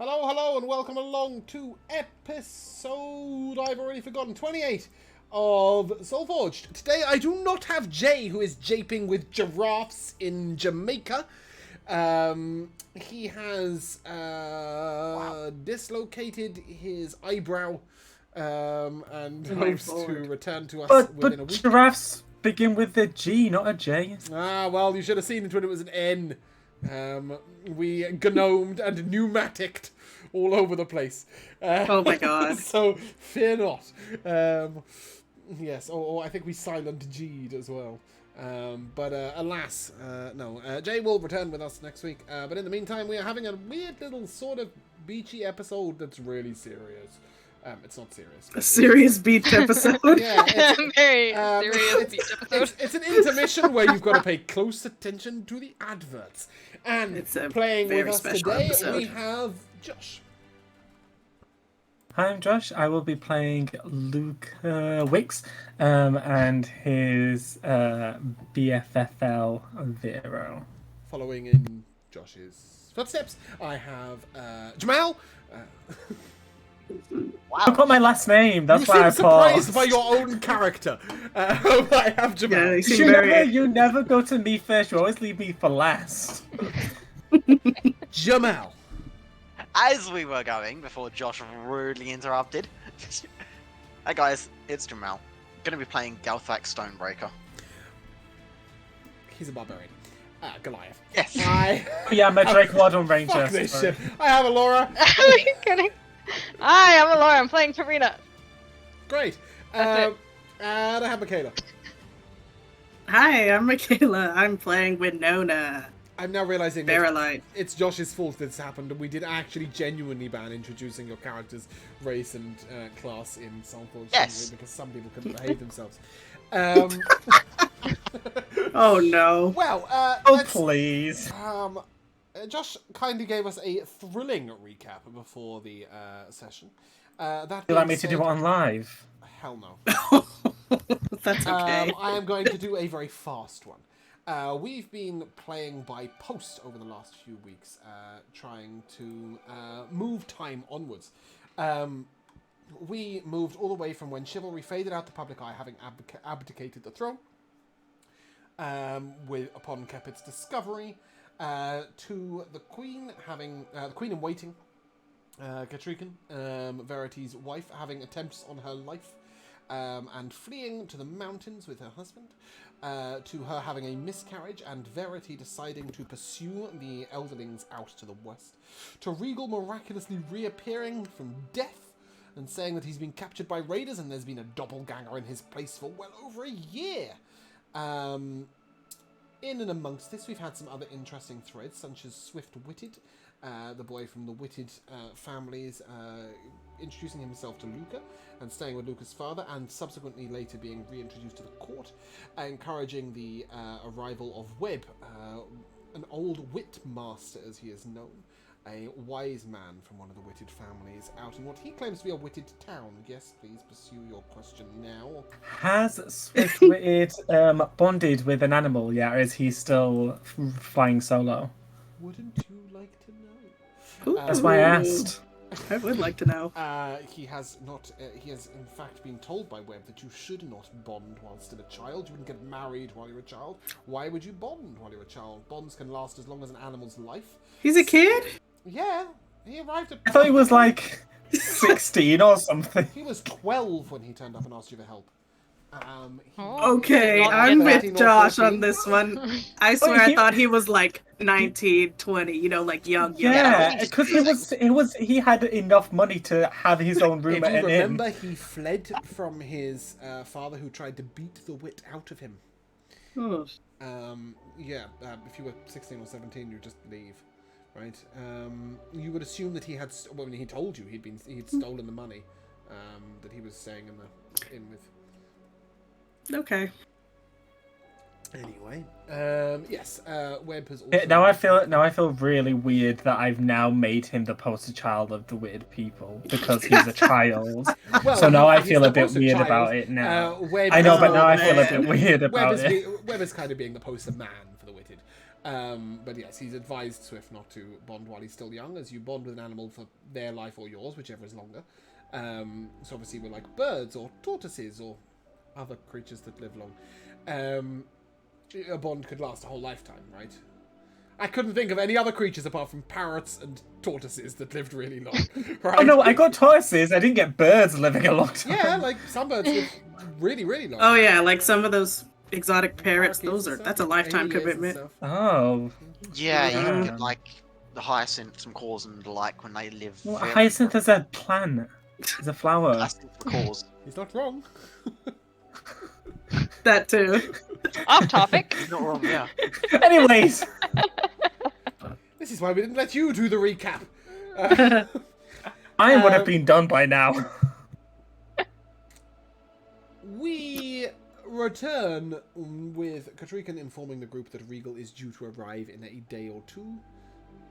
Hello, hello, and welcome along to episode, I've already forgotten, 28 of Soulforged. Today I do not have Jay, who is japing with giraffes in Jamaica. He has dislocated his eyebrow and hopes to return to us within a week. But giraffes begin with a G, not a J. Ah, well, you should have seen it when it was an N. We gnomed and pneumaticked all over the place. Oh my god. So, fear not. Yes, or I think we silent G'd as well. But alas, no. Jay will return with us next week. But in the meantime, we are having a weird little sort of beachy episode that's really serious. It's not serious. A serious beach episode? Yeah, it's very serious beach episode. It's an intermission where you've got to pay close attention to the adverts. And It's a playing with very us special today, episode. we have Josh. Hi, I'm Josh. I will be playing Luke Wicks and his BFFL Vero. Following in Josh's footsteps, I have Jamal. I got my last name. That's You why I seem surprised paused. by your own character. I have Jamal. Yeah, they seem very... You never go to me first. You always leave me for last. Jamal. As we were going, before Josh rudely interrupted. Hi guys, it's Jamal. Gonna be playing Galthak Stonebreaker. He's a barbarian. Goliath. Yes. Yeah, I'm a Drake Waddle Ranger. Fuck this sorry. shit. I have Alora. Are you kidding? Hi, I'm Alora. I'm playing Karina. Great. That's And I have Michaela. Hi, I'm Michaela. I'm playing Winona. I'm now realizing that Barrelite. it's Josh's fault that this happened, and we did actually genuinely ban introducing your character's race and class in Soulforged Yes. because some people couldn't behave themselves. Oh no. Well, Oh, let's- please. Josh kindly gave us a thrilling recap before the session. That Would you like being me to do said- it on live? Hell no. That's okay. I am going to do a very fast one. We've been playing by post over the last few weeks, trying to move time onwards. We moved all the way from when chivalry faded out the public eye, having abdicated the throne, upon Kepit's discovery, to the Queen having the Queen in waiting, Katrikan, Verity's wife, having attempts on her life. And fleeing to the mountains with her husband, to her having a miscarriage and Verity deciding to pursue the elderlings out to the west, to Regal miraculously reappearing from death and saying that he's been captured by raiders and there's been a doppelganger in his place for well over a year. In and amongst this, we've had some other interesting threads, such as Swift-Witted, the boy from the Witted families, introducing himself to Luca and staying with Luca's father, and subsequently later being reintroduced to the court, encouraging the arrival of Webb, an old wit master as he is known, a wise man from one of the Witted families, out in what he claims to be a Witted town. Yes, please pursue your question now. Has Swift-Witted bonded with an animal yet, or is he still flying solo? Wouldn't you like to know? Ooh. That's why I asked. I would like to know. He has not. He has in fact been told by Webb that you should not bond while still a child. You wouldn't get married while you're a child. Why would you bond while you're a child? Bonds can last as long as an animal's life. He's a kid? Yeah, he arrived at. I thought he was like 16 or something. He was 12 when he turned up and asked you for help. Okay, Not I'm yet. with 13 or Josh 14. on this one. I swear I thought he was like 19, 20, you know, like young. Yeah, because he had enough money to have his own room If at you an inn. remember, he fled from his father, who tried to beat the wit out of him. Oh. Yeah, if you were 16 or 17, you just leave, right? You would assume that he had. Well, when he told you he'd stolen the money that he was staying in the inn with. Okay. Anyway, yes, Webb has also... Now I feel really weird that I've now made him the poster child of the weird people because he's a child. Well, So now I he's feel the a bit poster weird child. about it now. Webb I know, is- but now I feel a man. bit weird about it. Webb is kind of being the poster man for the Witted. But yes, he's advised Swift not to bond while he's still young, as you bond with an animal for their life or yours, whichever is longer. So obviously we're like birds or tortoises or other creatures that live long. A bond could last a whole lifetime, right? I couldn't think of any other creatures apart from parrots and tortoises that lived really long. Right? Oh no, I got tortoises. I didn't get birds living a long time. Yeah, like some birds live really, really long. Oh yeah, like some of those exotic parrots. Parakeets and That's stuff, a lifetime aliens and commitment. stuff. Oh. Yeah, you can Yeah. get like the hyacinths and cores and the like when they live. Well, very hyacinth is a plant. It's a flower. Hyacinth for cores. He's not wrong. That too. Off topic. He's not wrong, yeah. Anyways. This is why we didn't let you do the recap. I would have been done by now. We return with Katrikan informing the group that Regal is due to arrive in a day or two.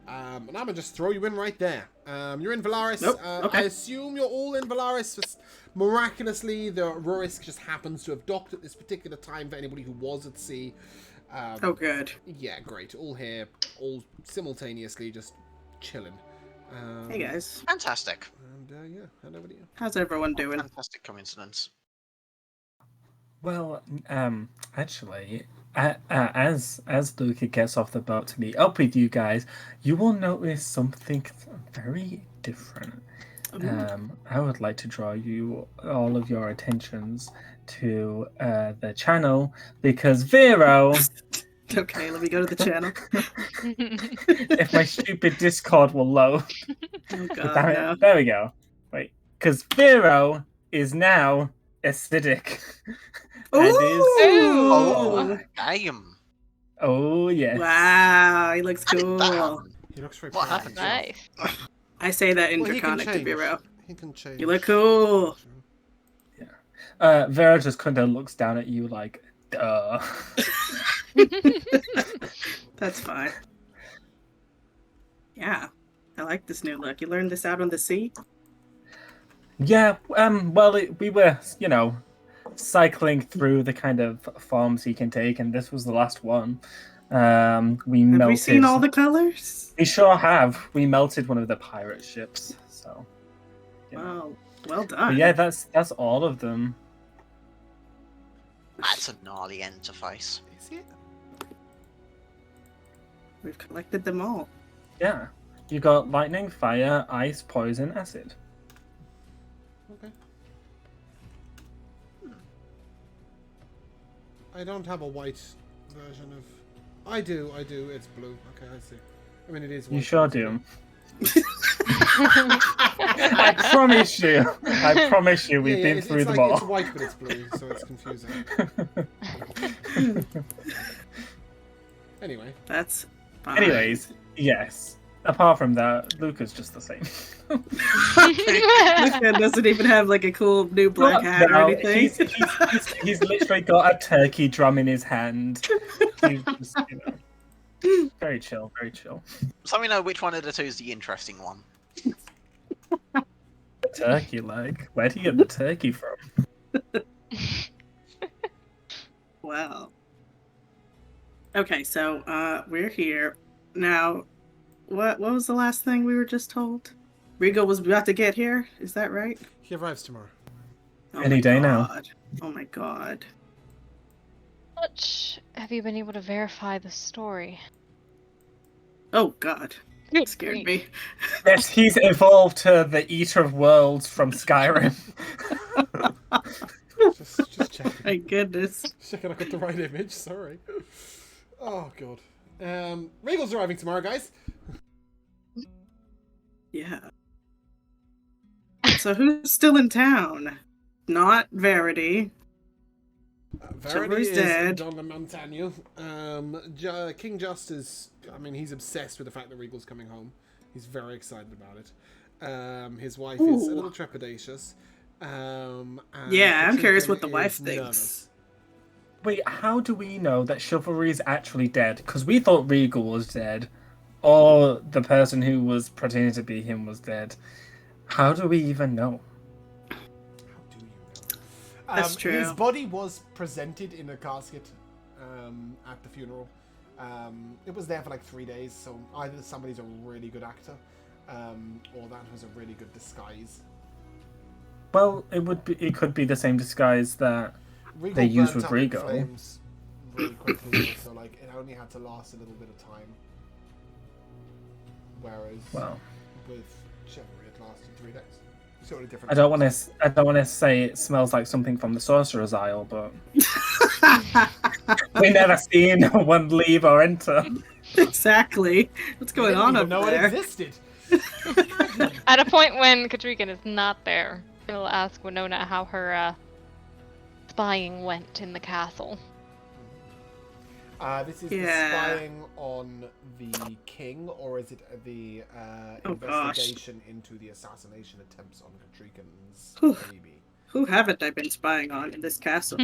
And I'm gonna just throw you in right there. You're in Valaris. Nope, okay. I assume you're all in Valaris. Just miraculously, the Rurisk just happens to have docked at this particular time for anybody who was at sea. Oh good. Yeah, great. All here, all simultaneously, just chilling. Hey guys, Fantastic. And yeah, hand over to you. how's everyone doing? Fantastic coincidence. Well, actually, as Luca gets off the boat to meet up with you guys, you will notice something very different. I would like to draw you all of your attentions to the channel because Vero. Okay, let me go to the channel. If my stupid Discord will load. Oh god, Damn it. no. There we go. Wait, because Vero is now acidic. And is... Oh, damn. Oh yes. Wow, he looks How did that cool. happen? He looks very What proud. happened? Nice. I say that in Well, he can Draconic to be change. real. He can change. You look cool. Vera just kind of looks down at you like, duh. That's fine. Yeah, I like this new look. You learned this out on the sea? Yeah, well, we were, cycling through the kind of forms he can take, and this was the last one. We Have melted. we seen all the colors? We sure have. We melted one of the pirate ships, so. Wow, well But done. yeah, that's all of them. That's a gnarly interface. Is it? We've collected them all. Yeah. You got lightning, fire, ice, poison, acid. Okay. I don't have a white version of. I do. It's blue. Okay, I see. I mean, it is. You white, sure but it's do. blue. I promise you. I promise you, we've Yeah, been it's through them like, all. It's white, but it's blue, so it's confusing. Anyway, That's fine. Anyways, yes. Apart from that, Luca's just the same. This man doesn't even have like a cool new black hat or No, anything. he's literally got a turkey drum in his hand. He's just, very chill, very chill. So we know which one of the two is the interesting one. Turkey leg. Where do you get the turkey from? Wow. Okay, so we're here now. What was the last thing we were just told? Regal was about to get here. Is that right? he arrives tomorrow. Oh Any my day now. God. Oh my god. Much have you been able to verify the story? Oh god. It scared me. Yes, he's evolved to the Eater of Worlds from Skyrim. Just checking. My goodness. Checking I got the right image. Sorry. Oh god. Regal's arriving tomorrow, guys. Yeah. So who's still in town? Not Verity. Verity Chivalry's is dead. Donna Montagno. King Just is. I mean, he's obsessed with the fact that Regal's coming home. He's very excited about it. His wife is a Ooh. little trepidatious. And Yeah, I'm curious Katrina what the wife is thinks. nervous. Wait, how do we know that Chivalry is actually dead? Because we thought Regal was dead, or the person who was pretending to be him was dead. How do we even know? How do you know? That's true. His body was presented in a casket at the funeral. It was there for like 3 days, so either somebody's a really good actor, or that was a really good disguise. Well, it could be the same disguise that Regal they used burnt with up in Regal. flames really quickly, so like it only had to last a little bit of time. Whereas with Chivalry, it lasted 3 days. Sort of different. I don't want to say it smells like something from the Sorcerer's Isle, but we never see no one leave or enter. Exactly. What's going on up know there? it existed. At a point when Katrikan is not there, he'll ask Winona how her spying went in the castle. This is the spying on the king, or is it the investigation into the assassination attempts on Katrikan's baby? Who haven't I been spying on in this castle?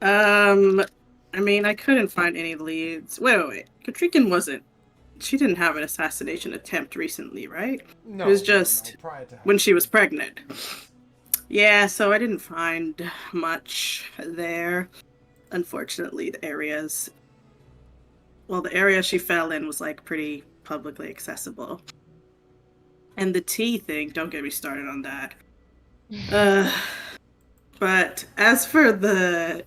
I mean, I couldn't find any leads. Wait. Katrikan wasn't. She didn't have an assassination attempt recently, right? No, it was just prior to when she was pregnant. Yeah, so I didn't find much there. Unfortunately, the area she fell in was like pretty publicly accessible. And the tea thing, don't get me started on that. But as for the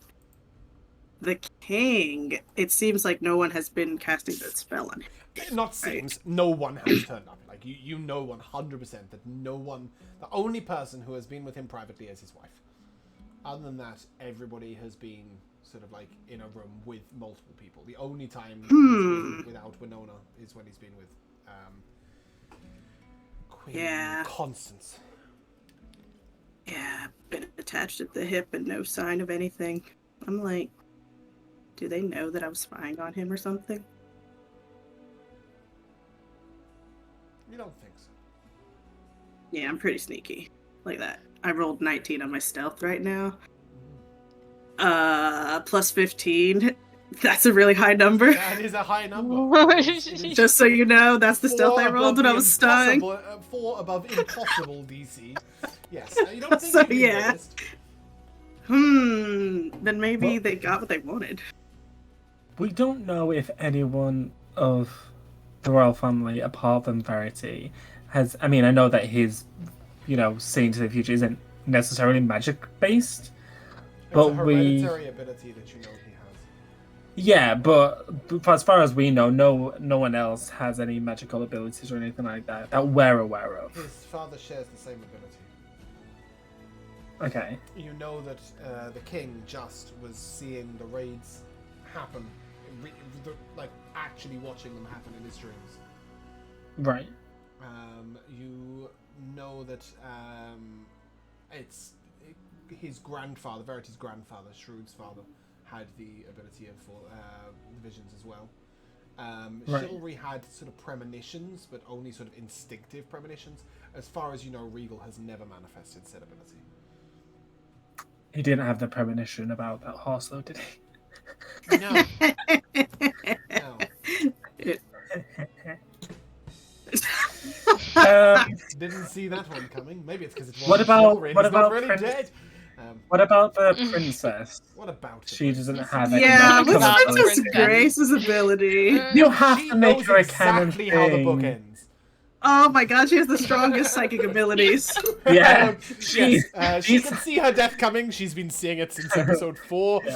king, it seems like no one has been casting that spell on him. Not seems, no one has turned up. Like you know 100% that no one, the only person who has been with him privately is his wife. Other than that, everybody has been sort of like in a room with multiple people. The only time he's been without Winona is when he's been with Queen Constance. Yeah, been attached at the hip and no sign of anything. I'm like, do they know that I was spying on him or something? You don't think so? Yeah, I'm pretty sneaky. Like that. I rolled 19 on my stealth right now. Plus 15. That's a really high number. That is a high number. Just so you know, that's the stealth I rolled when I was stung. 4 above impossible DC. Yes. You don't think So, you'd be noticed? Then maybe they got what they wanted. We don't know if anyone of the royal family, apart from Verity, has... I mean, I know that his, seeing to the future isn't necessarily magic-based, but it's a hereditary ability that you know he has. Yeah, but as far as we know, no one else has any magical abilities or anything like that we're aware of. His father shares the same ability. Okay. You know that the king just was seeing the raids happen, like actually watching them happen in his dreams. Right. You know that it's his grandfather, Verity's grandfather, Shrewd's father, had the ability for the visions as well. Right. Chivalry had sort of premonitions, but only sort of instinctive premonitions. As far as you know, Regal has never manifested said ability. He didn't have the premonition about that horse, though, did he? No. Didn't see that one coming. Maybe it's because it wasn't chivalry and he's not really dead. What about the princess? What about She doesn't have any. Yeah, magical what's abilities. Princess Grace's ability? You have She to make knows her a canon exactly how the book thing. ends. Oh my god, she has the strongest psychic abilities. Yeah, she can see her death coming. She's been seeing it since episode 4. She's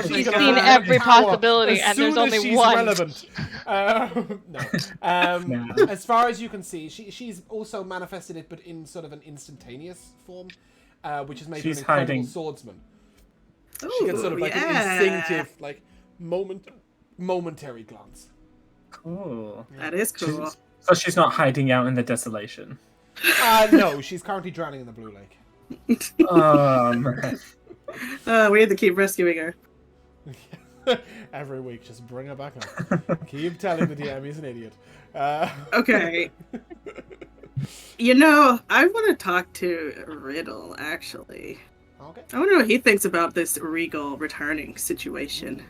She's gonna seen have every the power possibility, as and there's soon as only she's one. relevant. No. As far as you can see, she's also manifested it, but in sort of an instantaneous form, which is made her an incredible hiding. Ooh, she gets sort of like an instinctive, like momentary glance. Cool. That is cool. So she's not hiding out in the desolation. No, she's currently drowning in the Blue Lake. We have to keep rescuing her. Every week, just bring her back up. Keep telling the DM he's an idiot. Okay. I want to talk to Riddle, actually. Okay. I want to know what he thinks about this Regal returning situation.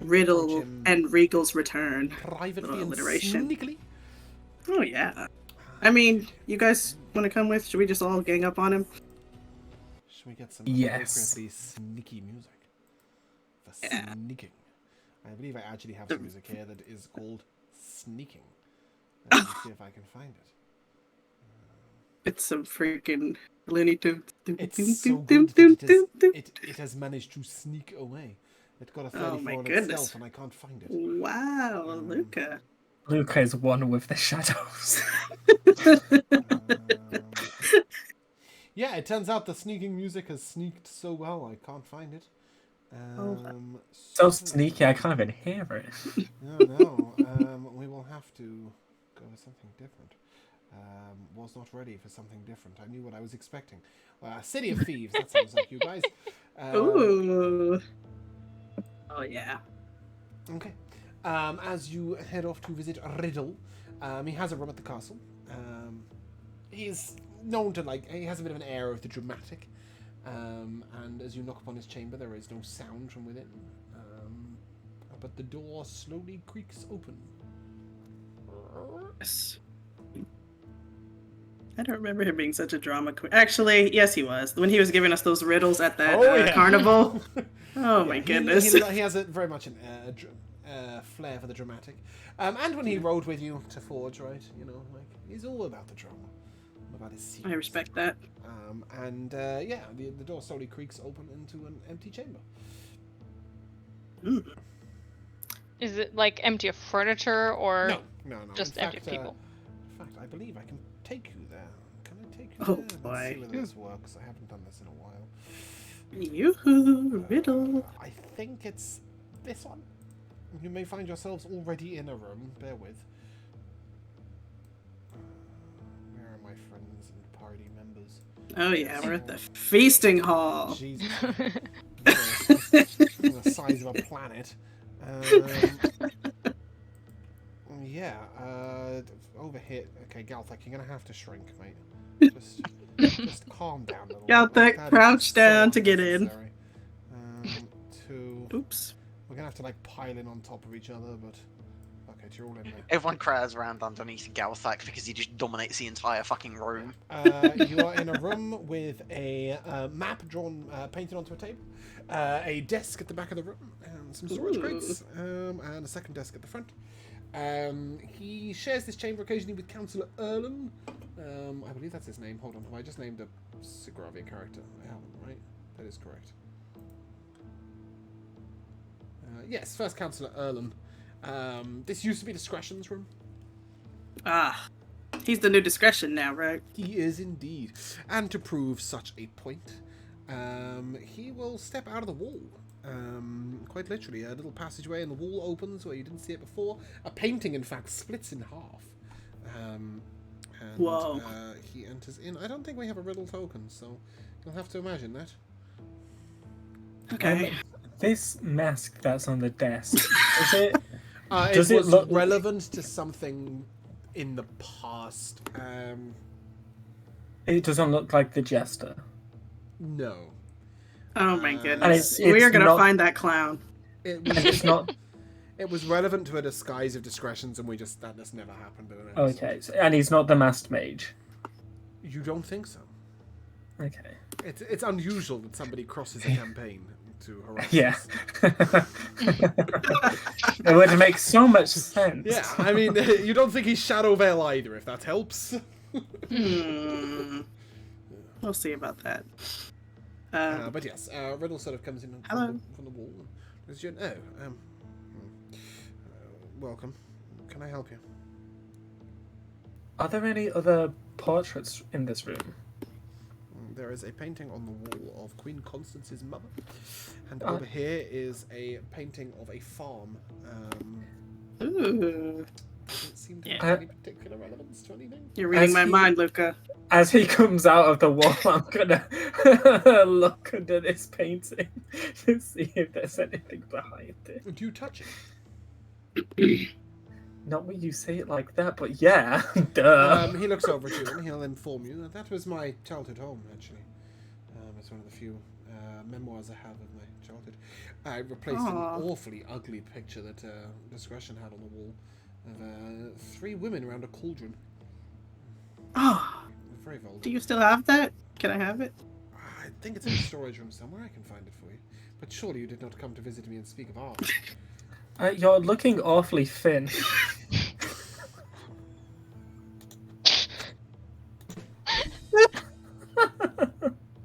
Riddle and Regal's return. Privately and alliteration. sneakily. Oh, yeah. I mean, you guys want to come with? Should we just all gang up on him? Should we get some Yes. appropriately sneaky music? For sneaking. I believe I actually have some music here that is called Sneaking. Let me see if I can find it. It's some freaking Looney Tunes. It's so good that it has managed to sneak away. It got a 34 on itself, and I can't find it. Wow, Luca. Luca is one with the shadows. Yeah, it turns out the sneaking music has sneaked so well, I can't find it. So sneaky, I can't even hear it. No. We will have to go with something different. Was not ready for something different. I knew what I was expecting. City of Thieves, that sounds like you guys. Ooh. Oh, yeah. Okay. As you head off to visit Riddle, he has a room at the castle. He's known to, he has a bit of an air of the dramatic. And as you knock upon his chamber, there is no sound from within. But the door slowly creaks open. Yes. I don't remember him being such a drama queen. Actually, yes, he was. When he was giving us those riddles at that carnival. Oh, my goodness. He has very much a flair for the dramatic. And when he rode with you to Forge, right? He's all about the drama. About his secrets. I respect that. The door slowly creaks open into an empty chamber. Mm. Is it empty of furniture or no. just empty of people? In fact, I believe I can take you there. Can I take you Oh, there? boy. Let's see whether this works. I haven't done this in a while. Yoo-hoo, riddle. I think it's this one. You may find yourselves already in a room. Bear with. Where are my friends and party members? Oh, yeah, we're at the feasting hall. Jesus. The size of a planet. Over here. Okay, Galthak, you're gonna have to shrink, mate. Just calm down a little. Galthak, crouch down to get in. Oops. We're gonna have to pile in on top of each other, but okay, you're all in there. Everyone crowds around underneath Galthak because he just dominates the entire fucking room. You are in a room with a map drawn, painted onto a table, a desk at the back of the room, and some storage crates, and a second desk at the front. He shares this chamber occasionally with Councillor Erlen. I believe that's his name. Hold on, I just named a Sigravia character. I haven't, right? That is correct. Yes, first Councillor Erlen. This used to be Discretion's room. Ah, he's the new Discretion now, right? He is indeed. And to prove such a point, he will step out of the wall. Quite literally, a little passageway and the wall opens where you didn't see it before. A painting, in fact, splits in half. Whoa. He enters in. I don't think we have a riddle token, so you'll have to imagine that. Okay. This mask that's on the desk, is it? Does it look relevant to something in the past? It doesn't look like the jester. No. Oh my And goodness. it's We are gonna not- find that clown. It's not. It was relevant to a disguise of Discretions, and that just never happened. Okay, and he's not the masked mage. You don't think so? Okay. It's unusual that somebody crosses a campaign to harass Yeah. us. It would make so much sense. Yeah, I mean, you don't think he's Shadowvale either, if that helps. We'll see about that. But yes, Riddle sort of comes in Hello. from the wall. Welcome. Can I help you? Are there any other portraits in this room? There is a painting on the wall of Queen Constance's mother, and over here is a painting of a farm. Ooh. Doesn't seem to Yeah. have any particular relevance to anything. You're reading my mind, Luca. As he comes out of the wall, I'm gonna look under this painting to see if there's anything behind it. Do you touch it? Not when you say it like that, but yeah, duh. He looks over at you and he'll inform you that was my childhood home, actually. It's one of the few memoirs I have of my childhood. I replaced an awfully ugly picture that Discretion had on the wall of 3 women around a cauldron. Oh, Very vulgar. do you still have that? Can I have it? I think it's in the storage room somewhere. I can find it for you. But surely you did not come to visit me and speak of art. You're looking awfully thin.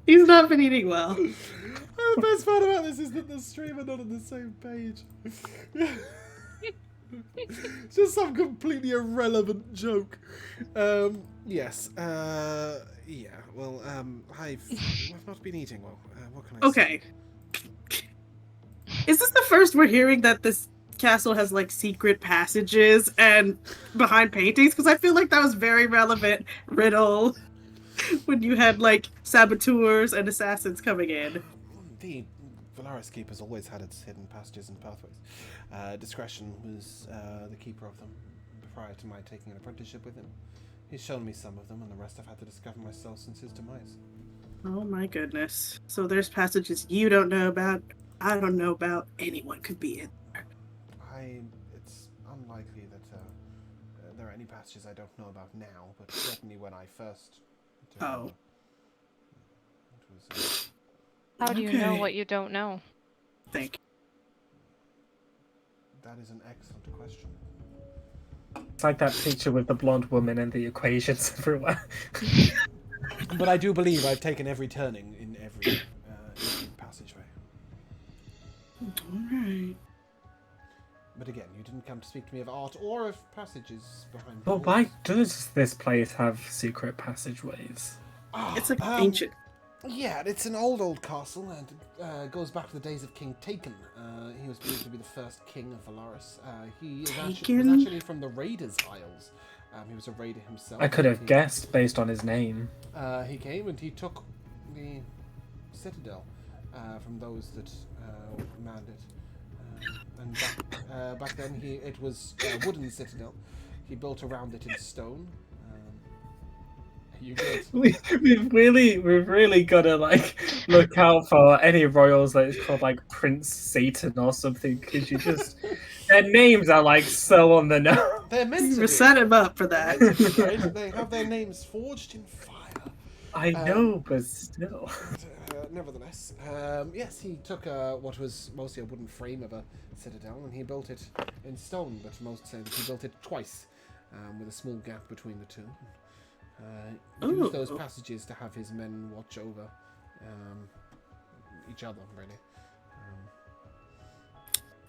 He's not been eating well. The best part about this is that the stream are not on the same page. It's just some completely irrelevant joke. Yes. Yeah. Well, I've not been eating well. What can I say? Okay. Is this the first we're hearing that this castle has like secret passages and behind paintings? Because I feel like that was very relevant riddle when you had like saboteurs and assassins coming in. The Valaris Keep has always had its hidden passages and pathways. Discretion was the keeper of them prior to my taking an apprenticeship with him. He's shown me some of them, and the rest I've had to discover myself since his demise. Oh my goodness. So there's passages you don't know about, I don't know about, anyone could be in there. It's unlikely that there are any passages I don't know about now, but certainly when I first... Oh. It was, How do you know Okay. what you don't know? Thank that is an excellent question. It's like that picture with the blonde woman and the equations everywhere. But I do believe I've taken every turning in every passageway. Alright. But again, you didn't come to speak to me of art or of passages behind But doors. why does this place have secret passageways? It's like ancient. Yeah, it's an old castle, and goes back to the days of King Taken. He was believed to be the first king of Valaris. He was actually from the Raiders' Isles. He was a raider himself. I could have guessed based on his name. He came and he took the citadel from those that manned it. And back then, it was a wooden citadel. He built around it in stone. You good? We've really got to like look out for any royals that is called like Prince Satan or something, because you just their names are like so on the nose. They're meant to We be. set him up for that. Right? They have their names forged in fire. I know, but still. Nevertheless, yes, he took what was mostly a wooden frame of a citadel, and he built it in stone. But most say that he built it twice, with a small gap between the two. Used those passages to have his men watch over each other, really.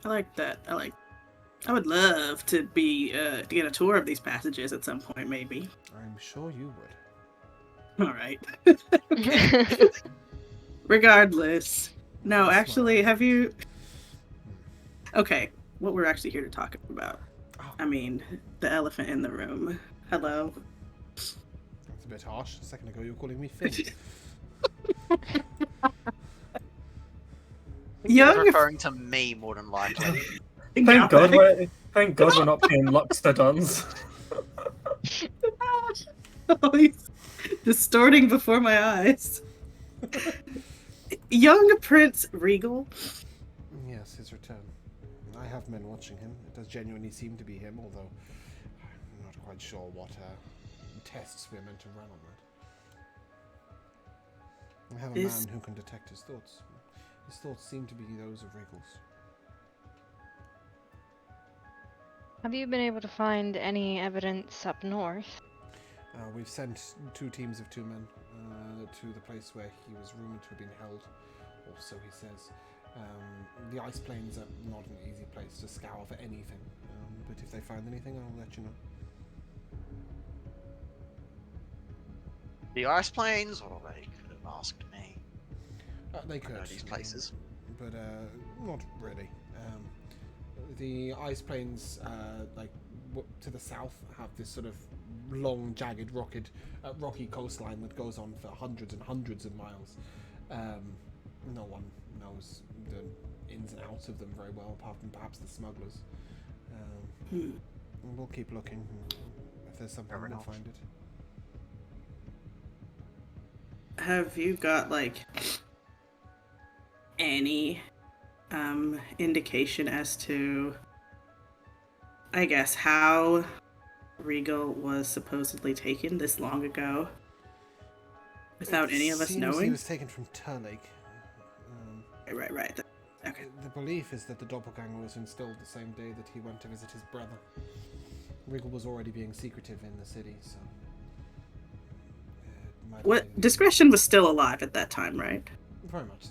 I like that. I would love to be to get a tour of these passages at some point, maybe. I'm sure you would. All right. Regardless, no. That's Actually, fine. have you? Okay, what we're actually here to talk about. Oh, I mean, the elephant in the room. Hello. that's a bit harsh. A second ago, you were calling me Finn. He's Young. referring to me more than likely. Thank God we're not playing Loxodons. Oh, he's distorting before my eyes. Young Prince Regal. Yes, his return. I have men watching him. It does genuinely seem to be him, although I'm not quite sure what tests we're meant to run on that. I have a man who can detect his thoughts. His thoughts seem to be those of Regal's. Have you been able to find any evidence up north? We've sent 2 teams of 2 men to the place where he was rumoured to have been held, or so he says. The ice plains are not an easy place to scour for anything, but if they find anything, I'll let you know. The ice plains, or they could have asked me. They I could. know these places. But not really. The ice plains, to the south, have this sort of long, jagged, rocky coastline that goes on for hundreds and hundreds of miles. No one knows the ins and outs of them very well, apart from perhaps the smugglers. We'll keep looking. If there's something, Fair we'll enough. find it. Have you got like any indication as to, I guess, how Regal was supposedly taken this long ago without any of us Seems knowing? he was taken from Turlake. Right. Okay. The belief is that the doppelganger was instilled the same day that he went to visit his brother. Regal was already being secretive in the city, so... it might have What been- discretion was still alive at that time, right? Very much so.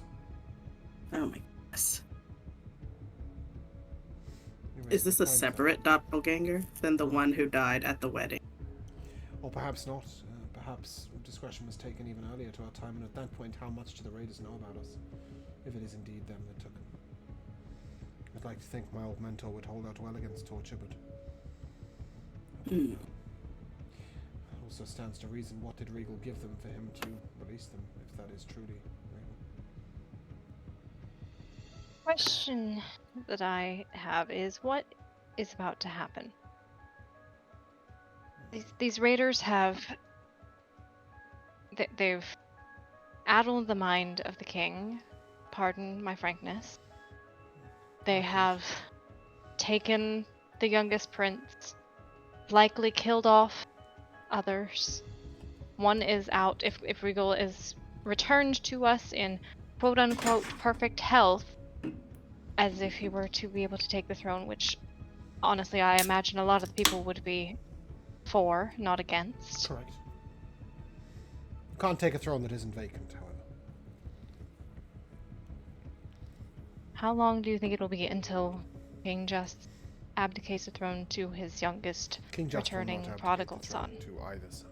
Oh my goodness. You Is raise this good a point, separate doppelganger than the one who died at the wedding? though. Or perhaps not. Perhaps discretion was taken even earlier to our time, and at that point, how much do the raiders know about us? If it is indeed them that took him. I'd like to think my old mentor would hold out well against torture, but... Hmm. also stands to reason, what did Regal give them for him to release them, if that is truly Regal? Question that I have is what is about to happen? These raiders have they've addled the mind of the king. Pardon my frankness. They have taken the youngest prince, likely killed off others. One is out. If Regal is returned to us in quote unquote perfect health, as if he were to be able to take the throne, which honestly I imagine a lot of the people would be for, not against. Correct. Can't take a throne that isn't vacant, however. How long do you think it will be until King Just abdicates the throne to his youngest King Just will not returning abdicate prodigal the throne son? to either son.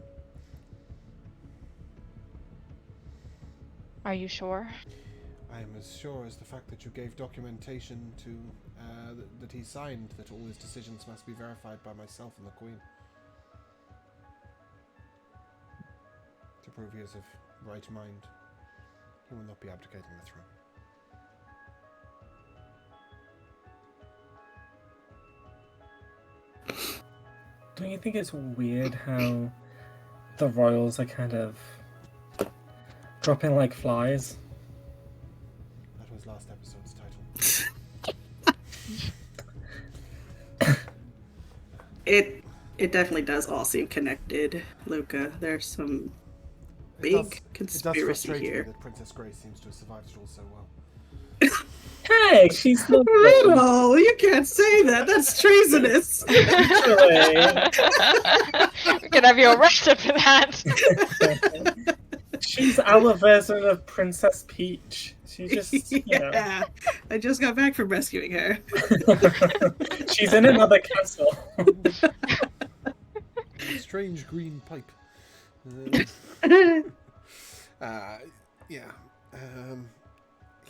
Are you sure? I am as sure as the fact that you gave documentation to that he signed that all his decisions must be verified by myself and the Queen. To prove he is of right mind, he will not be abdicating the throne. Don't you think it's weird how the royals are kind of dropping like flies? That was last episode's title. It definitely does all seem connected, Luca. There's some big It does conspiracy frustrate me here. that Princess Grace seems to have survived it all so well. Hey, she's not Riddle, you can't say that. That's treasonous. We could have you arrested for that. She's our version of Princess Peach. She just, you know. Yeah, I just got back from rescuing her. She's in another castle. Strange green pipe. Yeah.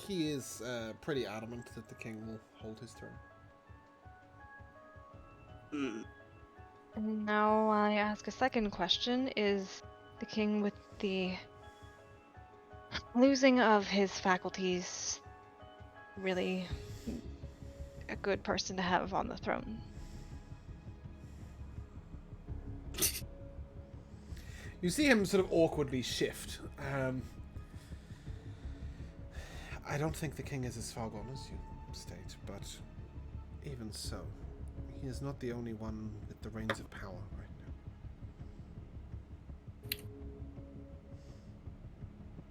He is pretty adamant that the king will hold his throne. Hmm. And now I ask a second question. Is the king with the losing of his faculties really a good person to have on the throne? You see him sort of awkwardly shift. I don't think the king is as far gone as you state, but even so, he is not the only one with the reins of power right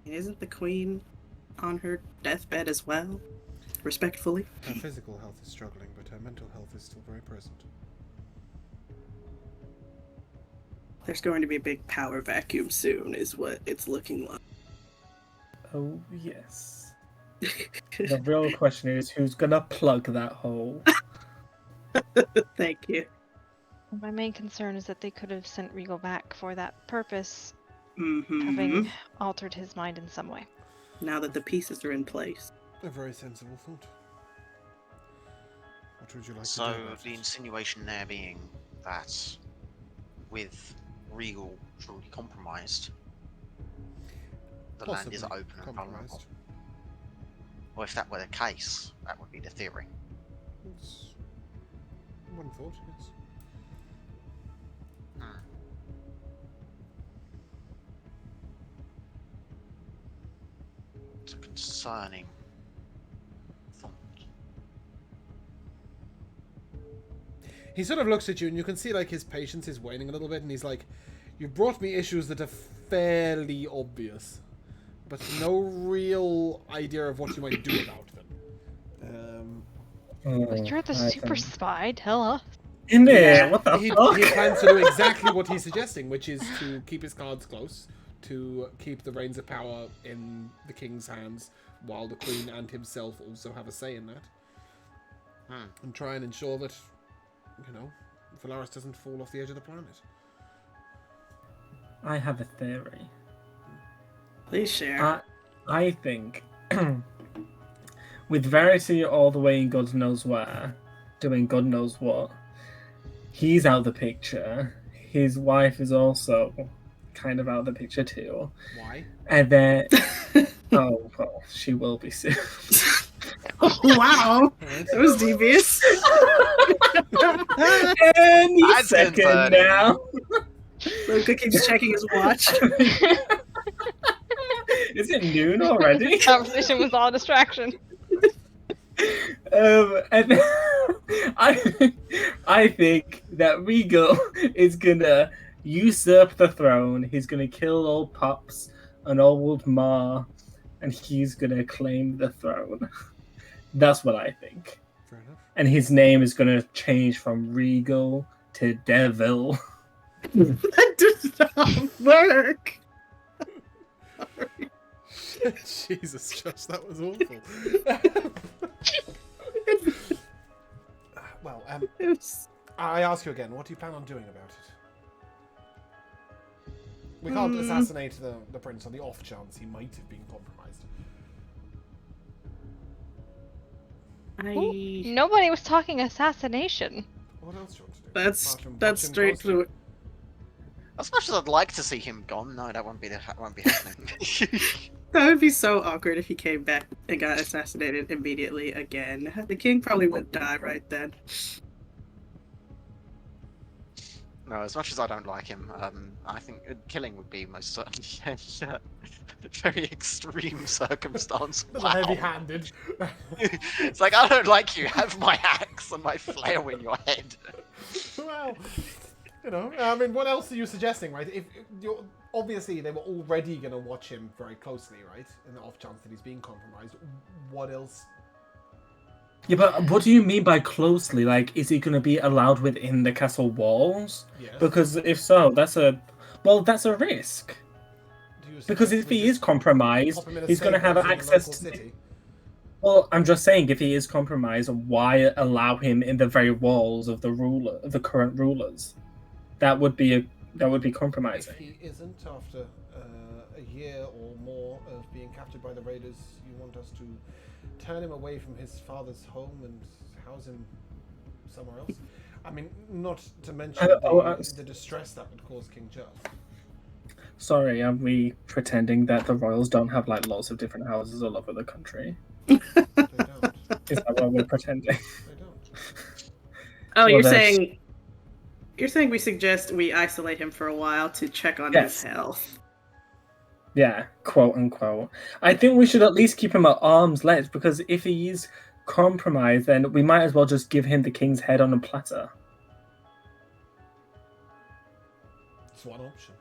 now. Isn't the queen on her deathbed as well? Respectfully. Her physical health is struggling, but her mental health is still very present. There's going to be a big power vacuum soon, is what it's looking like. Oh, yes. The real question is, who's gonna plug that hole? Thank you. My main concern is that they could have sent Regal back for that purpose, Mm-hmm. having altered his mind in some way. Now that the pieces are in place. A very sensible thought. What would you like to So do about the it? insinuation there being that with Regal truly compromised, the land is Possibly open and vulnerable. compromised. Well, if that were the case, that would be the theory. It's one thought, yes. Hmm. It's a concerning thought. He sort of looks at you, and you can see like his patience is waning a little bit, and he's like, "You brought me issues that are fairly obvious, but no real idea of what you might do about them. Oh, You're the I super think- spy. Tell us. In there, Yeah. what the He fuck? plans to do exactly what he's suggesting, which is to keep his cards close, to keep the reins of power in the king's hands, while the queen and himself also have a say in that, and try and ensure that, Valaris doesn't fall off the edge of the planet. I have a theory. Please share. I think with Verity all the way in God knows where, doing God knows what, he's out of the picture. His wife is also kind of out of the picture too. Why? And then, oh well, she will be soon. Wow, that was devious. Any That's second concerning. now. Luca keeps checking his watch. Is it noon already? Conversation was all a distraction. And I think that Regal is gonna usurp the throne. He's gonna kill old Pops and old Ma, and he's gonna claim the throne. That's what I think. Fair enough. And his name is gonna change from Regal to Devil. That did not work. Jesus, Josh, that was awful. Well, It was- I ask you again, what do you plan on doing about it? We can't assassinate the prince on the off chance he might have been compromised. Nobody was talking assassination. What else do you want to do? That's Apart from that's watch him straight closely? through it. As much as I'd like to see him gone, no, that won't be happening. That would be so awkward if he came back and got assassinated immediately again. The king probably would die right then. No, as much as I don't like him, I think killing would be most certainly a very extreme circumstance. A little Wow. heavy-handed. It's like, I don't like you, have my axe and my flail in your head. Well, I mean, what else are you suggesting, right? If you're obviously they were already going to watch him very closely, right? In the off chance that he's being compromised. What else? Yeah, but what do you mean by closely? Like, is he going to be allowed within the castle walls? Yes. Because if so, that's a risk. Do you Because suggest if we he just is compromised, pop him in a he's going to stable have in the access local to. city? Well, I'm just saying, if he is compromised, why allow him in the very walls of the current rulers? That would be compromising. If he isn't, after a year or more of being captured by the raiders, you want us to turn him away from his father's home and house him somewhere else? I mean, not to mention the distress that would cause King Charles. Sorry, are we pretending that the royals don't have like lots of different houses all over the country? They don't. Is that what we're pretending? They don't. Oh, Well, you're saying we suggest we isolate him for a while to check on Yes. his health. Yeah, quote unquote. I think we should at least keep him at arm's length, because if he is compromised, then we might as well just give him the king's head on a platter. It's one option.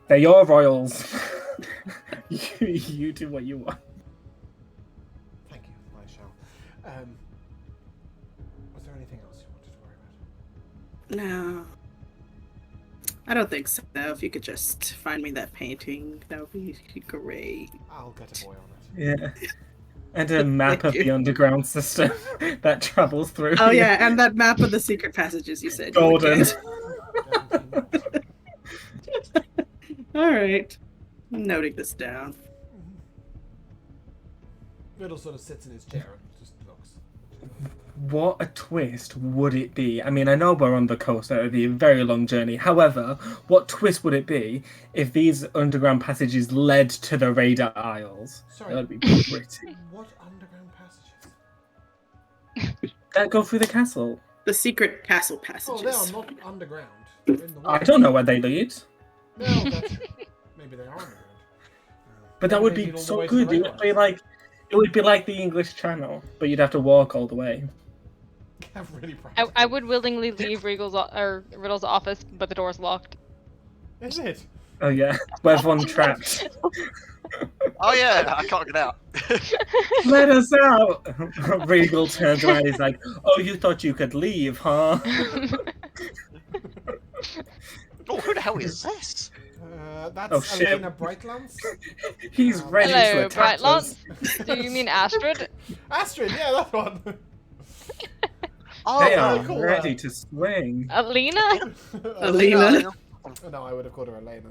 They're your royals. you do what you want. Thank you, I shall. Was there anything else you wanted to worry about? No. I don't think so. If you could just find me that painting, that would be great. I'll get a boy on it. Yeah. And a map of the underground system that travels through. Oh here. yeah, and that map of the secret passages you said. you would Golden. get. All right. I'm noting this down. Riddle sort of sits in his chair and just looks. What a twist would it be? I mean, I know we're on the coast, and it would be a very long journey. However, what twist would it be if these underground passages led to the Radar Isles? Sorry. That would be pretty. What underground passages? That go through the castle. The secret castle Oh, passages. they are not underground. They're in the I water. don't know where they lead. No, that's true. Maybe they are underground. But that would Maybe be all the so way to the good. It radar. would be like the English Channel, but you'd have to walk all the way. Really I practical. would willingly leave Riddle's office, but the door's locked. Is it? Oh yeah, where everyone trapped. Oh yeah, I can't get out. Let us out! Regal turns around. He's like, "Oh, you thought you could leave, huh?" Oh, who the hell is this? That's Oh, shit. Elena Brightlance. He's ready to Hello, attack Bright us. Lance. Do you mean Astrid? Astrid, yeah, that one. Oh, They yeah, are cool, ready to swing. Alina? Alina. No, I would have called her Elena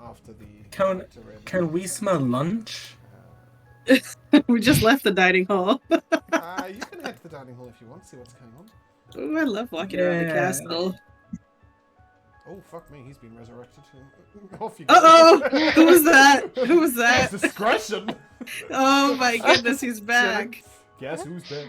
after the. Can character in- can we smell lunch? We just left the dining hall. You can head to the dining hall if you want to see what's going on. Ooh, I love walking around the Yeah. castle. Oh, fuck me, he's been resurrected. Off you go. Uh-oh! Who was that? Who was that? That's discretion. Oh my goodness, he's back. Guess who's back?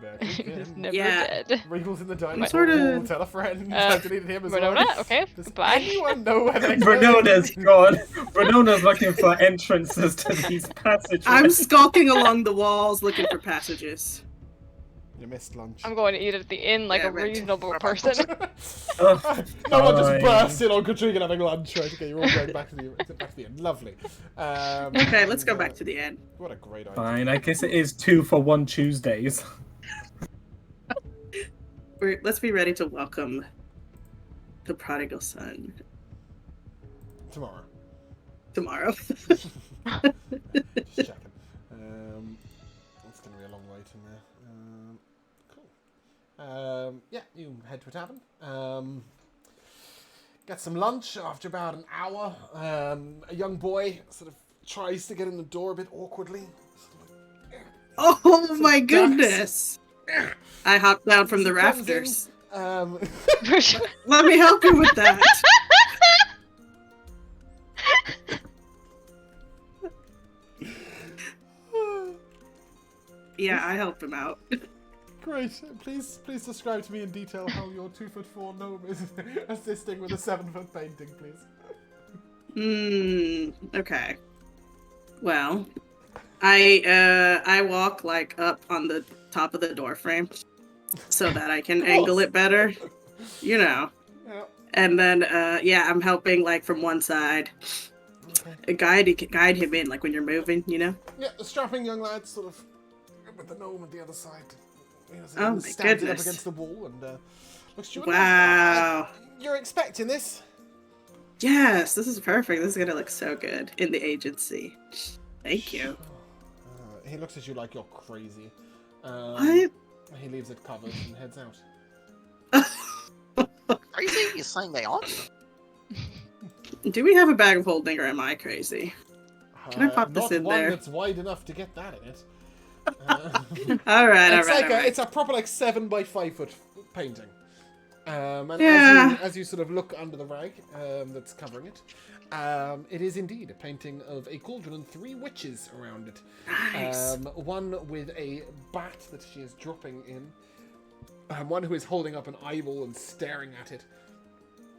Back He's again. never Yeah. dead. Regal's in the dining hall. Sort of- Tell a friend. Uh, I've deleted him as Renona? well. Okay, Does goodbye. anyone know where they Renona's gone. Renona's looking for entrances to these passageways. I'm skulking along the walls looking for passages. You missed lunch. I'm going to eat at the inn like Yeah, a right. reasonable person. Oh, No one just fine. bursts in on Katrina having lunch. Right, okay, you're all going back to the end. Lovely. Okay, let's go back to the end. What a great idea. Fine, I guess it is 2 for 1 Tuesdays. Let's be ready to welcome the prodigal son Tomorrow. tomorrow. Just checking. It's going to be a long wait in there. Cool. Yeah, you head to a tavern. Get some lunch after about an hour. A young boy sort of tries to get in the door a bit awkwardly. Oh my ducks. goodness! I hopped down from the He comes in, rafters. That's Let me help you with that. Yeah, I helped him out. Great. Please describe to me in detail how your 2'4" gnome is assisting with a 7-foot painting, please. Okay. Well, I walk like up on the top of the door frame so that I can angle it better. You know. Yeah. And then yeah, I'm helping like from one side. Okay. Guide him in like when you're moving, you know? Yeah, the strapping young lad sort of with the gnome at the other side. You know, Oh my stands it up goodness. against the wall and looks to you. Wow. You're expecting this? Yes, this is perfect. This is gonna look so good in the agency. Thank you. He looks at you like you're crazy. What? He leaves it covered and heads out. Crazy? You're saying they aren't? Do we have a bag of holding or am I crazy? Can I pop this not in one there? that's wide enough to get that in it. Alright, It's alright. like it's a proper like 7 by 5 foot painting. And Yeah. as you sort of look under the rag that's covering it, it is indeed a painting of a cauldron and 3 witches around it. Nice. One with a bat that she is dropping in, one who is holding up an eyeball and staring at it,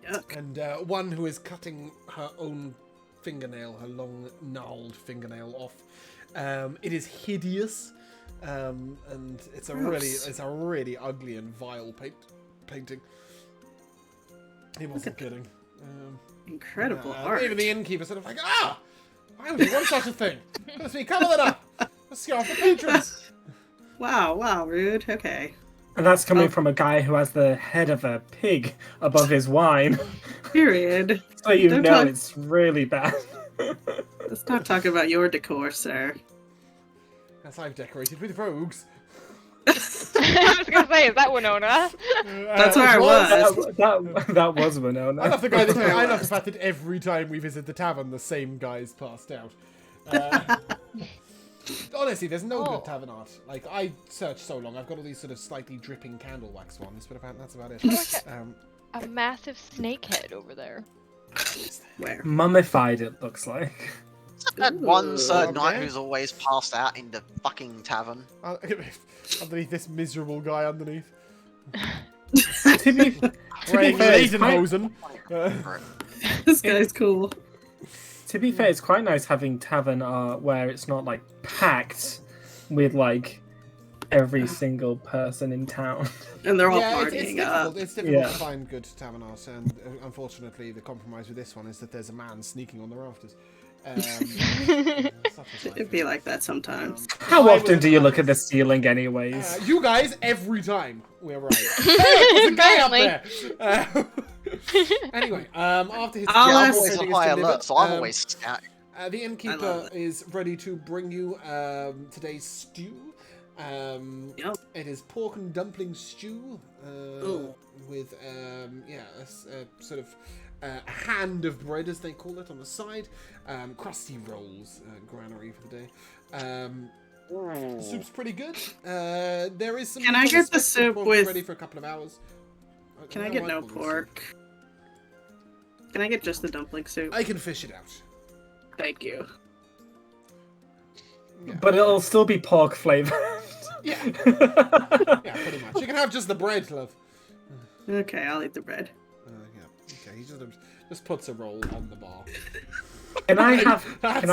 Yuck. and one who is cutting her own fingernail, her long gnarled fingernail off. It is hideous, and it's a Gross. really ugly and vile painting. He wasn't kidding. Incredible art. Even the innkeeper sort of like, why would you want such a thing? Let's be cover that up. Let's scare off the patrons. Wow, rude. Okay. And that's coming Oh. from a guy who has the head of a pig above his wine. Period. So you Don't know talk- it's really bad. Let's not talk about your decor, sir. As I've decorated with rogues. I was gonna say, is that Winona? That's where I was. That was I Winona. love the guy. That's where I I love the was. fact that every time we visit the tavern, the same guy's passed out. Uh, honestly, there's no Oh. good tavern art. Like I searched so long, I've got all these sort of slightly dripping candle wax ones, but that's about it. A massive snake head over there. Where? Mummified, it looks like. That one Ooh, Sir Knight okay. who's always passed out in the fucking tavern. Underneath this miserable guy underneath, To be wearing fair, it's quite- Lederhosen. This guy's cool. To be fair, it's quite nice having tavern art where it's not like packed with like every single person in town. And they're all Yeah, partying it's up. difficult. It's difficult Yeah. to find good tavern art, and unfortunately, the compromise with this one is that there's a man sneaking on the rafters. Such is life. It'd be like that sometimes. How I often was do you look at the rafters. ceiling, anyways? You guys, every time we're right. There's a guy up there. Anyway, after his I'll Yeah, I'm ask- always on everything is high delivered, alert, so I'm um, always scat. The I innkeeper love is ready to bring you today's stew. Yep. It is pork and dumpling stew Ooh. with a sort of a hand of bread, as they call it, on the side. Crusty rolls, granary for the day. Soup's pretty good. There is some. Can I meat on get the spit, soup but won't be with- ready for a couple of hours. Can I get no pork? Can I get just the dumpling soup? I can fish it out. Thank you. Yeah. But it'll still be pork flavored. Yeah. Yeah, pretty much. You can have just the bread, love. Okay, I'll eat the bread. Yeah. Okay. He just puts a roll on the bar. Can I have? That's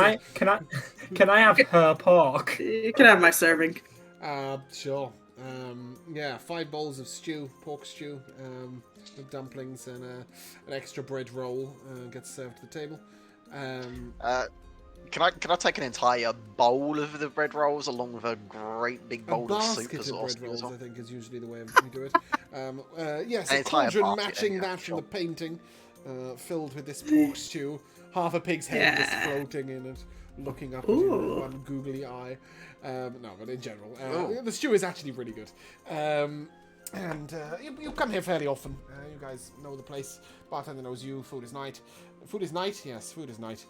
Can I have her pork? You can have my serving. Sure. Yeah, 5 bowls of stew, pork stew, with dumplings and an extra bread roll gets served to the table. Can I take an entire bowl of the bread rolls along with a great big A bowl of soup basket as of well? bread rolls, as well? I think, is usually the way we do it. Yes, An a entire cauldron basket, matching yeah, that sure. from the painting, filled with this pork stew. Half a pig's head just Yeah. floating in it, looking up at you with Ooh. one googly eye. No, but in general, Ooh. the stew is actually really good. You come here fairly often. You guys know the place. Bartender knows you. Food is night. Food is night? Yes, food is night.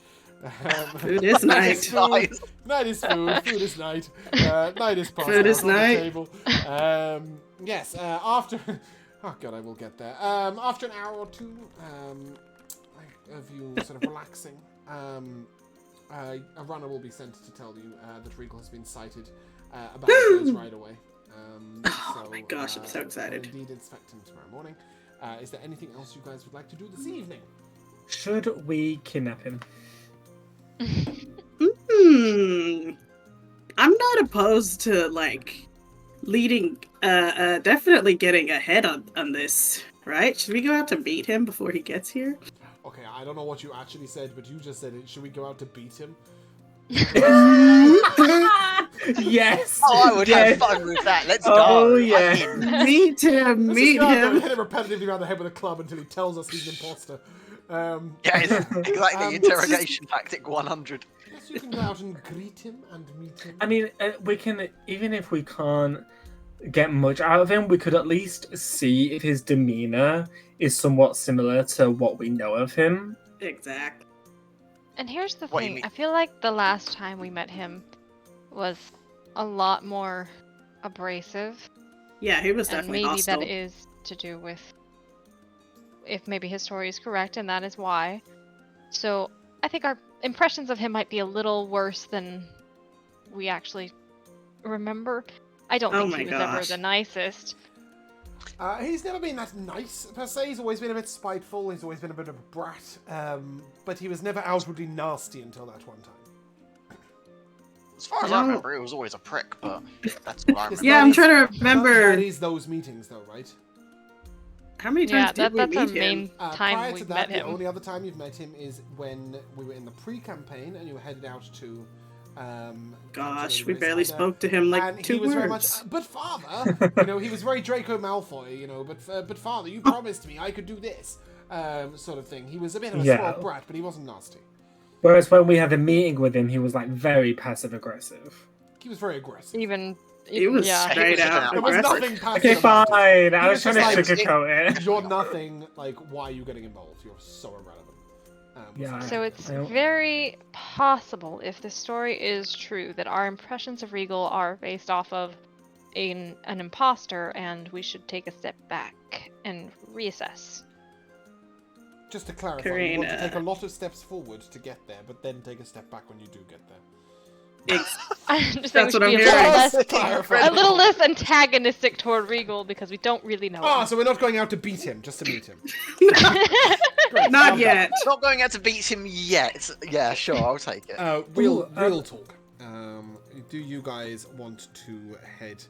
Food is Night night. is food. Night is food. Food is night. Night is pasta. Food is on the night. table. Yes. After. Oh god, I will get there. After an hour or two of you sort of relaxing, a runner will be sent to tell you that Regal has been sighted about a day's ride away. Oh my gosh, I'm so you'll excited. Indeed, inspect him tomorrow morning. Is there anything else you guys would like to do this evening? Should we kidnap him? I'm not opposed to leading definitely getting ahead on this, right? Should we go out to beat him before he gets here? Okay, I don't know what you actually said, but you just said it. Should we go out to beat him? Yes. Oh, I would yes. have fun with that. Let's go. Oh, I'm yeah. in. Meet him, Let's meet just go out there and him. hit him repetitively around the head with a club until he tells us he's an imposter. Yeah, it's exactly. it's Interrogation tactic 100. Yes, you can go out and greet him and meet him. I mean, we can, even if we can't get much out of him, we could at least see if his demeanor is somewhat similar to what we know of him. Exactly. And here's the What you thing. mean? I feel like the last time we met him was a lot more abrasive. Yeah, he was And definitely maybe hostile. that is to do with if maybe his story is correct, and that is why. So I think our impressions of him might be a little worse than we actually remember. I don't Oh think my he was ever gosh. the nicest. He's never been that nice, per se. He's always been a bit spiteful. He's always been a bit of a brat. But he was never outwardly nasty until that one time. As far as No. I remember, it was always a prick, but that's what I remember. Yeah, I'm trying to remember. That is those meetings, though, right? How many Yeah, times did we that's our meet main him? time Prior we to that, met the him. only other time you've met him is when we were in the pre-campaign and you were headed out to. Gosh, to we the barely Riverside. spoke to him like And 2 he was words. very much, but father, he was very Draco Malfoy, but father, you promised me I could do this, sort of thing. He was a bit of a Yeah. spoiled brat, but he wasn't nasty. Whereas when we had a meeting with him, he was like very passive aggressive. He was very aggressive. He was yeah. straight out There was aggressive. nothing passive Okay, about it. fine. I He was trying to just like, sugarcoat it. You're nothing, like, why are you getting involved? You're so irrelevant. Yeah. So it's I don't- very possible, if the story is true, that our impressions of Regal are based off of an imposter, and we should take a step back and reassess. Just to clarify, you want to Karina. take a lot of steps forward to get there, but then take a step back when you do get there. I'm just That's saying what we I'm should be hearing. a little less antagonistic toward Regal because we don't really know Ah, him. so we're not going out to beat him, just to meet him. Not yet. Not going out to beat him yet. Yeah, sure, I'll take it. Real Ooh, talk. Do you guys want to head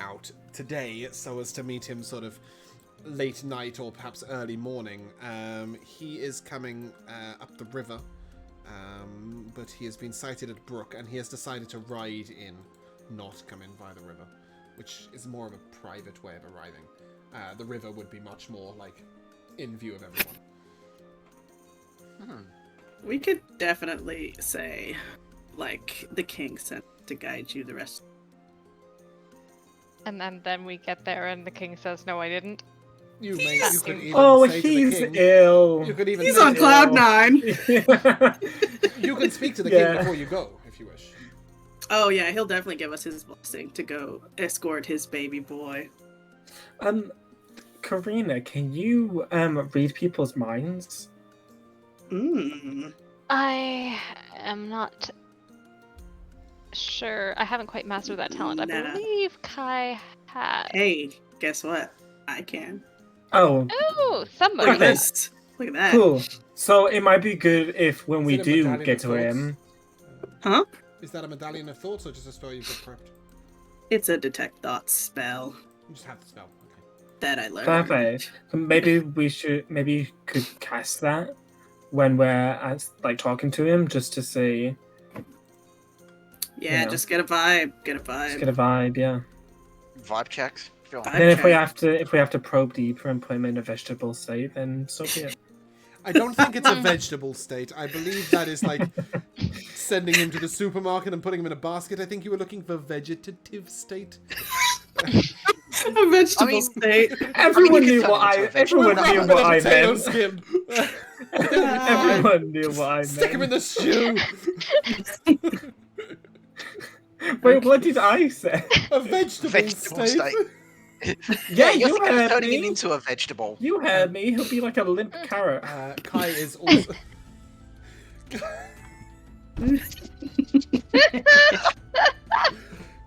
out today so as to meet him sort of late night or perhaps early morning. He is coming up the river, but he has been sighted at Brook, and he has decided to ride in, not come in via the river, which is more of a private way of arriving. The river would be much more like in view of everyone. We could definitely say, like, the king sent to guide you the rest. And then we get there and the king says, no, I didn't. You could even Oh, say to the he's king, ill. You could even He's say on to- cloud 9. You can speak to the Yeah. king before you go, if you wish. Oh yeah, he'll definitely give us his blessing to go escort his baby boy. Karina, can you read people's minds? I am not sure. I haven't quite mastered that talent. I Nah. believe Kai has. Hey, guess what? I can. Oh, Oh, Look somebody. at Okay. this. Look at that. cool. So it might be good if when Is we it a do medallion get of to thoughts? him. Huh? Is that a medallion of thoughts or just a spell you've got prepped? It's a detect thoughts spell You just have the spell. Okay. that I learned. Perfect. Maybe you could cast that when we're talking to him, just to see, Yeah, you know. just get a vibe. Get a just vibe. get a vibe, yeah. Vibe checks. Feel Vibe And then check. if we have to probe deeper and put him in a vegetable state, then so be it. I don't think it's a vegetable state. I believe that is like sending him to the supermarket and putting him in a basket. I think you were looking for vegetative state. A vegetable mean- state. Everyone you knew could what turn him into a everyone vegetable. knew Wrap him in what a I potato meant. skin. Everyone knew what I meant. Stick him in the stew. Wait, what did I say? A vegetable, Vegetable state. Yeah, you're you thinking of heard turning him me. into a vegetable. You heard me. He'll be like a limp carrot. Kai is also.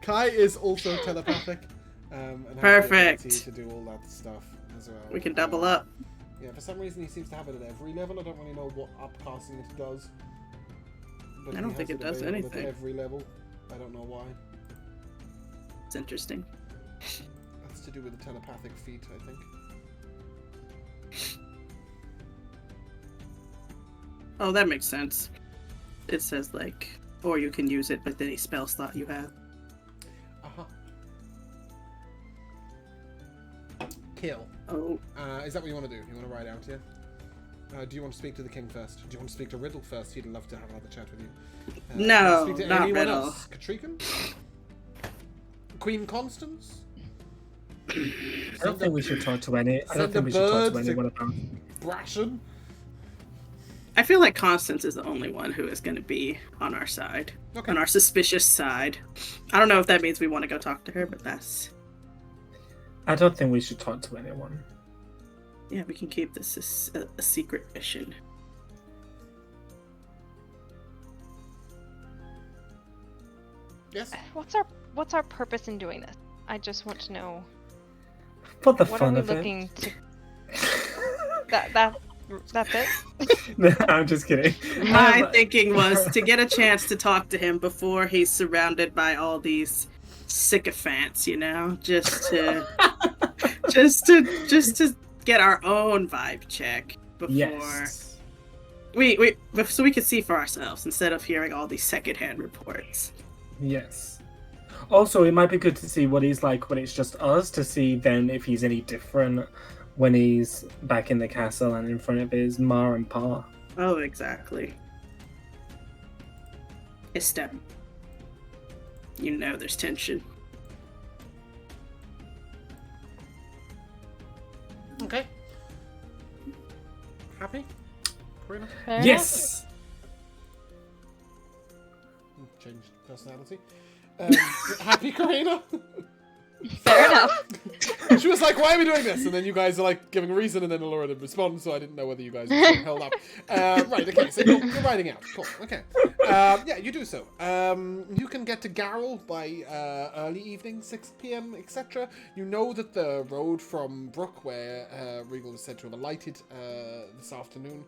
Kai is also telepathic. And has the Perfect. ability to do all that stuff as well. We can double up. Yeah, for some reason he seems to have it at every level. I don't really know what upcasting it does. But I he don't has think it does available anything. At every level. I don't know why. It's interesting. That's to do with the telepathic feat, I think. Oh, that makes sense. It says like, or you can use it with any spell slot you have. Uh-huh. Kill. Oh, Is that what you want to do? You want to ride out here? Do you want to speak to the king first? Do you want to speak to Riddle first? He'd love to have another chat with you. Do you No, want to speak to not anyone Riddle. else? Katrikan? Queen Constance? I don't think we should talk to any. I don't Send a think we should talk to bird to- anyone about. Brashen? I feel like Constance is the only one who is going to be on our side, Okay. on our suspicious side. I don't know if that means we want to go talk to her, but that's I don't think we should talk to anyone. yeah. We can keep this a secret mission. Yes? What's our purpose in doing this? I just want to know. For the What fun are we of it. looking to? That's it. No, I'm just kidding. My Um, thinking was to get a chance to talk to him before he's surrounded by all these sycophants, you know, just to get our own vibe check before Yes. so we could see for ourselves instead of hearing all these secondhand reports. Yes. Also, it might be good to see what he's like when it's just us, to see then if he's any different when he's back in the castle and in front of his ma and pa. Oh, exactly. His step. You know there's tension. Okay. Happy? Karina? Fair enough. Yes! Changed personality. Happy, Karina? Fair enough. She was like, why are we doing this? And then you guys are like giving a reason, and then Laura didn't respond, so I didn't know whether you guys were still held up. Right, okay, so you're riding out. Cool, okay. Yeah, you do so. You can get to Garrel by early evening, 6 p.m., etc. You know that the road from Brook, where Regal is said to have alighted this afternoon,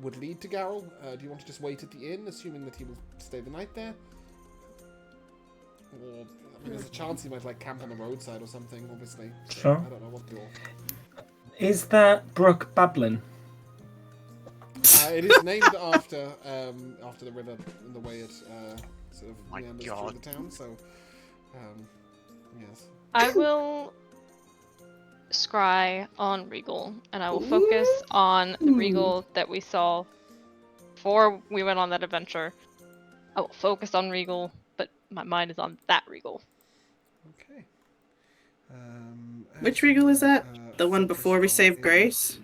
would lead to Garrel. Do you want to just wait at the inn, assuming that he will stay the night there? Or, I mean, there's a chance he might like camp on the roadside or something, obviously. So Sure. I don't know what to do. Is that Brook Bablin? It is named after the river and the way it sort of My meanders God. through the town. So, yes. I will scry on Regal, and I will focus on the Regal that we saw before we went on that adventure. I will focus on Regal, but my mind is on that Regal. Okay. Which Regal is that? The one focus before we on saved it. Grace?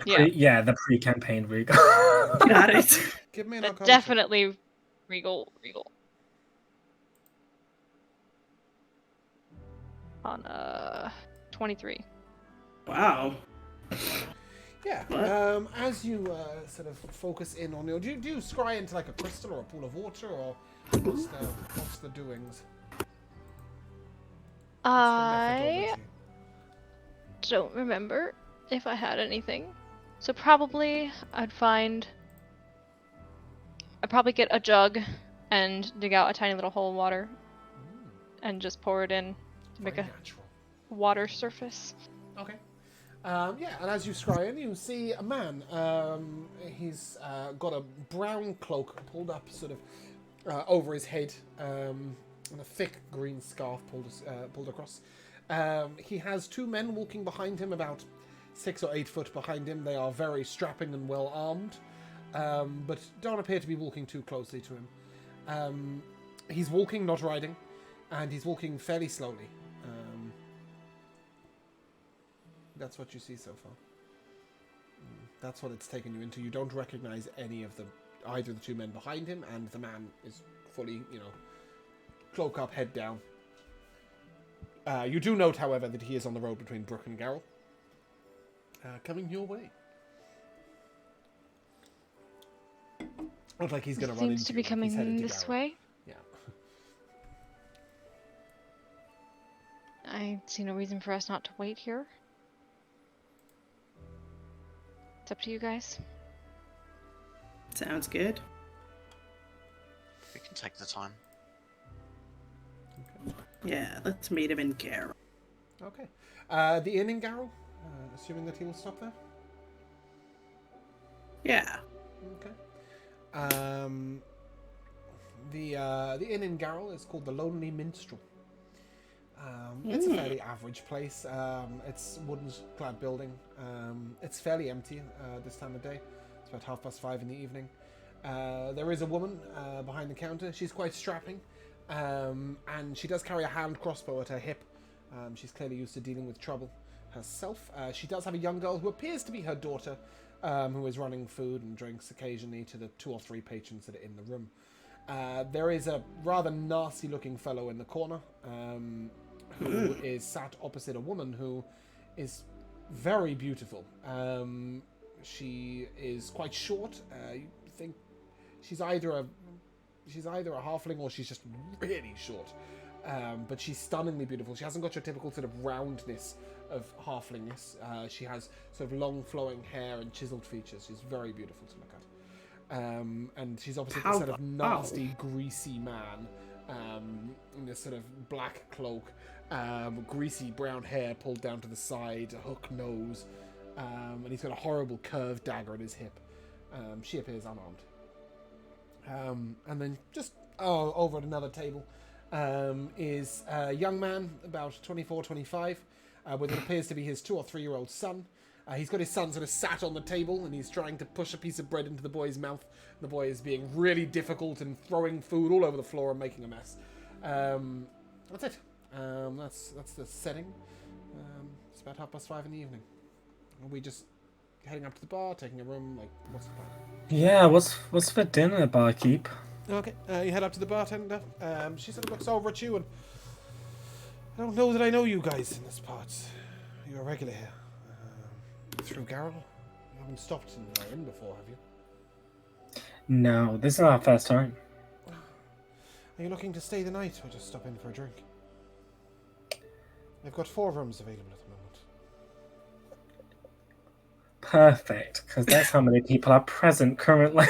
Yeah. Yeah, the pre-campaign Regal. Got it. Give me an But Arcana check. definitely Regal. On 23. Wow. Yeah. What? As you sort of focus in on your, do you scry into like a crystal or a pool of water, or what's the doings? What's the I methodology? don't remember if I had anything. So probably I'd probably get a jug and dig out a tiny little hole of water and just pour it in to make Very a natural. water surface. Okay. Yeah, and as you scry in, you see a man. He's got a brown cloak pulled up sort of over his head, and a thick green scarf pulled across. He has two men walking behind him, about 6 or 8 foot behind him. They are very strapping and well armed, but don't appear to be walking too closely to him. He's walking, not riding, and he's walking fairly slowly. That's what you see so far. That's what it's taken you into. You don't recognize either of the two men behind him, and the man is fully, cloak up, head down. You do note, however, that he is on the road between Brook and Garrel. Coming your way. Looks like he's going to run into Seems to you. be He's coming headed to this Garrel. way. Yeah. I see no reason for us not to wait here. It's up to you guys. Sounds good. We can take the time. Yeah, let's meet him in Carol. Okay. The inn in Garrel, assuming that he will stop there. Yeah. Okay. The inn in Garrel is called the Lonely Minstrel. It's a fairly average place. It's a wooden-clad building. It's fairly empty this time of day. It's about 5:30 in the evening. There is a woman behind the counter. She's quite strapping, and she does carry a hand crossbow at her hip. She's clearly used to dealing with trouble herself. She does have a young girl who appears to be her daughter, who is running food and drinks occasionally to the 2 or 3 patrons that are in the room. There is a rather nasty-looking fellow in the corner, who is sat opposite a woman who is very beautiful. She is quite short. You think she's either a halfling or she's just really short. But she's stunningly beautiful. She hasn't got your typical sort of roundness of halflingness. She has sort of long flowing hair and chiseled features. She's very beautiful to look at. And she's opposite this sort of nasty, greasy man in this sort of black cloak, greasy brown hair pulled down to the side, a hook nose, and he's got a horrible curved dagger at his hip. She appears unarmed. And then just over at another table is a young man, about 24, 25, with what appears to be his 2 or 3-year-old son. He's got his son sort of sat on the table, and he's trying to push a piece of bread into the boy's mouth. The boy is being really difficult and throwing food all over the floor and making a mess. That's it. That's the setting. It's about 5:30 in the evening. Are we just heading up to the bar, taking a room? Like, what's the plan? Yeah, what's for dinner, barkeep? Okay, you head up to the bartender. She sort of looks over at you, and I don't know that I know you guys in this part. You're a regular here. Through Garrel? You haven't stopped in the inn before, have you? No, this is our first time. Are you looking to stay the night or just stop in for a drink? They've got 4 rooms available at the moment. Perfect, because that's how many people are present currently.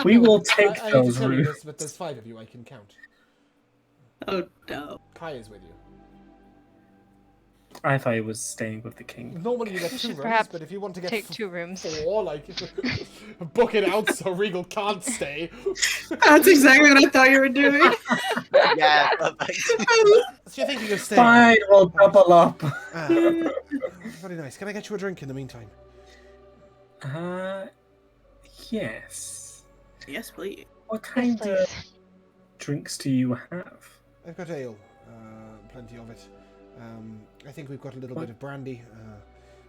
We will take I hate those to tell you rooms. this, but there's 5 of you I can count. Oh no. Kai is with you. I thought he was staying with the king. Normally you get We 2 should rooms, perhaps but if you want to get take 2 rooms. 4, like, book it out so Regal can't stay. That's exactly what I thought you were doing. Yeah, perfect. So you're thinking of staying? Fine, we'll double up. Very nice. Can I get you a drink in the meantime? Yes. Yes, please. What Yes, kind please. of drinks do you have? I've got ale, plenty of it. I think we've got a little bit of brandy.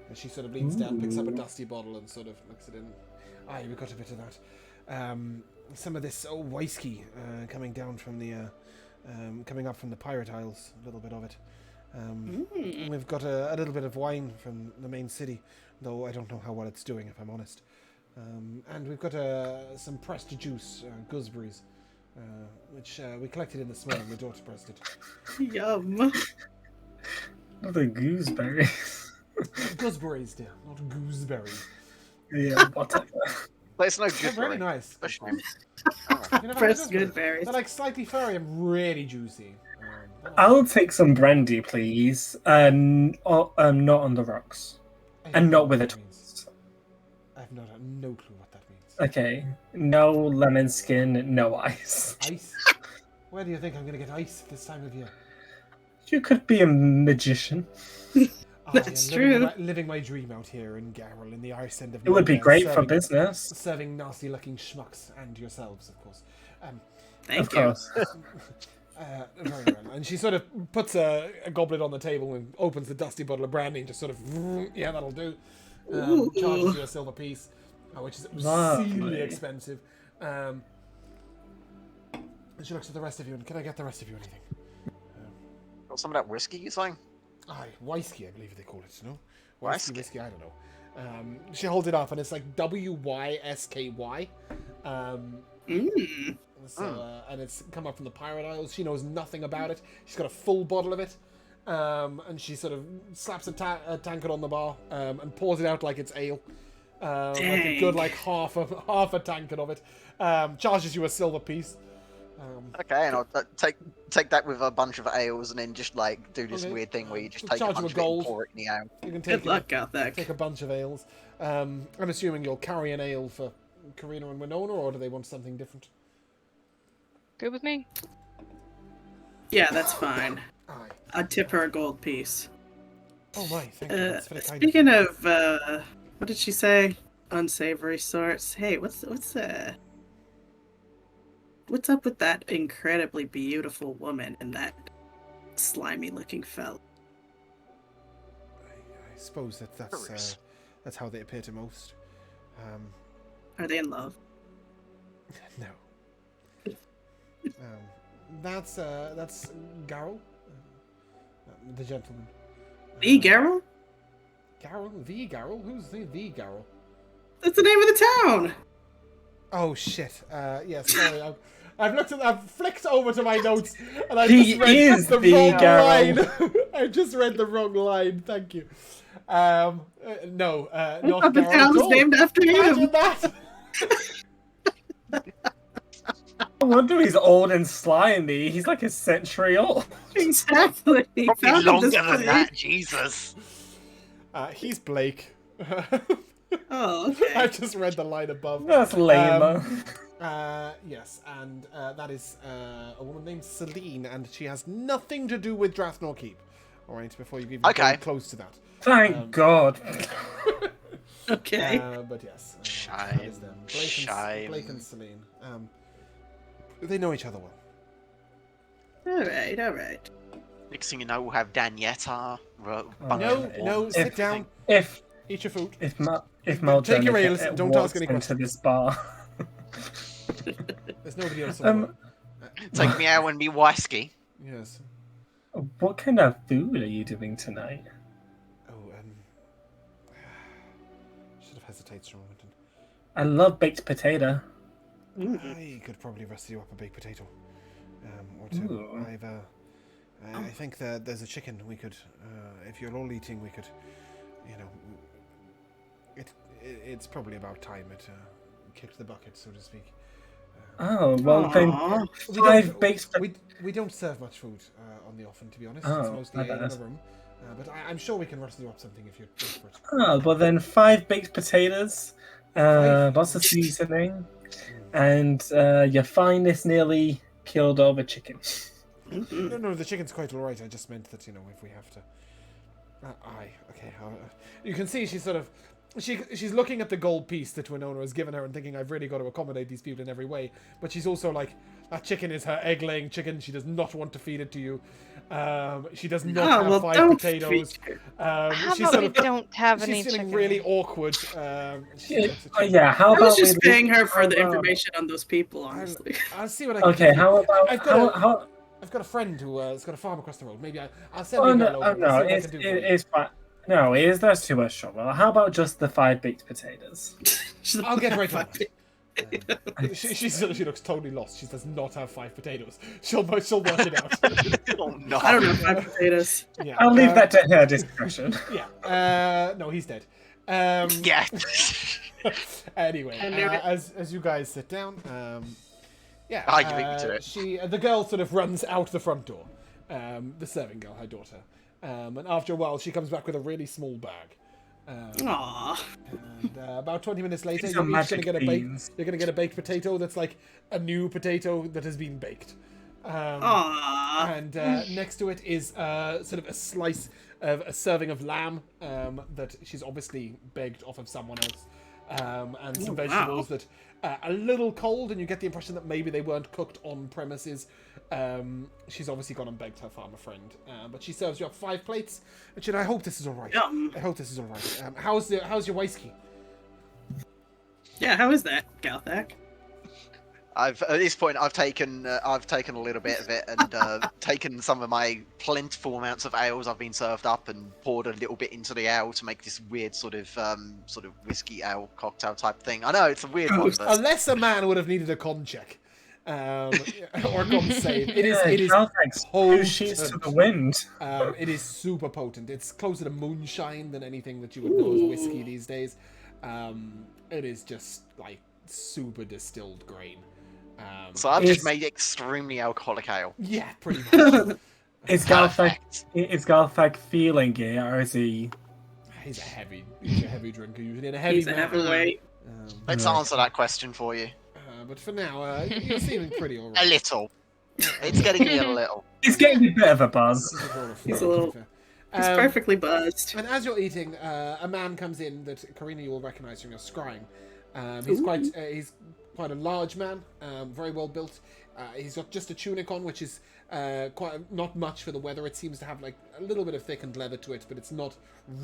And she sort of leans down, picks up a dusty bottle, and sort of looks it in. Aye, we've got a bit of that. Some of this whiskey coming down from the, coming up from the Pirate Isles. A little bit of it. We've got a little bit of wine from the main city, though I don't know how well it's doing, if I'm honest. And we've got some pressed juice, gooseberries, which we collected in the snow. My daughter pressed it. Yum. Not the gooseberries. Gooseberries, dear, not gooseberries. Yeah, whatever. But it's no They're good. very nice. A shame. You've never had Pressed gooseberries? good berries. They're like slightly furry and really juicy. I'll take some brandy, please. Not on the rocks. I don't And know not with a what that means. twist. I have no clue what that means. Okay. No lemon skin, no ice. Ice? Where do you think I'm going to get ice this time of year? You could be a magician. That's I am true. living my dream out here in Garrel, in the ice end of It would be nowhere, great for serving- business. Serving nasty-looking schmucks, and yourselves, of course. Thank Of you. course. Very well. And she sort of puts a goblet on the table and opens the dusty bottle of brandy and just sort of, yeah, that'll do. Ooh. Charges you a silver piece, which is Lovely. obscenely expensive. And she looks at the rest of you and, can I get the rest of you anything? Got some of that whiskey you're saying? Aye, whiskey, I believe they call it, no? Whiskey. Whiskey, I don't know. She holds it up and it's like W-Y-S-K-Y. So, and it's come up from the Pirate Isles. She knows nothing about it. She's got a full bottle of it. And she sort of slaps a tankard on the bar and pours it out like it's ale. Like a good like half a tankard of it. Charges you a silver piece. Okay, and I'll take that with a bunch of ales and then just like do this Okay. weird thing where you just We'll take a charge you bunch a of it and gold. pour it in the ale. You can take Good luck out there. take a bunch of ales. I'm assuming you'll carry an ale for Karina and Winona, or do they want something different? Good with me. Yeah, that's fine. Aye. I'd tip her a gold piece. Oh my, thank you. That's very kind of Speaking of, what did she say? Unsavory sorts. Hey, what's up with that incredibly beautiful woman and that slimy-looking fella? I suppose that's how they appear to most. Are they in love? No. That's Garrel, the gentleman. The Garrel? Garrel, the Garrel. Who's the Garrel? That's the name of the town. Oh shit. Yeah, sorry. I've flicked over to my notes and I've He just read is the the wrong Garrel. line. I just read the wrong line. Thank you. No, not The Garrel town at is all. named after Imagine him. that. No wonder he's old and slimy. He's like a century old. Exactly. He Probably founded longer this than place. that, Jesus. He's Blake. Oh, okay. I just read the line above. That's lame. Yes, and that is a woman named Celine, and she has nothing to do with Drathnor Keep. All right, before you even Okay. go close to that. Thank God. Okay. But yes, that Shame. is them. Shame. Blake and Celine. They know each other well. All right. Next thing you know, we'll have Danietta. No, sit If- down. If Eat your food. If Mal Take your ales, don't ask walks any into questions. this bar, There's nobody else. on board. Take me out and me whiskey. Yes. what kind of food are you doing tonight? Oh, sort of hesitates for a moment. I love baked potato. I could probably wrestle you up a baked potato, or two. Ooh. I think that there's a chicken we could, if you're all eating, we could, it's probably about time it kicked the bucket, so to speak. Oh, well then, Aw. We 5 baked we don't serve much food on the offing, to be honest. Oh, it's mostly my ale in bad. the room. But I'm sure we can rustle you up something if you're desperate. Oh, well then 5 baked potatoes, Five? lots of seasoning, and your finest nearly killed over chicken. Mhm. No, the chicken's quite all right. I just meant that, if we have to... aye, okay. You can see she's sort of... She's looking at the gold piece that Winona has given her and thinking, I've really got to accommodate these people in every way. But she's also like, that chicken is her egg-laying chicken. She does not want to feed it to you. She does not have 5 potatoes. How She's about sort we of... don't have any She's feeling chicken? really awkward. Yeah, how I about was just we paying her how for the about- information on those people, honestly. I'll see what I can Okay, do. how about I've got a friend who has got a farm across the road. Maybe I'll send Oh you a no, girl over. oh, and no, see what I it's can do for you. it's fine. No, there's too much trouble. How about just the 5 baked potatoes? I'll get right on it. She looks totally lost. She does not have 5 potatoes. She'll work it out. Oh no. I don't know, 5 potatoes. Yeah, I'll leave that to her discretion. Yeah. No, he's dead. Yeah. Anyway, I knew it. as you guys sit down, yeah. You beat me to it. The girl sort of runs out the front door. The serving girl, her daughter. And after a while, she comes back with a really small bag. Aww. And about 20 minutes later, These you're are each magic going to get beans. you're going to get a baked potato that's like a new potato that has been baked. Aww. And next to it is sort of a slice of a serving of lamb that she's obviously begged off of someone else. And some vegetables that are a little cold, and you get the impression that maybe they weren't cooked on premises. She's obviously gone and begged her farmer friend, but she serves you up 5 plates. And I hope this is all right. Yum. I hope this is all right. How's your whiskey? Yeah, how is that, Galthak? At this point, I've taken a little bit of it and taken some of my plentiful amounts of ales I've been served up and poured a little bit into the ale to make this weird sort of whiskey ale cocktail type thing. I know it's a weird one, but Unless a man would have needed a con check. Or a con save. It is Thanks. potent. 2 sheets to the wind. It is super potent. It's closer to moonshine than anything that you would know as whiskey these days. It is just like super distilled grain. so I've just made extremely alcoholic ale. Yeah, pretty much. Is Galthak feeling it, or is he? He's a heavy drinker usually, and a heavy He's a man. heavyweight. Let's answer that question for you. But for now, you're seeming pretty A alright. little. It's getting me a little. He's getting a bit of a buzz. He's a little- He's perfectly buzzed. And as you're eating, a man comes in that Karina you will recognise from your scrying. He's quite a large man, very well built. He's got just a tunic on, which is not much for the weather. It seems to have like a little bit of thickened leather to it, but it's not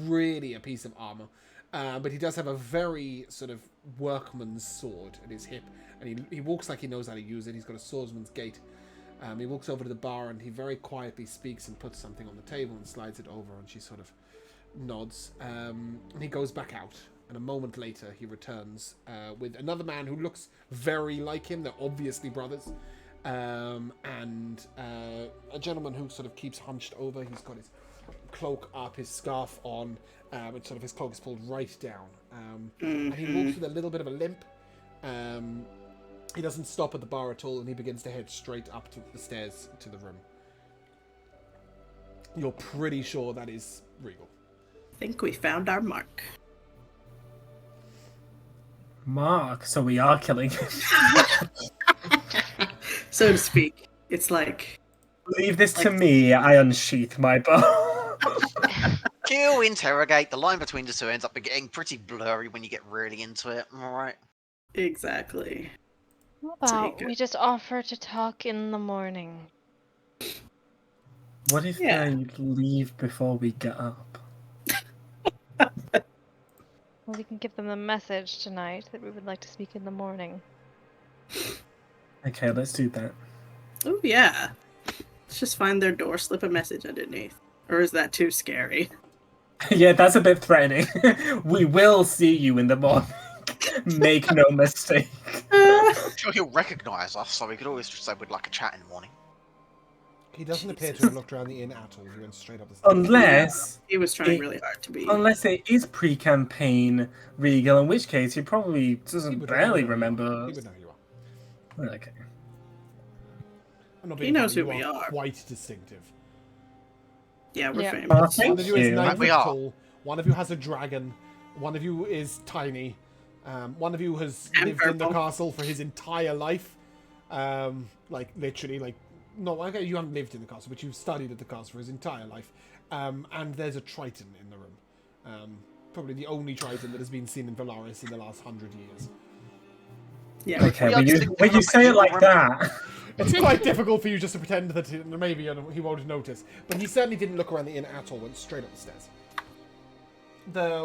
really a piece of armor. But he does have a very sort of workman's sword at his hip, and he walks like he knows how to use it. He's got a swordsman's gait. He walks over to the bar and he very quietly speaks and puts something on the table and slides it over, and she sort of nods. And he goes back out, and a moment later he returns with another man who looks very like him. They're obviously brothers. And a gentleman who sort of keeps hunched over. He's got his cloak up, his scarf on, and sort of his cloak is pulled right down. And he walks with a little bit of a limp. He doesn't stop at the bar at all, and he begins to head straight up to the stairs to the room. You're pretty sure that is Regal. I think we found our mark. Mark, so we are killing him. So to speak. It's like... Leave this to me, I unsheath my bow. Kill, interrogate. The line between the two ends up getting pretty blurry when you get really into it. Alright. Exactly. How about Take it. we just offer to talk in the morning? What if Yeah. they leave before we get up? Well, we can give them the message tonight that we would like to speak in the morning. Okay, let's do that. Oh yeah. Let's just find their door, slip a message underneath. Or is that too scary? Yeah, that's a bit threatening. We will see you in the morning. Make no mistake. I'm sure he'll recognise us, so we could always just say we'd like a chat in the morning. He doesn't appear to have looked around the inn at all. He went straight up the stairs. He was trying really hard to be. Unless it is pre-campaign Regal, in which case he probably He doesn't would barely know you are. remember. He would know you are. Okay. I'm not He being knows funny, who you we are. Quite distinctive. Yeah, we're Yeah. famous. Oh, One thank of you is you. 9 We foot are. tall. One of you has a dragon. One of you is tiny. One of you has And lived in the purple. castle for his entire life. Like literally, like no, okay, you haven't lived in the castle, but you've studied at the castle for his entire life. And there's a Triton in the room. Probably the only Triton that has been seen in Valaris in the last 100 years. Yeah. Okay, We when you, understand when you enough say it evil like remember- that, It's quite difficult for you just to pretend that maybe he won't notice. But he certainly didn't look around the inn at all. Went straight up the stairs.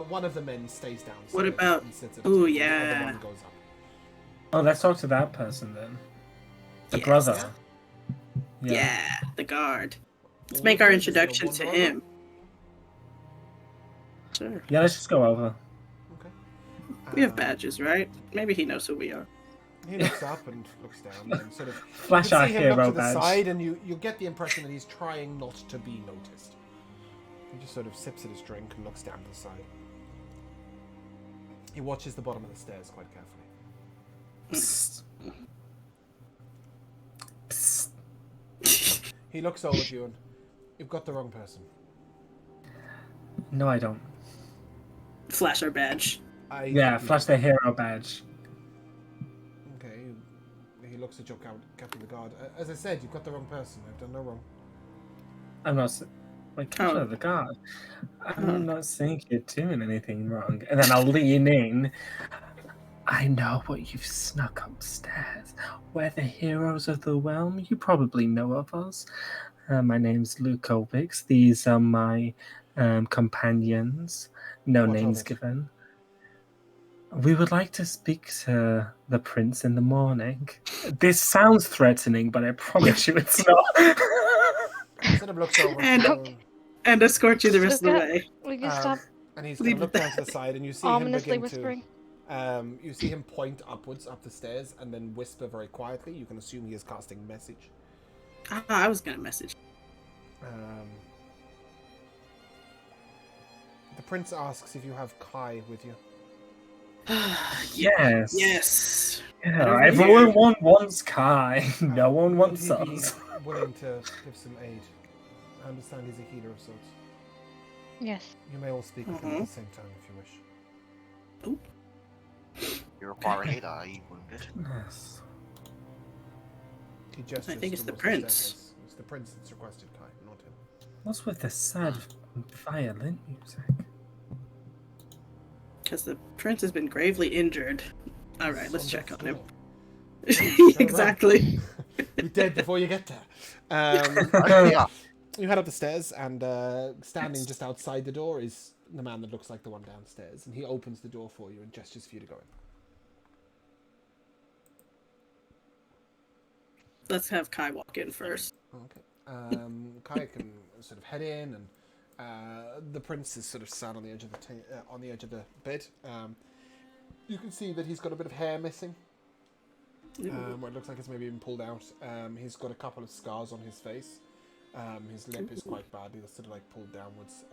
One of the men stays down. What about- and sits at a Ooh, table. The other yeah. one goes up. oh, let's talk to that person then. The Yes. brother. Yeah, the guard. Let's All make of our you just gonna introduction to wander over? him. Sure. Yeah, let's just go over. Okay. We have Um, badges, right? Maybe he knows who we are. He looks up and looks down and sort of. Flash you our can see him look hero to the badge. side, and you get the impression that he's trying not to be noticed. He just sort of sips at his drink and looks down to the side. He watches the bottom of the stairs quite carefully. Psst. Psst. He looks over at you and you've got the wrong person. No, I don't. Flash our badge. Yeah, flash the hero badge. Okay. He looks at your captain of the guard. As I said, you've got the wrong person. I've done no wrong. I'm not. Like, captain Oh. of the guard. Oh. I'm not saying you're doing anything wrong. And then I'll lean in. I know what you've snuck upstairs. We're the heroes of the realm. You probably know of us. My name's Lukovics. These are my companions. No What of names it? given. We would like to speak to the prince in the morning. This sounds threatening, but I promise you it's not. He sort of looks over And- at you And escort you the rest of the Okay. way. We can stop and he's Leave going to look it down to the side and you see ominously him begin whispering. to... you see him point upwards up the stairs and then whisper very quietly. You can assume he is casting message. Ah, I was gonna message. The prince asks if you have Kai with you. Yes. Yes. Yeah, Over everyone wants Kai. No one Would wants he be us. willing to give some aid? I understand he's a healer of sorts. Yes. You may all speak with him at the same time if you wish. You require a healer, are you wounded? Yes. He gestures think it's the towards prince. staircase. It's the prince that's requested Kai, not him. What's with the sad violin music? Because the prince has been gravely injured. All right, let's He's check on him. death's door. Exactly. You're dead before you get there. Yeah. You head up the stairs, and standing just outside the door is the man that looks like the one downstairs. And he opens the door for you and gestures for you to go in. Let's have Kai walk in first. Okay. Kai can sort of head in, and the prince is sort of sat on the edge of the bed. You can see that he's got a bit of hair missing. Where it looks like it's maybe been pulled out. He's got a couple of scars on his face. His lip is quite badly, sort of like pulled downwards.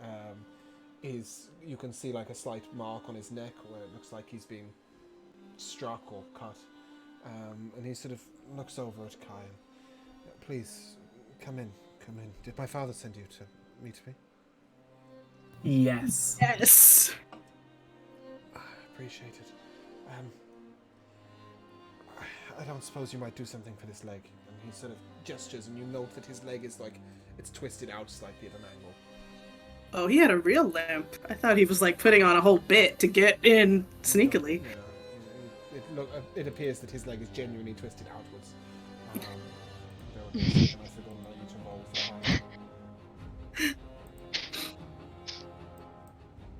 You can see like a slight mark on his neck where it looks like he's been struck or cut. And he sort of looks over at Kai and, please, come in. Did my father send you to meet me? Yes. Yes. I appreciate it. I don't suppose you might do something for this leg. And he sort of gestures, and you note that his leg is like, it's twisted out slightly at an angle. Oh, he had a real limp. I thought he was like putting on a whole bit to get in sneakily. Yeah, it appears that his leg is genuinely twisted outwards. Bear with me a second, I forgot about you to roll for that.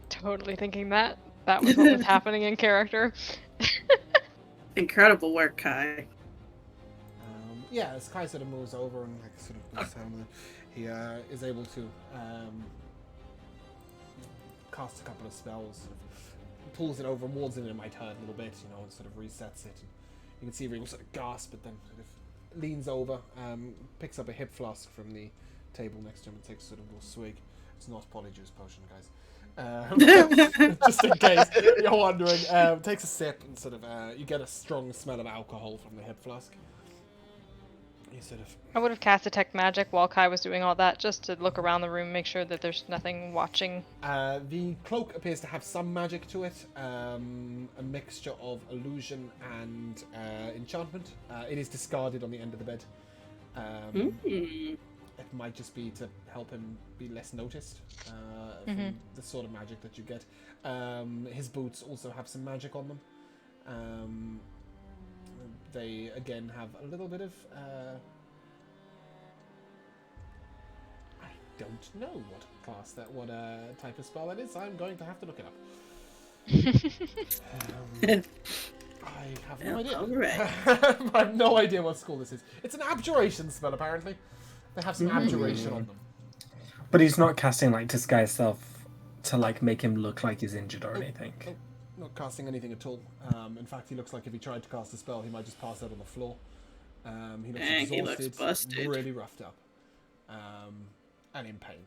Totally thinking that was what was happening in character. Incredible work, Kai. Yeah, as Kai sort of moves over and like sort of looks down, he is able to cast a couple of spells, sort of pulls it over, wards it, and it might hurt a little bit, and sort of resets it. And you can see Regal sort of gasp, but then sort of leans over, picks up a hip flask from the table next to him and takes sort of a little swig. It's not polyjuice potion, guys. Just in case you're wondering, takes a sip and sort of you get a strong smell of alcohol from the hip flask. You sort of I would have cast Detect Magic while Kai was doing all that, just to look around the room, make sure that there's nothing watching. the cloak appears to have some magic to it, a mixture of illusion and enchantment. It is discarded on the end of the bed. It might just be to help him be less noticed from the sort of magic that you get. His boots also have some magic on them. They again have a little bit of I don't know what type of spell that is. I'm going to have to look it up. I have no idea. Alright. I have no idea what school this is. It's an abjuration spell, apparently. They have some abjuration on them. But he's not casting like disguise self to like make him look like he's injured or anything. Not casting anything at all. In fact, he looks like if he tried to cast a spell, he might just pass out on the floor. He looks Dang, exhausted, he looks busted. really roughed up, and in pain.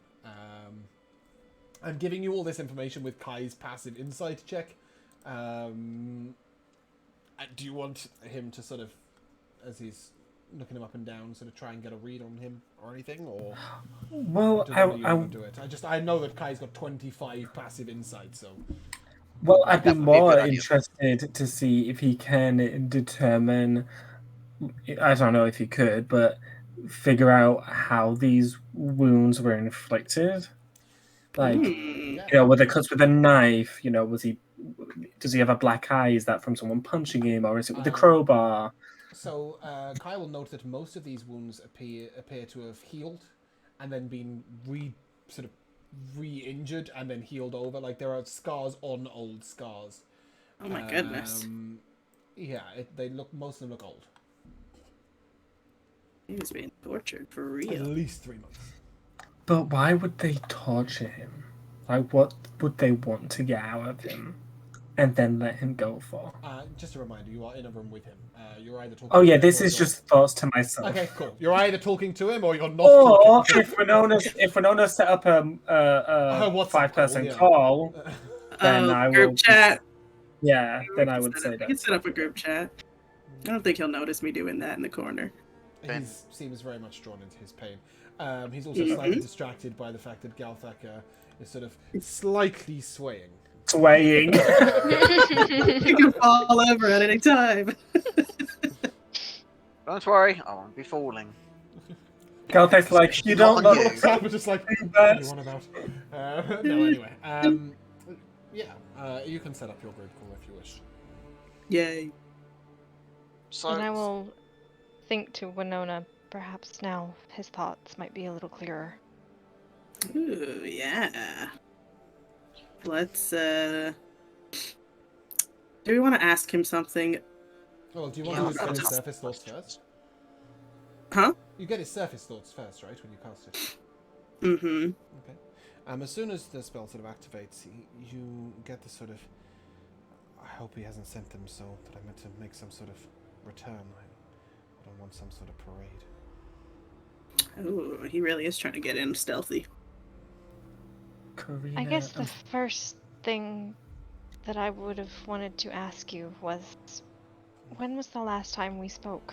I'm giving you all this information with Kai's passive insight check. Do you want him to sort of, as he's looking him up and down, sort of try and get a read on him or anything, or Well, does one of you want to do it? I know that Kai's got 25 passive insight, so. Well, I'd be Definitely a more good idea. interested to see if he can determine. I don't know if he could, but figure out how these wounds were inflicted. Like, Yeah. you know, were they cuts with a knife? You know, does he have a black eye? Is that from someone punching him, or is it with the crowbar? So Kai will note that most of these wounds appear to have healed, and then been re-injured and then healed over. Like there are scars on old scars. Oh my goodness. Yeah, most of them look old. He was being tortured for At real. least 3 months. But why would they torture him? Like, what would they want to get out of him, and then let him go for? Just a reminder, you are in a room with him. You're either talking. Oh yeah, to him this or is you're- just thoughts to myself. Okay, cool. You're either talking to him or you're not. Or talking to him. if Winona set up a WhatsApp 5-person call, yeah. call, then I will. Group chat. Yeah, then I would We say can that. set up a group chat. I don't think he'll notice me doing that in the corner. He seems very much drawn into his pain. He's also slightly distracted by the fact that Galthak is sort of slightly swaying. Swaying. He can fall over at any time. Don't worry, I won't be falling. Galthak's like, you don't Not know. you. I was just like, what do you want about? No, anyway. You can set up your group call if you wish. Yay. So, And I will think to Winona, perhaps now his thoughts might be a little clearer. Ooh, yeah. Let's, do we want to ask him something? Oh, do you Yeah, want to I'll get his just- surface thoughts first? Huh? You get his surface thoughts first, right, when you cast it? Mm-hmm. Okay. As soon as the spell sort of activates, you get the sort of... I hope he hasn't sent them so that I meant to make some sort of return. I don't want some sort of parade. Ooh, he really is trying to get in stealthy. I guess the first thing that I would have wanted to ask you was, when was the last time we spoke?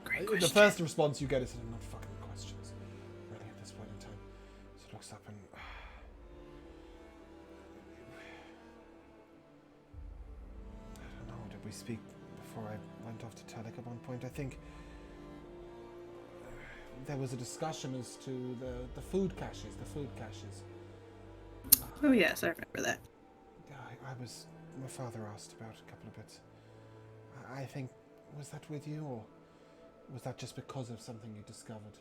Great The question. first response you get is not fucking questions, really, at this point in time. So he looks up and... I don't know, did we speak before I went off to Talik at one point? I think there was a discussion as to the food caches, Oh yes, I remember that. Yeah, my father asked about a couple of bits. I think, was that with you, or was that just because of something you discovered?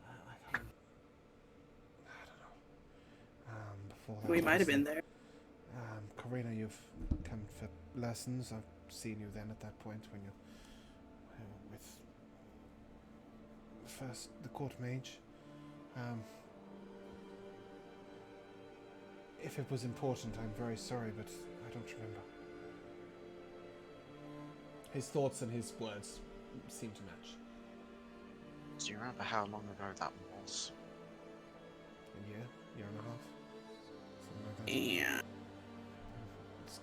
I don't know. Before that, We might have been obviously, there. Karina, you've come for lessons. I've seen you then at that point when you with first the court mage. If it was important, I'm very sorry, but I don't remember. His thoughts and his words seem to match. do you remember how long ago that was?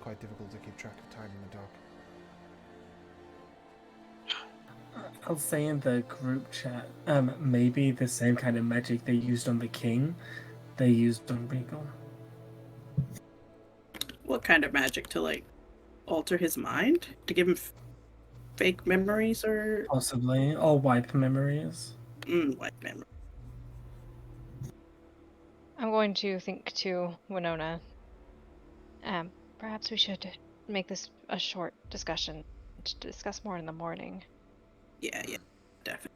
quite difficult to keep track of time in the dark. I'll say in the group chat, maybe the same kind of magic they used on the king, they used on Regal. What kind of magic to like alter his mind? To give him fake memories or Possibly, or wipe memories. what memory? I'm going to think to Winona. Perhaps we should make this a short discussion to discuss more in the morning. Yeah, definitely.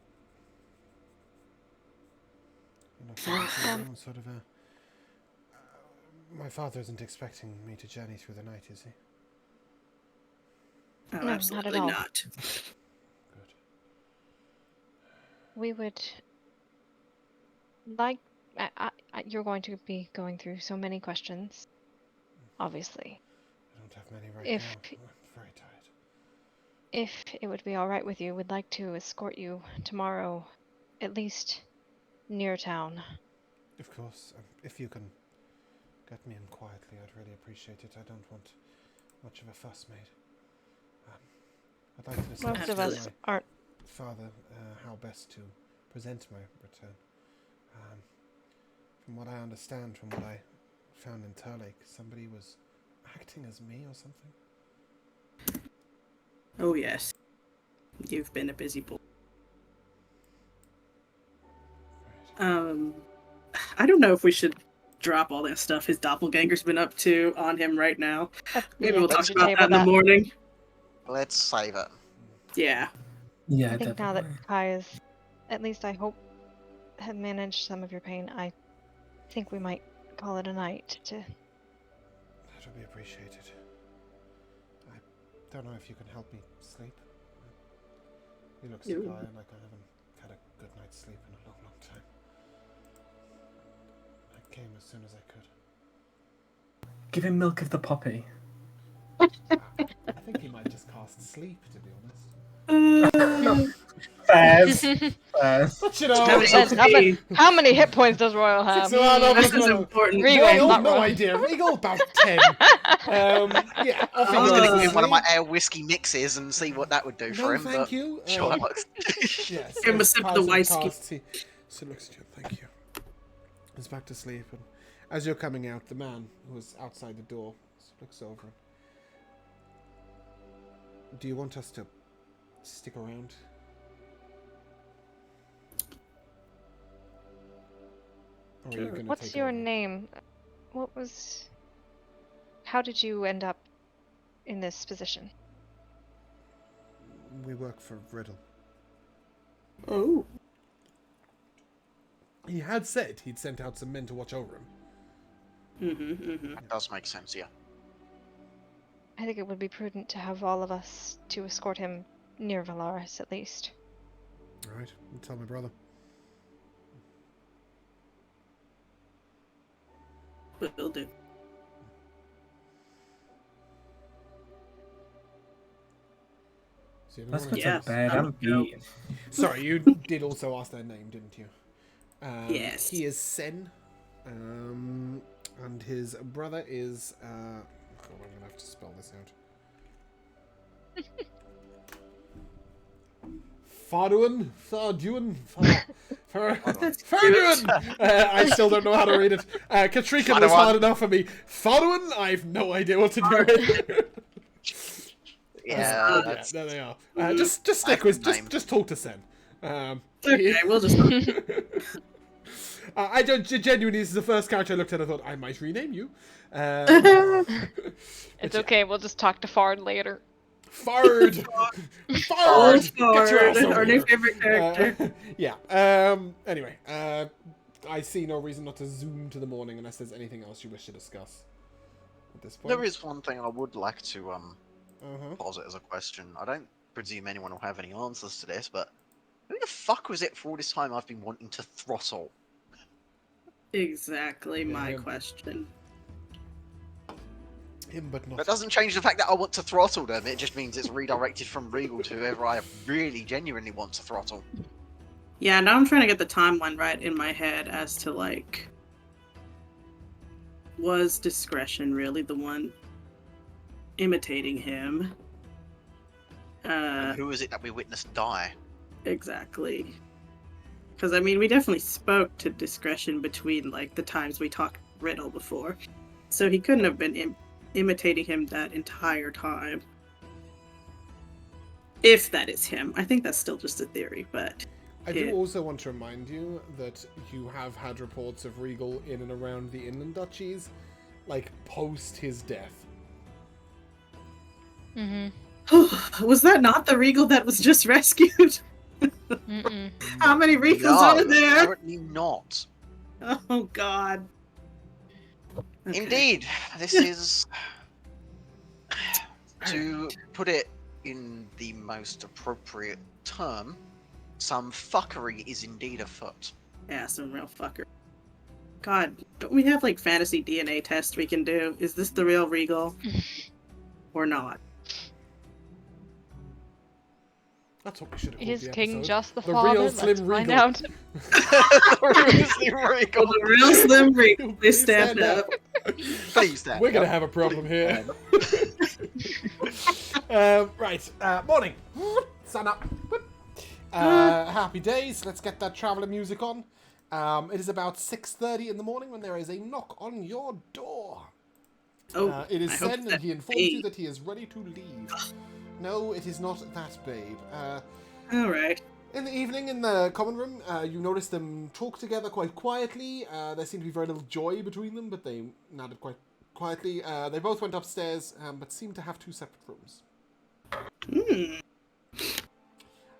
Sort of a. My father isn't expecting me to journey through the night, is he? Oh, No, not absolutely at all. not. Good. We would like. You're going to be going through so many questions, obviously. I don't have many right If- now. I'm very tired. If it would be all right with you, we'd like to escort you tomorrow, at least near town. Of course, if you can get me in quietly, I'd really appreciate it. I don't want much of a fuss made. I'd like to discuss Most of with us my aren't. father how best to present my return. From what I understand, from what I found in Turlake, somebody was acting as me or something. Oh yes. You've been a busy boy. Right. I don't know if we should drop all that stuff his doppelganger's been up to on him right now. Maybe we'll talk about that in the morning. Let's save it. Yeah. Yeah, I think now that definitely. Kai is, at least I hope, have managed some of your pain, I think we might call it a night. That would be appreciated. I don't know if you can help me sleep. You look so tired, like I haven't had a good night's sleep in a long, long time. I came as soon as I could. Give him milk of the poppy. I think he might just cast sleep, to be honest. Fairs. But you know, How many hit points does Royal have? This is important. Regal, no Royal. idea. Regal about 10. Yeah, I was going to give him one of my ale whiskey mixes and see what that would do for him. Thank but you. Sure. Yes. Give him a sip of the whiskey. So looks at you. Thank you. He's back to sleep, and as you're coming out, the man who was outside the door looks over. Do you want us to stick around? Or are you gonna What's take your over? name? How did you end up in this position? We work for Riddle. Oh. He had said he'd sent out some men to watch over him. That does make sense, yeah. I think it would be prudent to have all of us to escort him near Valaris, at least. All right, I'll tell my brother. Will do. See you in the that's morning. not Yes, so bad. I I'm would go. beat. Sorry, you did also ask their name, didn't you? Yes. He is Sen, and his brother is. I'm gonna have to spell this out. Faduan. I still don't know how to read it. Katrika was hard enough for me. Faduan, I have no idea what to do with. Yeah, Yeah, there they are. Just stick with just talk to Sen. Okay, we'll just. I don't genuinely. This is the first character I looked at. I thought I might rename you. It's okay, we'll just talk to Fard later. Fard. Fard. Get your ass over Our new here. favorite character. Yeah. Anyway, I see no reason not to zoom to the morning unless there's anything else you wish to discuss at this point. there is one thing I would like to posit as a question. I don't presume anyone will have any answers to this, but who the fuck was it for all this time I've been wanting to throttle? Exactly my him. question. Him, but not. That doesn't change the fact that I want to throttle them. It just means it's redirected from Regal to whoever I really genuinely want to throttle. Yeah, now I'm trying to get the timeline right in my head as to like, was discretion really the one imitating him. And who is it that we witnessed die? Exactly. Because, I mean, we definitely spoke to discretion between, like, the times we talked riddle before. So he couldn't have been imitating him that entire time. If that is him. I think that's still just a theory, but... I do also want to remind you that you have had reports of Regal in and around the inland duchies, like, post his death. Mm-hmm. Was that not the Regal that was just rescued? Mm-mm. How many Regals No, are there? apparently not. Oh, God. Okay. Indeed, this is, to put it in the most appropriate term, some fuckery is indeed afoot. Yeah, some real fucker. God, don't we have, like, fantasy DNA tests we can do? Is this the real Regal? Or not? That's what we should have called Is the King episode. just the The father? real Let's Slim find Regal. out. Regal. The real Slim Regal. Please stand up. Please stand We're gonna up. have a problem here. Right, morning. Sun up. Happy days. Let's get that traveller music on. It is about 6:30 in the morning when there is a knock on your door. Oh, It is I hope Sen, and that's he informs you Babe. that he is ready to leave. No, it is not that, babe. All right. In the evening, in the common room, you notice them talk together quite quietly. There seemed to be very little joy between them, but they nodded quite quietly. They both went upstairs, but seemed to have two separate rooms. Hmm.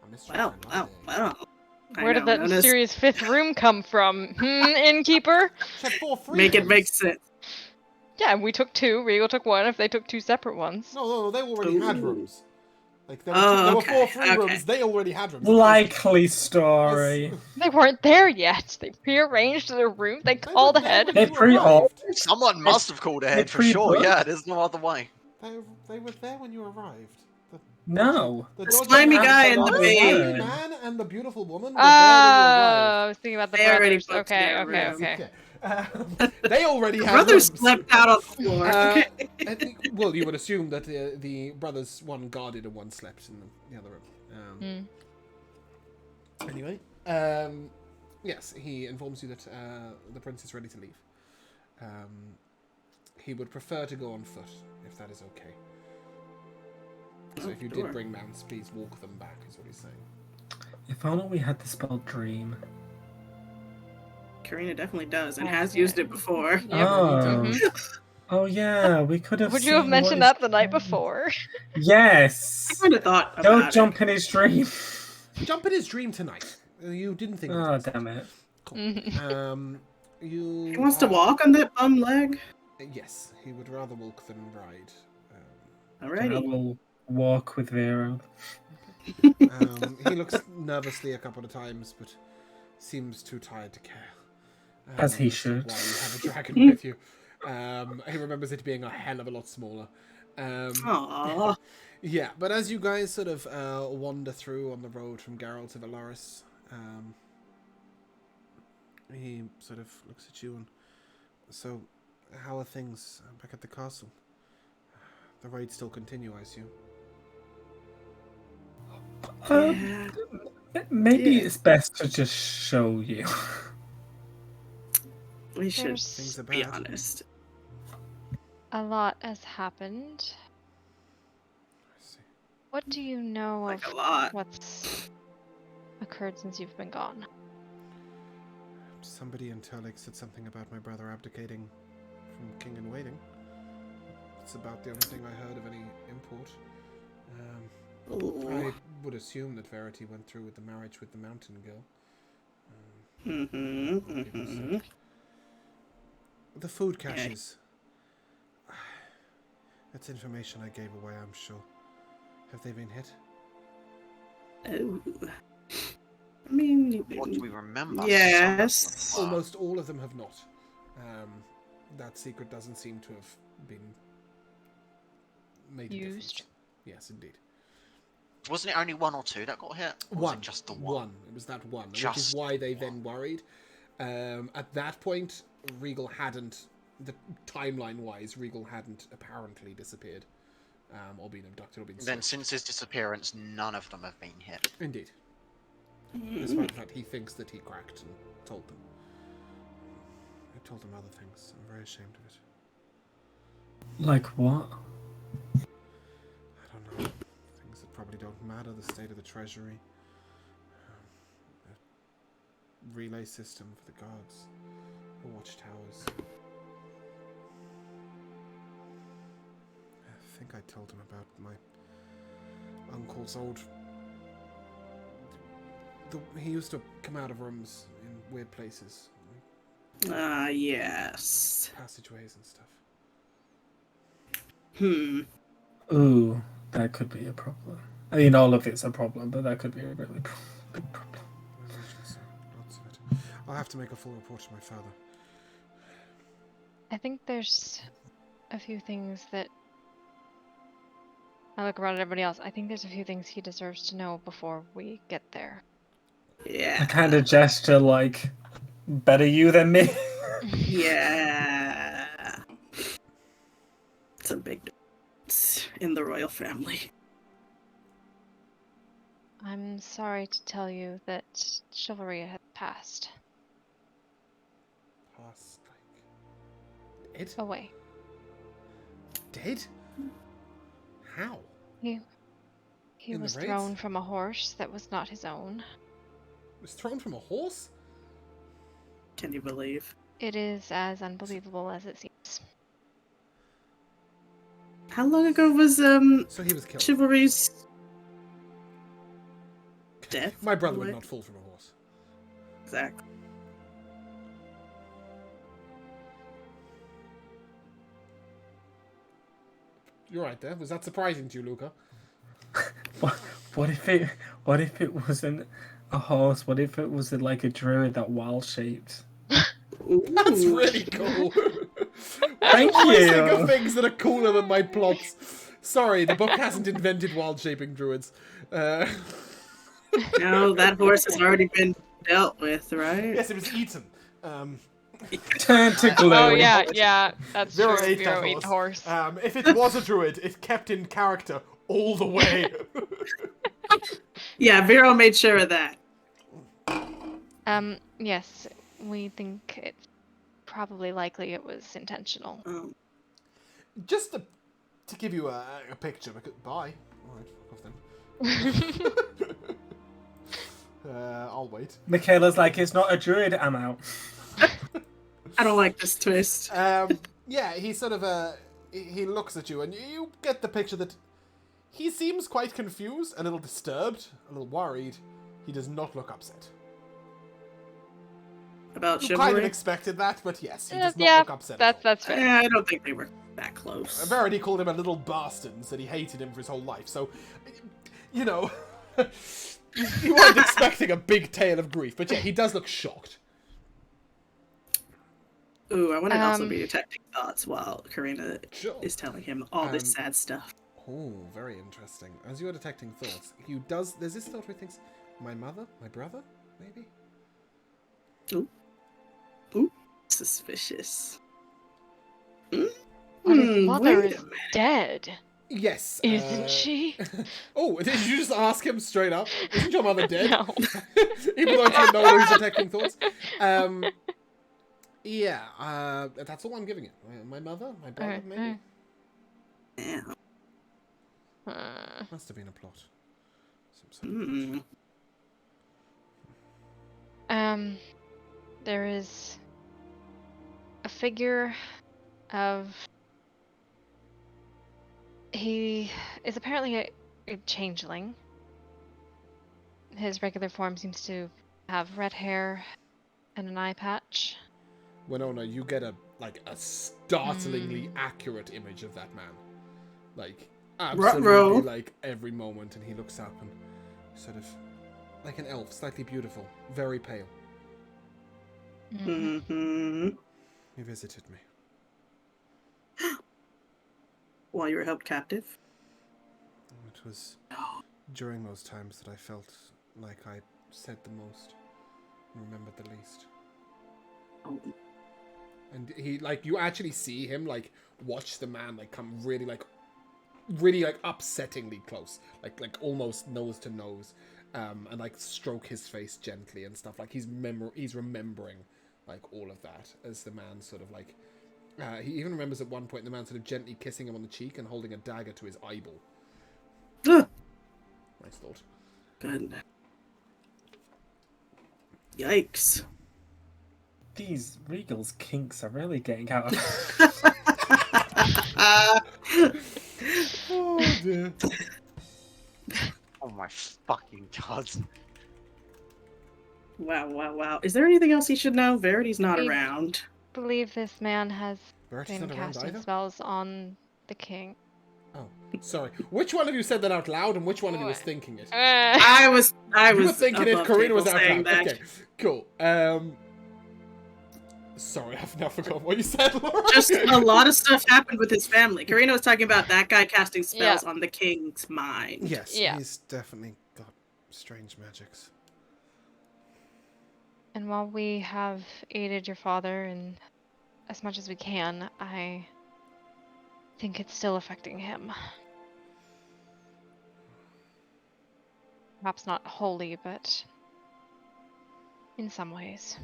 A mystery Well, for well, another day. well. I Where did know, that notice- mysterious fifth room come from? Innkeeper? She had 4 free Make it ones. make sense. Yeah, we took 2. Regal took 1. If they took 2 separate ones. No, they already had Ooh. rooms. Like there Oh, were 4 okay, free okay. rooms. They already had rooms. Likely story. They weren't there yet. They prearranged their room. They They called were there ahead. when They you pre-op. arrived. Someone must have called ahead for pretty sure. good. Yeah, there's no other way. They were there when you arrived. No. The The dodgy slimy man- guy and the the babe. slimy man and the beautiful woman were Oh, there I was thinking about the They already brothers. booked Okay, their okay, room. when you okay. arrived. They already The had brothers rooms. slept out on the floor. Uh, Okay. Well, you would assume that the brothers, one guarded and one slept in the other room. Anyway, yes, he informs you that the prince is ready to leave. He would prefer to go on foot, if that is okay. So if you sure. did bring mounts, please walk them back, is what he's saying. If only we had the spell Dream. Karina definitely does and Oh, has yeah. used it before. Yep. Oh. Mhm. Oh yeah, we could have. Would you have seen mentioned what that the night before? I Yes. kind of thought about Don't it. jump in his dream. Jump in his dream tonight. You didn't think. Oh of it. damn it. Cool. Mhm. You. He wants to are- walk on that bum leg. Yes, he would rather walk than ride. I Alrighty. will walk with Vero. He looks nervously a couple of times, but seems too tired to care. As he That's should. Why you have a dragon with you? He remembers it being a hell of a lot smaller. Aww. Yeah, but as you guys sort of wander through on the road from Geralt to Valaris, he sort of looks at you and... So, how are things back at the castle? The raids still continue, I assume. Um, maybe Yeah. it's best to just show you. We should There's Things are be bad. honest. a lot has happened. I see. What do you know Like of a lot. what's occurred since you've been gone? Somebody in Turlik said something about my brother abdicating from King in Waiting. It's about the only thing I heard of any import. I Ooh. would assume that Verity went through with the marriage with the mountain girl. Mm-hmm. People Mm-hmm. said. The food caches. That's information I gave away, I'm sure. Have they been hit? Oh. I mean, What do we remember? Yes. Some of them were. Almost all of them have not. That secret doesn't seem to have been made a difference. Used? Yes, indeed. Wasn't it only 1 or 2 that got hit? Or was One. it just the one? It was that one, which is Just why they one. then worried. At that point, Regal hadn't, the timeline-wise, Regal hadn't apparently disappeared. or been abducted or been Then stripped. since his disappearance, none of them have been hit. Indeed. Despite the fact he thinks that he cracked and told them. I told them other things. I'm very ashamed of it. Like what? I don't know. Things that probably don't matter. The state of the treasury. A relay system for the guards. The watchtowers. I think I told him about my uncle's old... he used to come out of rooms in weird places. Yes. Passageways and stuff. Ooh, that could be a problem. I mean, all of it's a problem, but that could be a really big problem. So, lots of it. I'll have to make a full report to my father. I think there's a few things that I look around at everybody else. I think there's a few things he deserves to know before we get there. Yeah. A kind of gesture like, better you than me. Yeah. It's a big difference in the royal family. I'm sorry to tell you that chivalry has passed Past, like... Dead? away. Dead? How? He In the was raids? thrown from a horse that was not his own. Was thrown from a horse? Can you believe? It is as unbelievable as it seems. How long ago was So he was killed. Chivalry's death? My brother would What? not fall from a horse. Exactly. You're right there. Was that surprising to you, Luca? What if it wasn't a horse? What if it was like a druid that wild shaped? That's really cool. Thank I always think you. of things that are cooler than my plots. Sorry, the book hasn't invented wild shaping druids. No, that horse has already been dealt with, right? Yes, it was eaten. Turn to glue. Oh yeah, that's Vero true. ate that Vero ate horse. horse. If it was a druid, it kept in character all the way. Yeah, Vero made sure of that. Yes, we think it's probably likely it was intentional. Just to give you a picture. Bye. All right, fuck off then. I'll wait. Michaela's like, it's not a druid. I'm out. I don't like this twist. Yeah, he sort of he looks at you, and you get the picture that he seems quite confused, a little disturbed, a little worried. He does not look upset. About You chivalry? kind of expected that, but yes, he does not Yeah, look upset. at all. that's fair. Yeah, I don't think they were that close. Verity called him a little bastard and said he hated him for his whole life. So, you know, you weren't expecting a big tale of grief, but yeah, he does look shocked. Ooh, I want to also be detecting thoughts while Karina Sure. is telling him all this sad stuff. Oh, very interesting. As you are detecting thoughts, there's this thought where he thinks, my mother, my brother, maybe? Ooh, suspicious. But his mother wait is a minute. dead, Yes. isn't she? Oh, did you just ask him straight up? Isn't your mother dead? No. Even though I don't know who's detecting thoughts. Yeah, that's all I'm giving it. My mother, my brother, Okay, maybe? Yeah. Must have been a plot. Some sort of plot. There is a figure of... He is apparently a changeling. His regular form seems to have red hair and an eye patch. Winona, you get a startlingly accurate image of that man. Like, absolutely, Ruh-roh. like, every moment, and he looks up and sort of, like an elf, slightly beautiful, very pale. Mm-hmm. He visited me. While you were held captive? It was during those times that I felt like I said the most, and remembered the least. Oh. And he, like, you actually see him, like, watch the man, like, come really, like, really like upsettingly close, like almost nose to nose, and like stroke his face gently and stuff. Like he's remembering like all of that as the man sort of like. He even remembers at one point the man sort of gently kissing him on the cheek and holding a dagger to his eyeball. Ugh. Nice thought. Good. Yikes. These Regal's kinks are really getting out of Oh dear. Oh my fucking god. Wow. Is there anything else he should know? Verity's not He- around. believe this man has Verity's been not around casting either? spells on the king. Oh, sorry. Which one of you said that out loud, and which one of you was What? thinking it? I was You were thinking it. above Karina was table out saying loud. that. Okay, cool. Sorry, I've now forgotten what you said, Laura. Just a lot of stuff happened with his family. Karina was talking about that guy casting spells Yeah. on the king's mind. Yes, Yeah. he's definitely got strange magics. And while we have aided your father in as much as we can, I think it's still affecting him. Perhaps not wholly, but in some ways.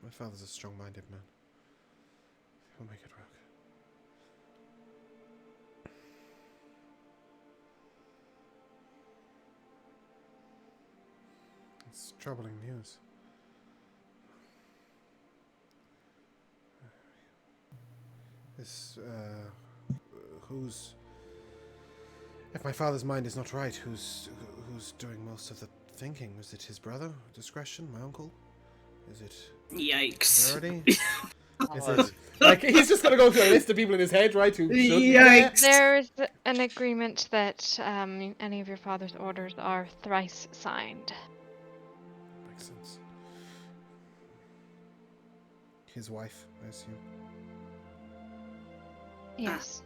My father's a strong-minded man. He'll make it work. It's troubling news. Who's... If my father's mind is not right, who's doing most of the thinking? Was it his brother? Discretion? My uncle? Is it Yikes. Verity? Is it... Like, he's just gonna go through a list of people in his head, right, who should be Yikes. there? There's an agreement that any of your father's orders are thrice signed. Makes sense. His wife, I assume. Yes.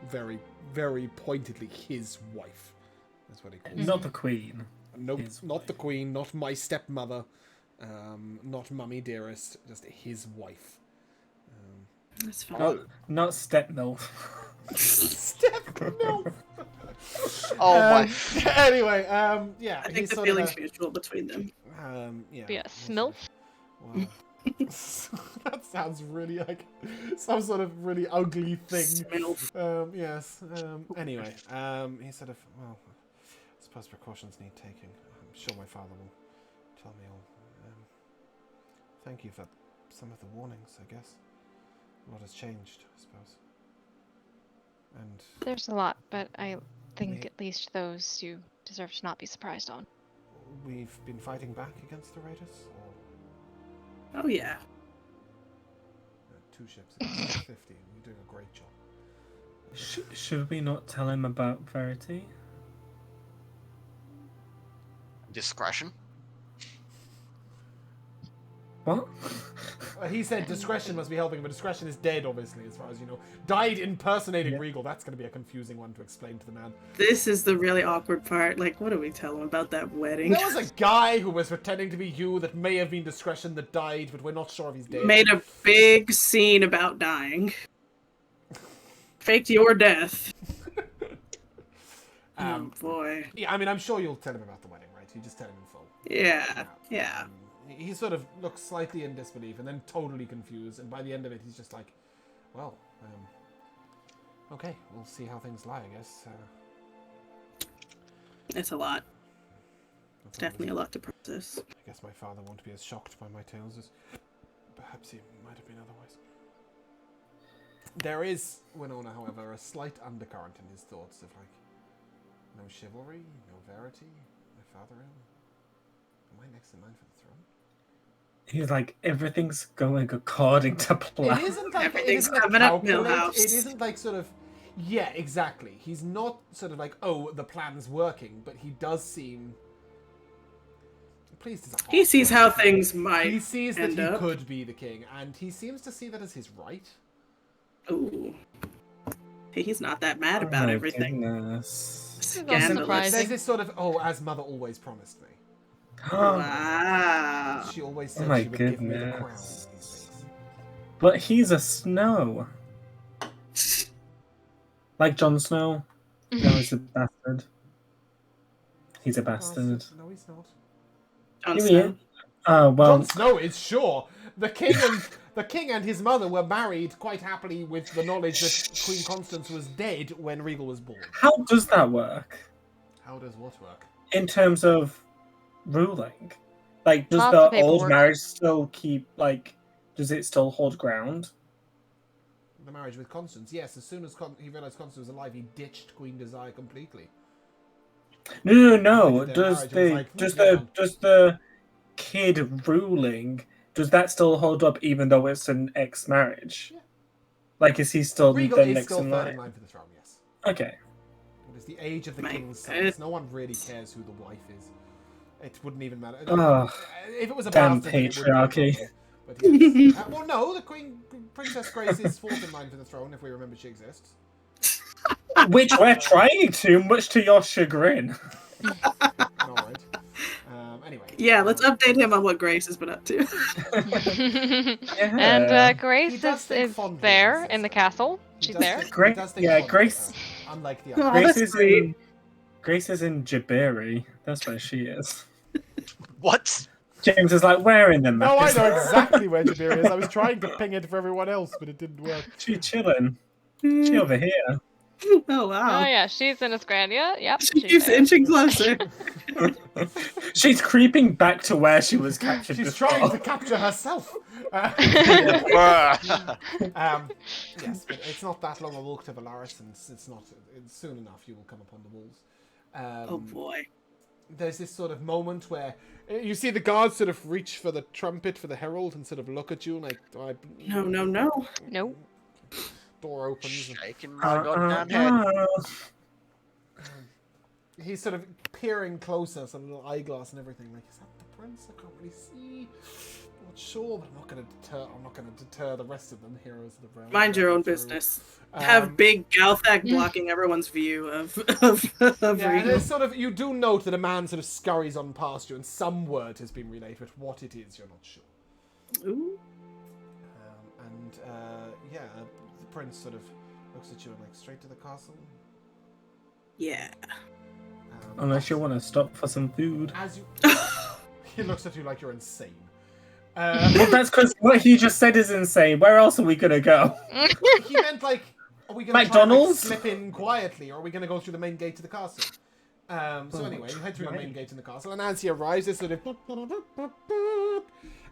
Very, very pointedly his wife. That's what he calls Not the queen. Nope, his not the wife. queen, not my stepmother, not mummy dearest, just his wife. That's fine. Not step no. Stepmother. Oh my. Anyway, yeah. I think he's the sort of feeling's mutual between them. yeah. Be a he's sort smilf. of- Wow. That sounds really like some sort of really ugly thing. Smilf. Yes. Anyway, he sort of, well, I suppose precautions need taking. I'm sure my father will tell me all. Thank you for some of the warnings, I guess. A lot has changed, I suppose. And There's a lot, but I think Me- at least those you deserve to not be surprised on. we've been fighting back against the raiders, or Oh yeah. 2 ships against 50. You're doing a great job. Should we not tell him about Verity? Discretion. What? He said discretion must be helping, but discretion is dead, obviously, as far as you know. Died impersonating Yeah. Regal. That's going to be a confusing one to explain to the man. This is the really awkward part. Like, what do we tell him about that wedding? There was a guy who was pretending to be you that may have been discretion that died, but we're not sure if he's dead. Made a big scene about dying. Faked your death. Oh boy. Yeah, I mean, I'm sure you'll tell him about the wedding, right? You just tell him in full. Yeah. He sort of looks slightly in disbelief and then totally confused, and by the end of it, he's just like, well, okay, we'll see how things lie, I guess. It's a lot. It's Definitely a lot to process. I guess my father won't be as shocked by my tales as perhaps he might have been otherwise. There is, Winona, however, a slight undercurrent in his thoughts of, like, no chivalry, no verity, my father ill. Am I next in line for the throne? He's like, everything's going according to plan. It isn't like Everything's it isn't coming like up, calculate- Millhouse. It isn't like sort of, yeah, exactly. He's not sort of like, oh, the plan's working, but he does seem pleased. As a He sees how heart. things might He sees that end he up. could be the king, and he seems to see that as his right. Ooh. He's not that mad Oh about my everything. goodness. Scandalous. surprising. There's this sort of, oh, as mother always promised me. Wow. She always Oh said my she would give me the crown. goodness. But he's a snow. Like Jon Snow. No, he's a bastard. He's a bastard. No, he's not. Jon Here he Snow. is. Oh well. Jon Snow is sure. The king and his mother were married quite happily with the knowledge that Queen Constance was dead when Regal was born. How does that work How does what work? in terms of ruling? Like, does Lots the of old paperwork. marriage still keep like? Does it still hold ground? The marriage with Constance, yes. As soon as he realised Constance was alive, he ditched Queen Desire completely. No. Their Does marriage was does the kid ruling, does that still hold up even though it's an ex-marriage? Yeah. Like, is he still Regal the is next still in third line? in line for the throne, yes. Okay. It is the age of the My king's God. sons. No one really cares who the wife is. It wouldn't even matter. Ugh, If it was a damn bastard, then it would be a patriarchy. problem. But yes. Well, no, the Princess Grace is fourth in line for the throne, if we remember she exists. Which we're trying to, much to your chagrin. All right. Anyway. Yeah, let's update him on what Grace has been up to. Yeah. And He Grace does think is fondly of there his in the sister. castle. He She's does there. think- he Grace- does think yeah, fondly of Grace- her, unlike the Oh, other. Grace that's is great. in Jabiri. That's where she is. What? James is like, where in the map? No, I is know that? exactly where Jabir is. I was trying to ping it for everyone else, but it didn't work. She chilling. She over here. Oh wow. Oh yeah, she's in Asgrandia. Yep. She she's keeps there. inching closer. She's creeping back to where she was captured. She's before. trying to capture herself. Yes, but it's not that long a walk to Valaris, and it's not. It's soon enough you will come upon the walls. Oh boy. There's this sort of moment where you see the guards sort of reach for the trumpet for the herald and sort of look at you like, No. Nope. door opens. And Shaking my goddamn head. he's sort of peering closer, sort of little eyeglass and everything. Like, is that the prince? I can't really see. I'm not sure, but I'm not going to deter the rest of them. Heroes of the realm. Mind your own business. Have big Galthak blocking everyone's view of Yeah, and Regal. there's sort of, you do note that a man sort of scurries on past you, and some word has been relayed, but what it is, you're not sure. Ooh. Yeah, the prince sort of looks at you and like, straight to the castle. Yeah. Unless you want to stop for some food. As you, he looks at you like you're insane. Well, that's because what he just said is insane. Where else are we gonna go? He meant like, are we going to McDonald's? slip in quietly, or are we going to go through the main gate to the castle? So anyway, you head through the main gate in the castle, and as he arrives, there's sort of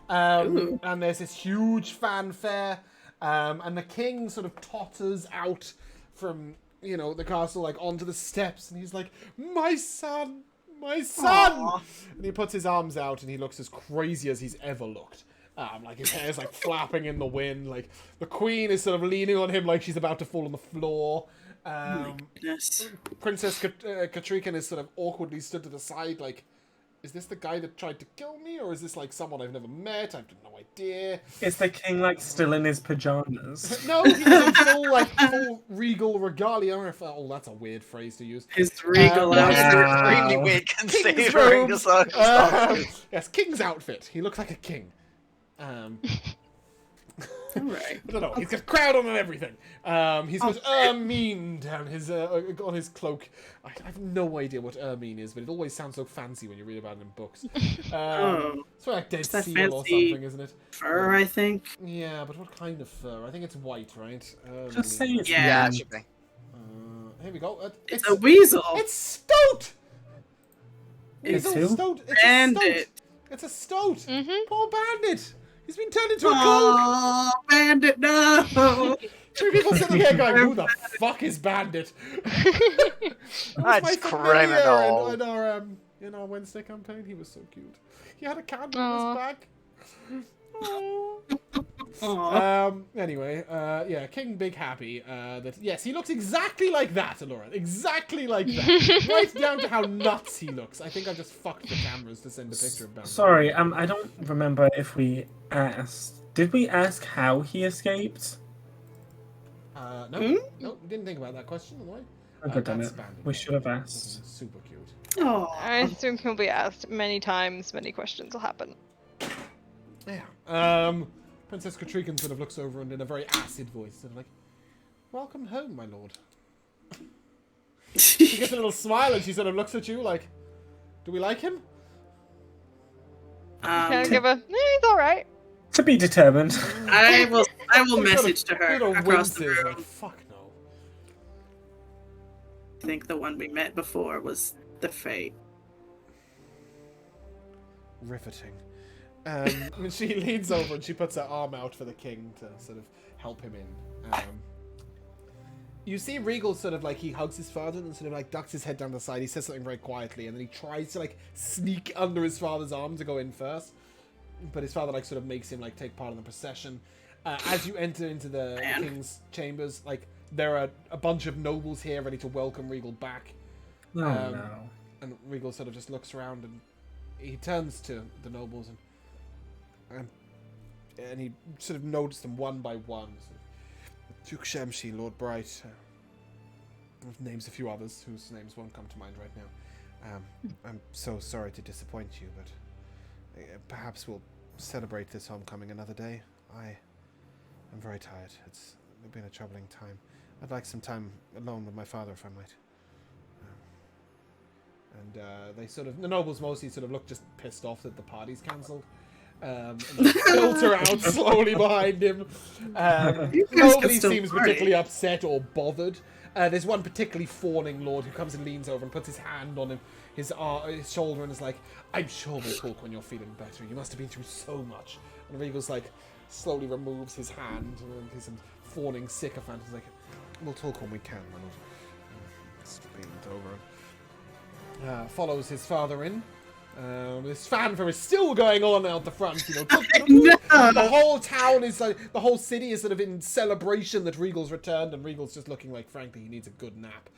and there's this huge fanfare, and the king sort of totters out from the castle, like onto the steps, and he's like, my son, my son. Aww. And he puts his arms out, and he looks as crazy as he's ever looked. Like his hair's like flapping in the wind. Like the queen is sort of leaning on him like she's about to fall on the floor. Oh my goodness. Princess Katrikan is sort of awkwardly stood to the side, like, is this the guy that tried to kill me, or is this like someone I've never met? I've no idea. Is the king like still in his pajamas? No, he's in full regal regalia. Oh, that's a weird phrase to use. His regal Yeah. That outfit. was extremely Wow. weird King's considering the robes. circumstances. Yes, king's outfit. He looks like a king. Alright. I don't know. He's got a crown on and everything. He's got ermine down his on his cloak. I have no idea what ermine is, but it always sounds so fancy when you read about it in books. Oh. It's like Dead that Seal or fancy something, isn't it? Fur, I think. Yeah, but what kind of fur? I think it's white, right? Just say it's Yeah. Yeah, it should be. Here we go. It's a weasel. It's Stoat. It's Weasel who? Stoat. It's a Bandit. Stoat. It's a Stoat. Mm-hmm. Poor bandit. He's been turned into a cloak. Oh, bandit, no! Three people sitting there going, "Who the fuck is Bandit?" That's criminal. In our Wednesday campaign, he was so cute. He had a candle in his back. Aww. Aw. Anyway, yeah, King Big Happy. That yes, he looks exactly like that, Alora. Exactly like that. Right down to how nuts he looks. I think I just fucked the cameras to send a picture of Bandit. Sorry, I don't remember if we asked. Did we ask how he escaped? No, no, we didn't think about that question. All right. Oh, God damn That's it. Bandit. We should have asked. Super cute. I Aw. assume he'll be asked many times, many questions will happen. Yeah. Princess Katrikan sort of looks over and in a very acid voice, sort of like, "Welcome home, my lord." She gets a little smile and she sort of looks at you like, do we like him? Can I give a? He's all right. To be determined. I will He message to her sort of across the winces, room. like, fuck no. I think the one we met before was the Fate. Riveting. And she leans over and she puts her arm out for the king to sort of help him in. You see Regal sort of like, he hugs his father and sort of like ducks his head down the side. He says something very quietly and then he tries to like sneak under his father's arm to go in first. But his father like sort of makes him like take part in the procession. As you enter into the king's chambers, like there are a bunch of nobles here ready to welcome Regal back. Oh no. And Regal sort of just looks around and he turns to the nobles and he sort of noticed them one by one. Duke Shamshi, Lord Bright, names a few others whose names won't come to mind right now. I'm so sorry to disappoint you, but perhaps we'll celebrate this homecoming another day. I'm very tired. It's been a troubling time. I'd like some time alone with my father, if I might. They sort of, the nobles mostly sort of look just pissed off that the party's cancelled. And they filter out slowly behind him. Nobody seems particularly upset or bothered. There's one particularly fawning lord who comes and leans over and puts his hand on his shoulder and is like, I'm sure we'll talk when you're feeling better. You must have been through so much. And Regal's like, slowly removes his hand and he's a fawning sycophant. He's like, we'll talk when we can, my lord. It's been over. Follows his father in. This fanfare is still going on out the front, you know. The whole town is like, the whole city is sort of in celebration that Regal's returned, and Regal's just looking like, frankly, he needs a good nap.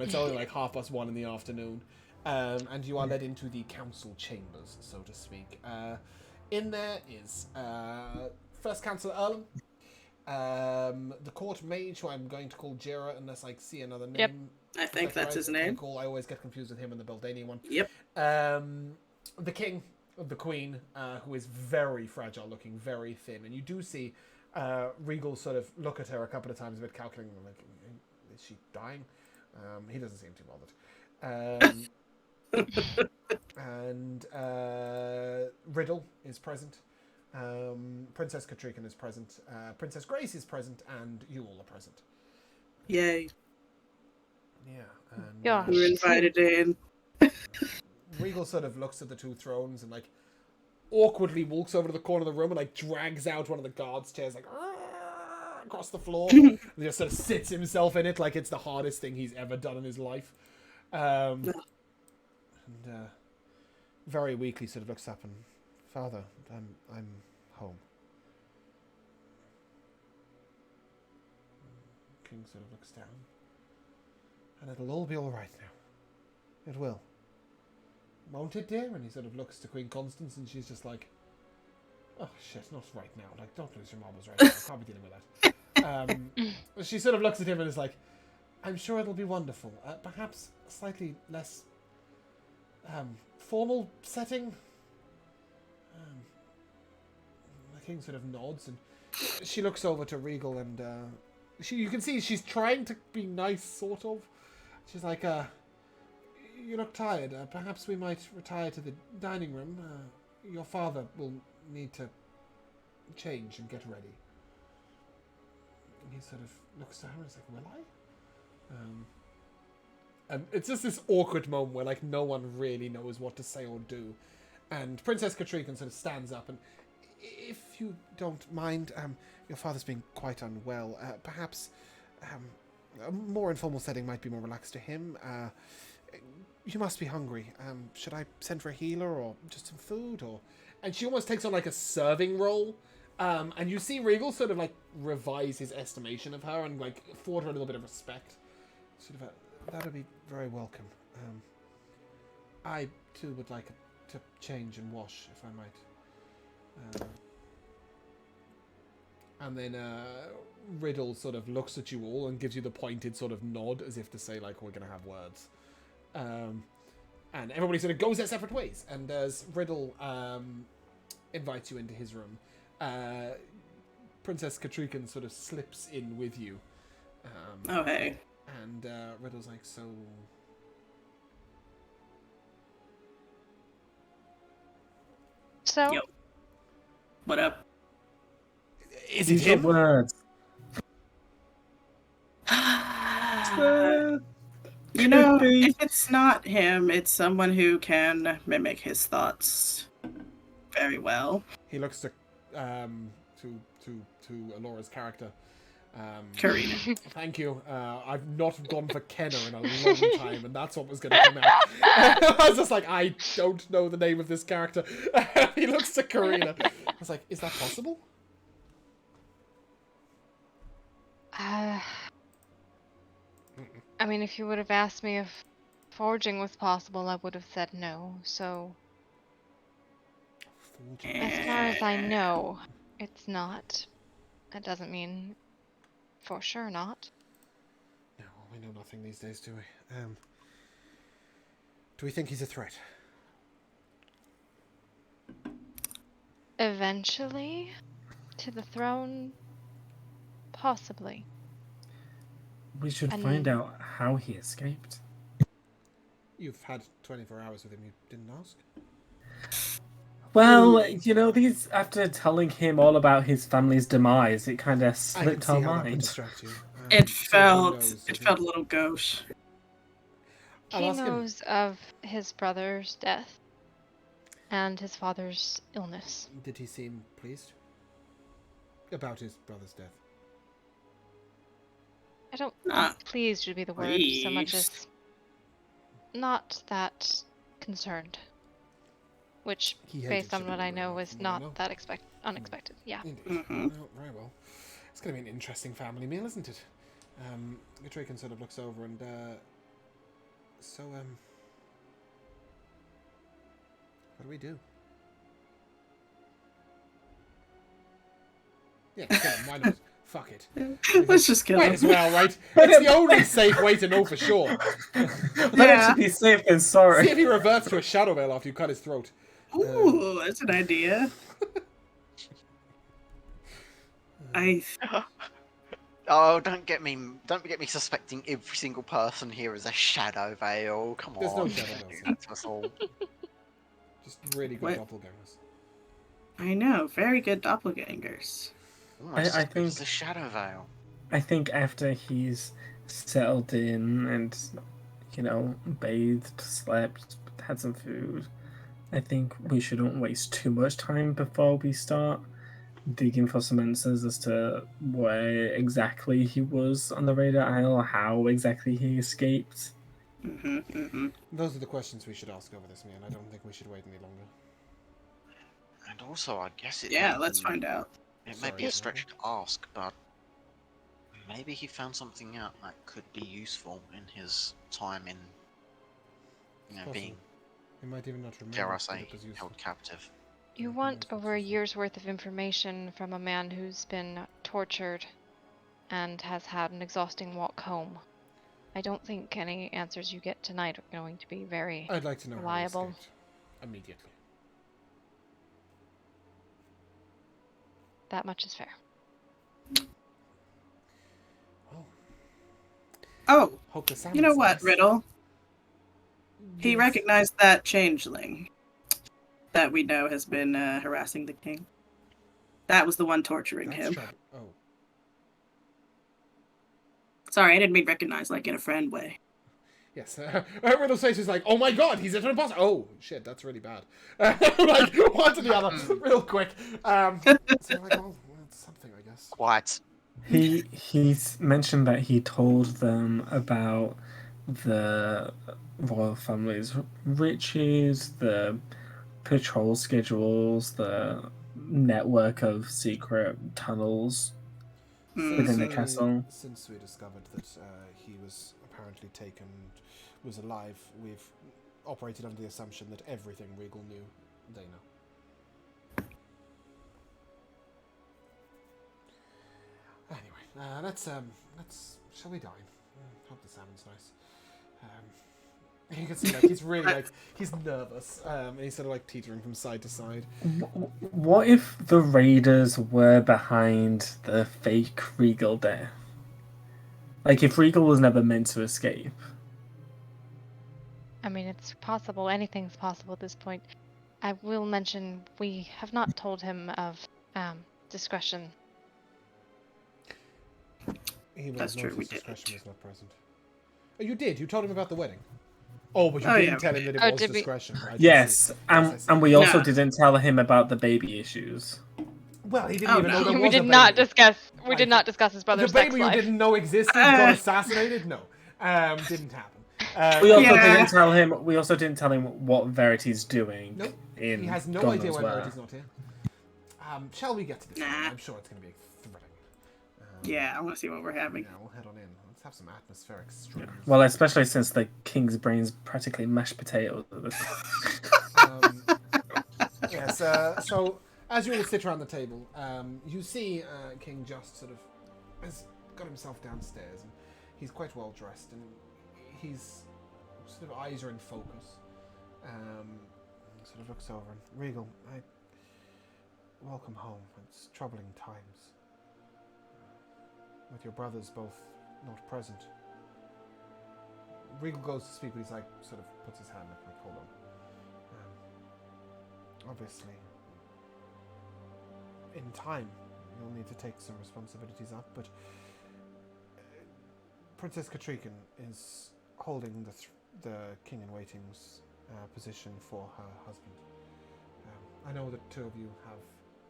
It's only like 1:30 in the afternoon, and you are led into the council chambers, so to speak. In there is First Councillor Erlen, the court mage, who I'm going to call Jira unless I see another name. Yep. I think that's his name. Cool. I always get confused with him and the Beldanian one. Yep. The king, the queen, who is very fragile looking, very thin, and you do see Regal sort of look at her a couple of times, a bit calculating, like, is she dying? He doesn't seem too bothered. And Riddle is present. Princess Katrikan is present. Princess Grace is present, and you all are present. Yay. Yeah. And, Yeah. We were invited in. Regal sort of looks at the two thrones and like awkwardly walks over to the corner of the room and like drags out one of the guards' chairs like across the floor. And just sort of sits himself in it like it's the hardest thing he's ever done in his life. And very weakly sort of looks up and, Father, I'm home. King sort of looks down. And it'll all be all right now. It will. Won't it, dear? And he sort of looks to Queen Constance and she's just like, oh shit, not right now. Like, don't lose your marbles right now. I can't be dealing with that. She sort of looks at him and is like, I'm sure it'll be wonderful. Perhaps a slightly less formal setting. The king sort of nods and she looks over to Regal and you can see she's trying to be nice, sort of. She's like, you look tired. Perhaps we might retire to the dining room. Your father will need to change and get ready. And he sort of looks to her and is like, will I? And it's just this awkward moment where like no one really knows what to say or do. And Princess Katrikan sort of stands up and, if you don't mind, your father's been quite unwell. Perhaps a more informal setting might be more relaxed to him. You must be hungry. Should I send for a healer or just some food? Or and she almost takes on like a serving role. And you see Regal sort of like revise his estimation of her and like afford her a little bit of respect. Sort of that would be very welcome. I too would like to change and wash, if I might. And then Riddle sort of looks at you all and gives you the pointed sort of nod as if to say, like, we're going to have words. And everybody sort of goes their separate ways. And as Riddle invites you into his room, Princess Katrikan sort of slips in with you. Oh, hey. And Riddle's like, so... So, Yo. What up? Is it These are him? words. You know, Could be. if it's not him, it's someone who can mimic his thoughts very well. He looks to Alora's character. Karina. Thank you. I've not gone for Kenner in a long time, and that's what was going to come out. I was just like, I don't know the name of this character. He looks to Karina. I was like, is that possible? I mean, if you would have asked me if forging was possible, I would have said no. So, as far as I know, it's not. That doesn't mean for sure not. No, we know nothing these days, do we? Do we think he's a threat? Eventually, to the throne, possibly. We should find out how he escaped. You've had 24 hours with him. You didn't ask? Well, you know, these after telling him all about his family's demise, it kind of slipped our That would mind. distract you. It so who knows? felt a little gauche. I'll He ask him. knows of his brother's death and his father's illness. Did he seem pleased about his brother's death? I don't Not think pleased would be the word so much as not that concerned. Which, He hated based on what I Chivalry, know, was from what I know. not that unexpected. Yeah. Indeed. Mhm. Well, very well. It's going to be an interesting family meal, isn't it? Gatrican sort of looks over and, so, what do we do? Yeah, kill him, why not? Fuck it. Let's just kill Might him. as well, right? It's the only safe way to know for sure. That Yeah. should be safe than See sorry. if he reverts to a shadow veil after you cut his throat. Ooh, that's an idea. Oh, don't get me suspecting every single person here as a shadow veil. Come There's no on, shadow don't veils. do that to us all. Just really good What? doppelgangers. I know, very good doppelgangers. Almost I as good as think- the shadow veil. I think after he's settled in and, you know, bathed, slept, had some food, I think we shouldn't waste too much time before we start digging for some answers as to where exactly he was on the radar isle, how exactly he escaped. Those are the questions we should ask over this meal. I don't think we should wait any longer. And also, I guess it. Yeah, may let's be- find out. It may be Sorry, a stretch to ask, but maybe he found something out that could be useful in his time in, being, We might even not remember. dare I that say, it was useful. held captive. You want over a year's worth of information from a man who's been tortured and has had an exhausting walk home. I don't think any answers you get tonight are going to be very I'd like to know reliable. how he escaped. Immediately. That much is fair. Oh, Hope the you know salmon's what, nice. Riddle? He Yes. recognized that changeling that we know has been harassing the king. That was the one torturing That's him. trouble. Oh, Sorry, I didn't mean recognize like in a friend way. yes. Riddle's face is like, oh my god, he's an imposter. Oh, shit, that's really bad. Like, one to the other, real quick. So, like, well, that's something, I guess. Quite. He's mentioned that he told them about the royal family's riches, the patrol schedules, the network of secret tunnels within the castle. Since we discovered that he was apparently taken and was alive, we've operated under the assumption that everything Regal knew, they know. Anyway, let's shall we dine? Hope the salmon's nice. You can see like he's really like he's nervous, and he's sort of like teetering from side to side. What if the raiders were behind the fake Regal death? Like, if Regal was never meant to escape. I mean, it's possible. Anything's possible at this point. I will mention we have not told him of discretion. He was That's true, we noticed discretion didn't. was not present. Oh, you did. You told him about the wedding. Oh, but you Oh, didn't yeah, tell we him that it Oh, was did we? discretion. I Yes, see. and, Yes, I see. and we also No. didn't tell him about the baby issues. Well, he didn't Oh, even know no. there we was did a not baby. discuss. We Like, did not discuss his The brother's sex baby you life. didn't know existed got assassinated? No. Didn't happen. We also Yeah. didn't tell him. We also didn't tell him what Verity's doing. Nope. In He has no God idea knows why where. Verity's not here. Shall we get to this? Nah. I'm sure it's going to be thrilling. Yeah, I want to see what we're having. Yeah, we'll head on in. Let's have some atmospheric streams. Well, especially since the king's brain's practically mashed potatoes. Yes, so as you all sit around the table, you see King just sort of has got himself downstairs, and he's quite well dressed, and he's sort of eyes are in focus. Sort of looks over and Regal, welcome home. It's troubling times with your brothers both not present. Regal goes to speak, but he's like sort of puts his hand up like, hold on. Obviously, in time, you'll need to take some responsibilities up, but Princess Katrikan is holding the King-in-Waiting's position for her husband. I know that two of you have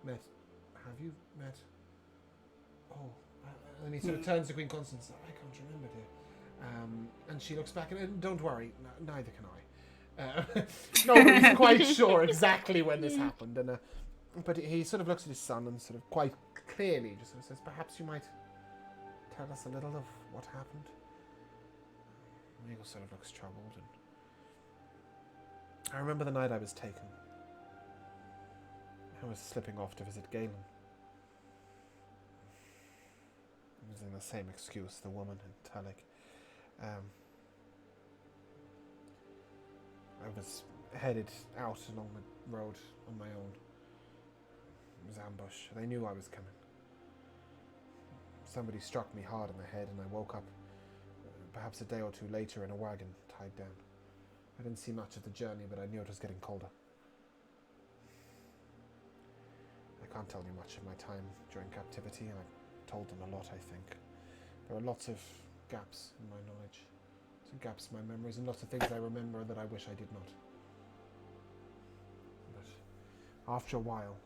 met. Have you met? Oh, and he sort of turns to Queen Constance. I can't remember, dear. And she looks back and don't worry, neither can I. Nobody's quite sure exactly when this happened, and but he sort of looks at his son and sort of quite clearly just sort of says, "Perhaps you might tell us a little of what happened." Regal sort of looks troubled, and I remember the night I was taken. I was slipping off to visit Galen, using the same excuse, the woman in Talik. I was headed out along the road on my own. It was ambush. They knew I was coming. Somebody struck me hard in the head and I woke up perhaps a day or two later in a wagon tied down. I didn't see much of the journey, but I knew it was getting colder. I can't tell you much of my time during captivity, and I told them a lot, I think. There are lots of gaps in my knowledge. Gaps in my memories, and lots of things I remember that I wish I did not. But after a while,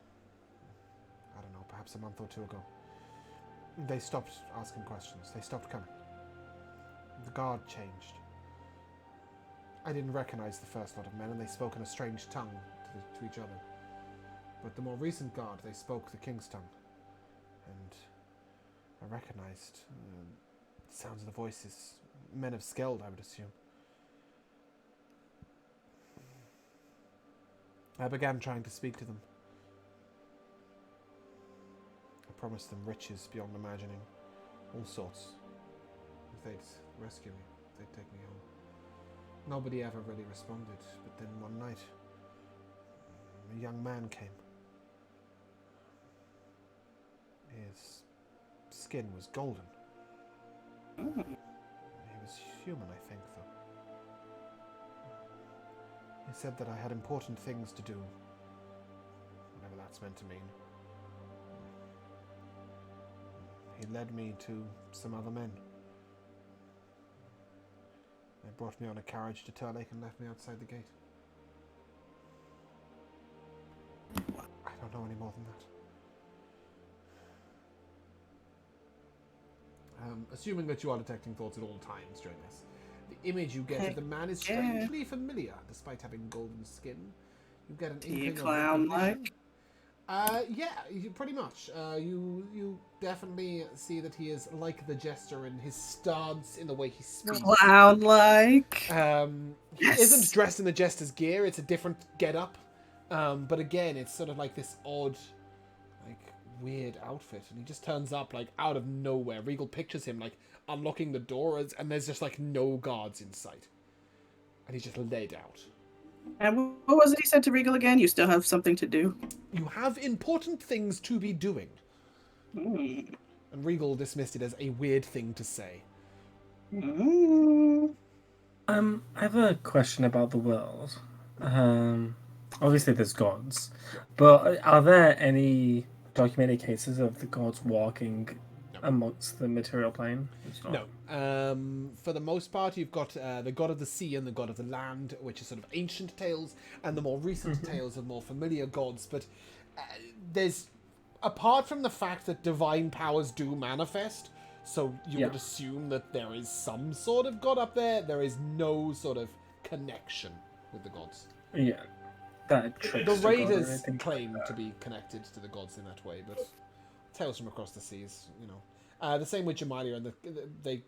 I don't know, perhaps a month or two ago, they stopped asking questions. They stopped coming. The guard changed. I didn't recognize the first lot of men, and they spoke in a strange tongue to each other. But the more recent guard, they spoke the king's tongue. And I recognized the sounds of the voices. Men of Skeld, I would assume. I began trying to speak to them. I promised them riches beyond imagining, all sorts. If they'd rescue me, they'd take me home. Nobody ever really responded, but then one night, a young man came. His skin was golden. He was human, I think, though. He said that I had important things to do, whatever that's meant to mean. He led me to some other men. They brought me on a carriage to Turlake and left me outside the gate. I don't know any more than that. Assuming that you are detecting thoughts at all times during this, the image you get of the man is strangely familiar, despite having golden skin. You get an inkling of clown-like? Yeah, pretty much. You definitely see that he is like the jester in his stance, in the way he speaks. Clown-like. He isn't dressed in the jester's gear. It's a different get-up. But again, it's sort of like this odd, like, weird outfit, and he just turns up like out of nowhere. Regal pictures him like unlocking the doors, and there's just like no guards in sight, and he's just laid out. And what was it he said to Regal again? You still have something to do. You have important things to be doing. And Regal dismissed it as a weird thing to say. Mm. I have a question about the world. Obviously there's gods, but are there any documented cases of the gods walking No. amongst the material plane? It's not. No. For the most part, you've got the god of the sea and the god of the land, which is sort of ancient tales, and the more recent tales of more familiar gods. But there's, apart from the fact that divine powers do manifest, so you would assume that there is some sort of god up there, there is no sort of connection with the gods. Yeah. That The trickster god or raiders anything claim like to that. be connected to the gods in that way, but tales from across the seas, you know. The same with Jamalia, and they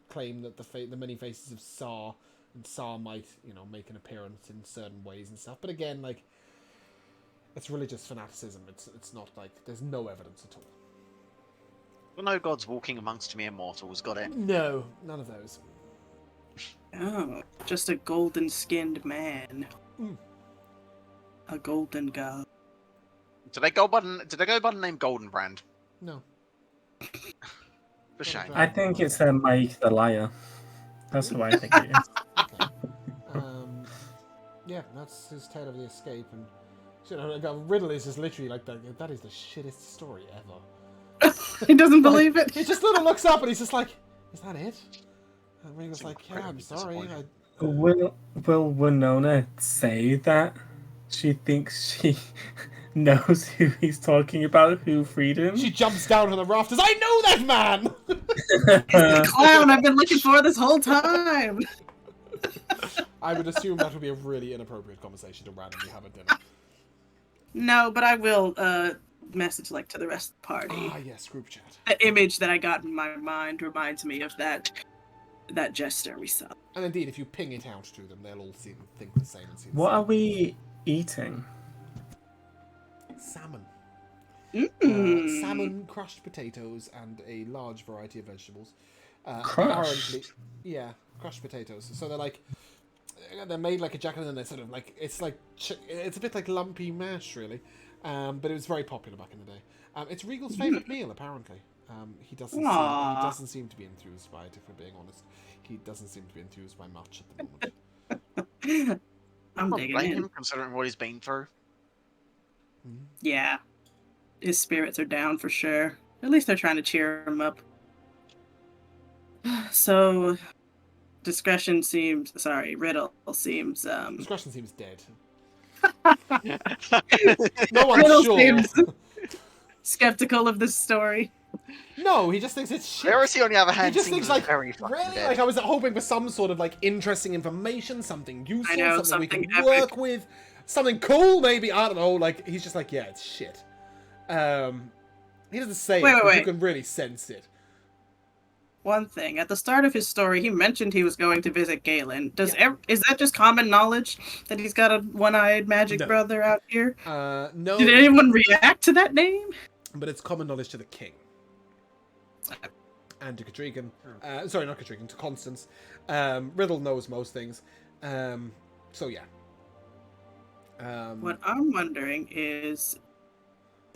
claim that the many faces of Sar and Sar might, you know, make an appearance in certain ways and stuff. But again, like, it's religious fanaticism. It's not like there's no evidence at all. Well, no gods walking amongst mere mortals, got it? No, none of those. Oh, just a golden-skinned man. Mm. A golden god. Did they go by the name Goldenbrand? No. For shame. I think it's Mike the Liar. That's who I think it is. Okay. Yeah, that's his tale of the escape, and you know, like, Riddle is just literally like that is the shittest story ever. He doesn't believe it. He just literally looks up and he's just like, "Is that it?" And Ringo's It's like, "Yeah, I'm incredibly sorry." disappointing. Will Winona say that she thinks she knows who he's talking about, who freed him? She jumps down on the rafters. I know that man. The clown I've been looking for this whole time. I would assume that would be a really inappropriate conversation to randomly have at dinner. No, but I will message like to the rest of the party. Ah, yes, group chat. The image that I got in my mind reminds me of that jester we saw. And indeed, if you ping it out to them, they'll all think the same and see the What same. are we eating? Salmon. Mm. Salmon, crushed potatoes, and a large variety of vegetables. Crushed? Apparently, yeah, crushed potatoes. So they're made like a jacket, and then they're sort of like it's a bit like lumpy mash, really. But it was very popular back in the day. It's Regal's favorite meal, apparently. He doesn't seem to be enthused by it. If we're being honest, he doesn't seem to be enthused by much at the moment. I'm Can't digging blame in. him considering what he's been through. Yeah. His spirits are down for sure. At least they're trying to cheer him up. So, Riddle seems Discretion seems dead. Yeah. No one's Riddle sure. seems skeptical of this story. No, he just thinks it's shit. Verity, on the other He hand, just seems thinks like, very fucking really? dead. Like, I was hoping for some sort of like interesting information, something useful, I know, something we something can epic. work with, something cool, maybe. I don't know. Like, he's just like, yeah, it's shit. He doesn't say Wait, it, but wait. you can really sense it. One thing, at the start of his story, he mentioned he was going to visit Galen. Yeah. Is that just common knowledge that he's got a one-eyed magic No. brother out here? No, Did anyone react to that name? but it's common knowledge to the king. And to Kadrigan. Sorry, not Kadrigan, to Constance. Riddle knows most things. So, yeah. What I'm wondering is,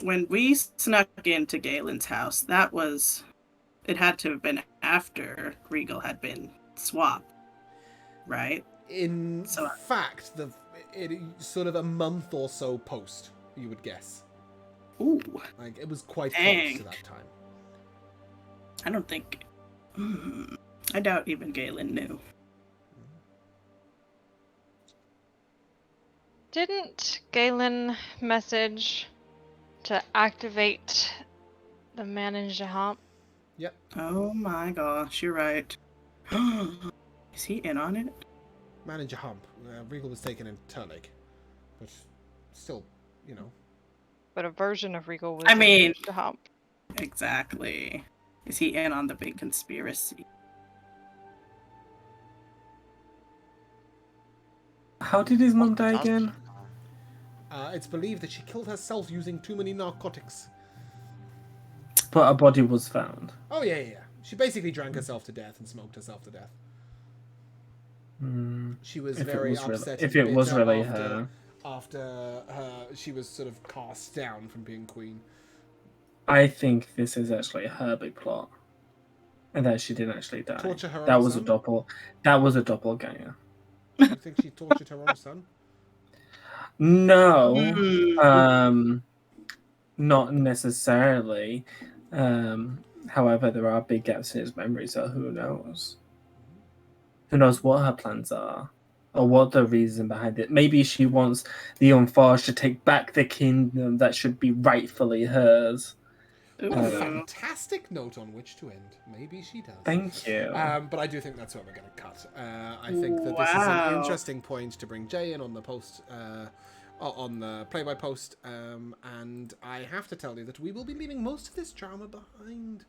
when we snuck into Galen's house, it had to have been after Regal had been swapped, right? In So- fact, it sort of a month or so post, you would guess. Ooh, Like, it was quite Dang. close to that time. I don't think. I doubt even Galen knew. Didn't Galen message to activate the man in Jaham? Oh my gosh, you're right. Is he in on it? Manager Hump. Regal was taken in Turlake. But still, you know. But a version of Regal was I mean- in Jaham. Exactly. Is he in on the big conspiracy? How did his mum die again? It's believed that she killed herself using too many narcotics. But a body was found. Oh, yeah. She basically drank herself to death and smoked herself to death. She was If it very was upset. if and it was bitter really after, her. After she was sort of cast down from being queen. I think this is actually her big plot. and that she didn't actually die. Torture her That own was son? that was a doppelganger. You think she tortured her own son? No, Hmm. not necessarily. However, there are big gaps in his memory, so who knows? Who knows what her plans are, or what the reason behind it? Maybe she wants the Unforged to take back the kingdom that should be rightfully hers. A Ooh. fantastic note on which to end. Maybe she does. Thank you. But I do think that's where we're going to cut. I think that this is an Wow. interesting point to bring Jay in on the post, on the play-by-post. And I have to tell you that we will be leaving most of this drama behind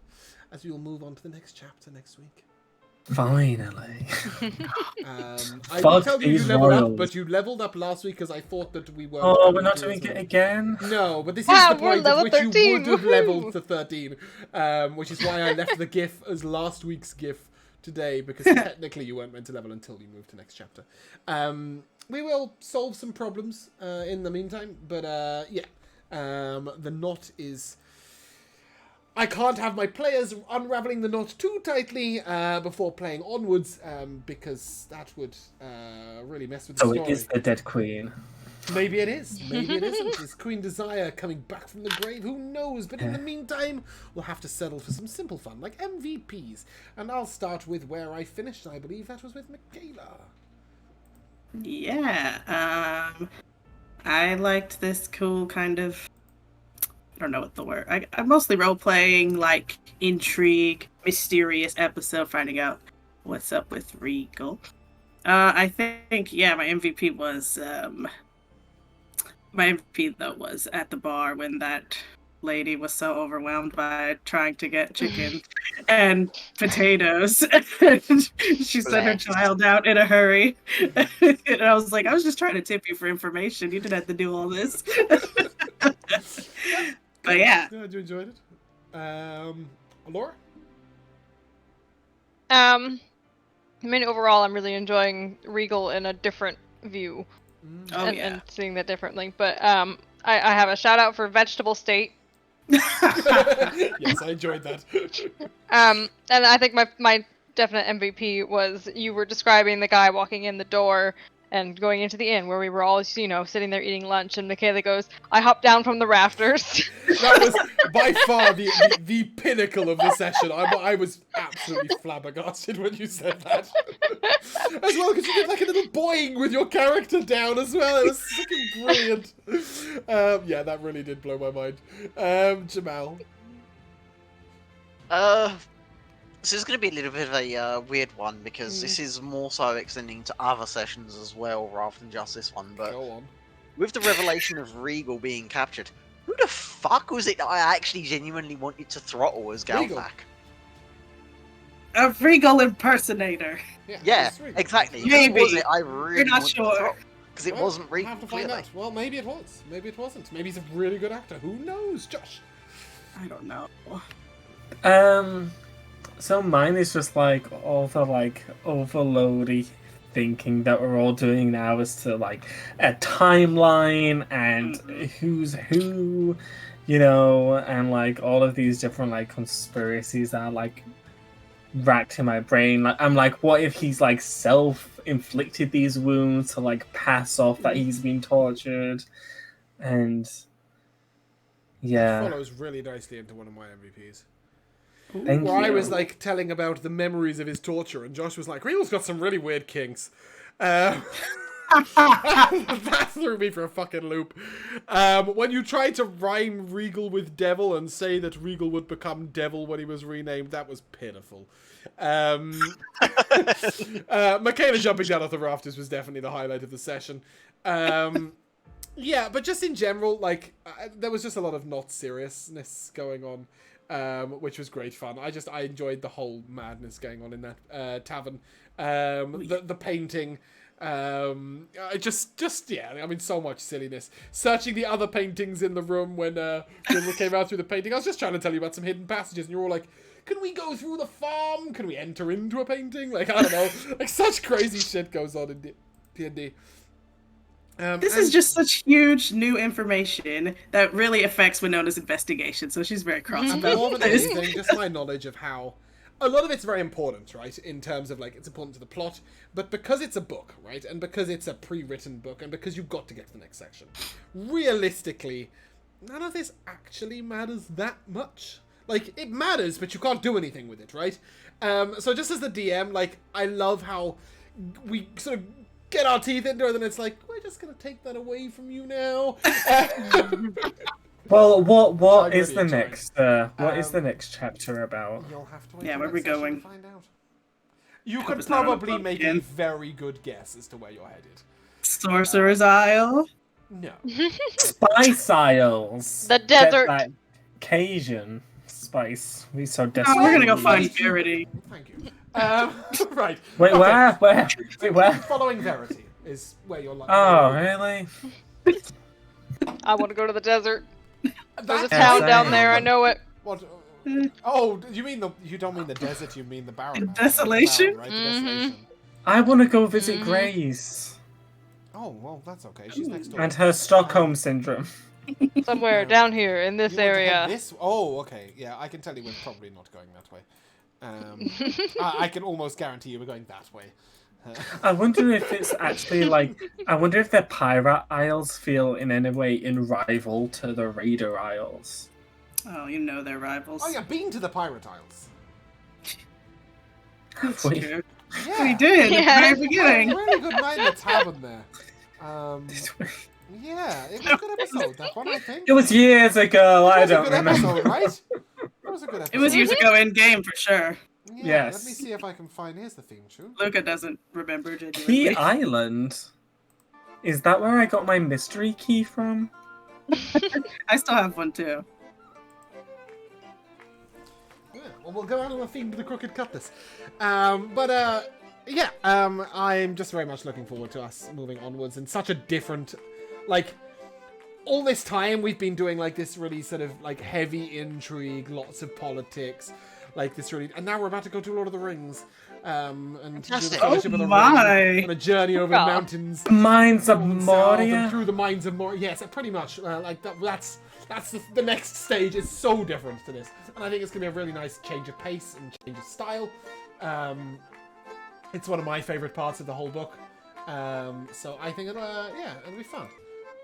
as we will move on to the next chapter next week. Finally. I will tell you, you these leveled up, royals. but you leveled up last week because I thought that we weren't. Oh, going we're not to doing as it well. again? No, but this is Wow, the we're point at level which 13, you would have woohoo! leveled to 13, which is why I left the GIF as last week's GIF today, because technically you weren't meant to level until you moved to next chapter. We will solve some problems in the meantime, but the knot is... I can't have my players unraveling the knot too tightly before playing onwards, because that would really mess with the So story. it is the dead queen. Maybe it is. Maybe it isn't. Is Queen Desire coming back from the grave? Who knows? But in the meantime, we'll have to settle for some simple fun, like MVPs. And I'll start with where I finished. I believe that was with Michaela. Yeah. I liked this cool kind of... I don't know what the word. I'm mostly role-playing, like, intrigue, mysterious episode, finding out what's up with Regal. I think, yeah, my MVP was... my MVP, though, was at the bar when that lady was so overwhelmed by trying to get chicken and potatoes. And she sent her Bless. child out in a hurry. And I was like, I was just trying to tip you for information. You didn't have to do all this. But yeah. Glad you enjoyed it. Laura? I mean, overall, I'm really enjoying Regal in a different view Oh, and, yeah. and seeing that differently. But I have a shout out for Vegetable State. Yes, I enjoyed that. And I think my definite MVP was you were describing the guy walking in the door and going into the inn where we were all, sitting there eating lunch, and Michaela goes, "I hopped down from the rafters." That was by far the pinnacle of the session. I was absolutely flabbergasted when you said that. As well, because you did like a little boing with your character down as well. It was fucking brilliant. Yeah, that really did blow my mind. Jamal. This is going to be a little bit of a weird one, because this is more so extending to other sessions as well, rather than just this one. But Go on. with the revelation of Regal being captured, who the fuck was it that I actually genuinely wanted to throttle as Regal. Galvac? A Regal impersonator. Yeah, it's Regal. exactly. Maybe. Who was it I really not wanted to sure. throttle? Because it Well, wasn't we'll Regal, have to find clearly. out. Well, maybe it was. Maybe it wasn't. Maybe he's a really good actor. Who knows? Josh. I don't know. So mine is just like all the like overloady thinking that we're all doing now as to like a timeline and who's who, and like all of these different like conspiracies that are like racked in my brain. Like I'm like, what if he's like self-inflicted these wounds to like pass off that he's been tortured, and yeah. That follows really nicely into one of my MVPs. Thank Where I you. was like telling about the memories of his torture, and Josh was like, Regal's got some really weird kinks. That threw me for a fucking loop. When you tried to rhyme Regal with Devil and say that Regal would become Devil when he was renamed, that was pitiful. Michaela jumping down off the rafters was definitely the highlight of the session. Yeah, but just in general, like, there was just a lot of not seriousness going on. Which was great fun. I enjoyed the whole madness going on in that tavern. The painting. Yeah. I mean, so much silliness. Searching the other paintings in the room when we came out through the painting. I was just trying to tell you about some hidden passages, and you're all like, "Can we go through the farm? Can we enter into a painting?" Like, I don't know. Like, such crazy shit goes on in D&D. This is just such huge new information that really affects Winona's investigation, so she's very cross And about more than this. anything, just my knowledge of how a lot of it's very important, right? In terms of like it's important to the plot, but because it's a book, right, and because it's a pre-written book, and because you've got to get to the next section, realistically, none of this actually matters that much. Like it matters, but you can't do anything with it, right? So just as the DM, like I love how we sort of get our teeth into it, and it's like we're just gonna take that away from you now. Well, what I'm is really the enjoying next what is the next chapter about? You'll have to wait Yeah, till where next we session going? to find out. You Hope could it's not on a probably book make again. a very good guess as to where you're headed. Sorcerer's Isle. No. Spice Isles. The Get desert. that Cajun spice. We so No, desperately we're gonna go need. find Verity. Thank you. Right. Wait, okay. where? Where? Following Verity is where you're like. Oh, really? I want to go to the desert. There's a That's town right. down there. I know it. What? Oh, you don't mean the desert? You mean the barren? land, Desolation? the barren, right? The Mhm. desolation. I want to go visit Mhm. Grace Oh well, that's okay. She's next door. and her Stockholm syndrome. Somewhere down here in this You want to head area. This? Oh, okay. Yeah, I can tell you we're probably not going that way. I can almost guarantee you we're going that way. I wonder if it's actually like. I wonder if the Pirate Isles feel in any way in rival to the Raider Isles. Oh, you know they're rivals. Oh yeah, been to the Pirate Isles. That's Wait. true. Yeah. We did at the Yeah. very beginning. Really good night in the tavern there. Yeah, it was a good episode, that one, I think. It was years ago. I It was a don't good remember. episode, right? It was a good episode. It was years ago in game for sure. Yeah, Yes. Let me see if I can find. Here's the theme tune. Luca doesn't remember Key genuinely. Island. Is that where I got my mystery key from? I still have one too. Yeah, well, we'll go out on a theme to the Crooked Cutlass. Yeah, I'm just very much looking forward to us moving onwards in such a different, like, all this time we've been doing, like, this really sort of, like, heavy intrigue, lots of politics, like, this really, and now we're about to go to Lord of the Rings, and do the Fantastic. Fellowship of the my. Ring, on a journey over Yeah. mountains, Mines of north and south, and Moria. through the mines of Moria. Yes, pretty much, like, that's the next stage is so different to this, and I think it's gonna be a really nice change of pace and change of style. It's one of my favorite parts of the whole book, so I think it'll be fun.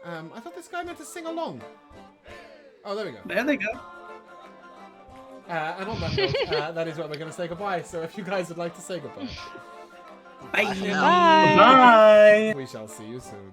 I thought this guy meant to sing along. Oh, there we go. There they go. And on that note, that is where we're going to say goodbye. So if you guys would like to say goodbye, Bye. Bye for now. Bye. Bye. we shall see you soon.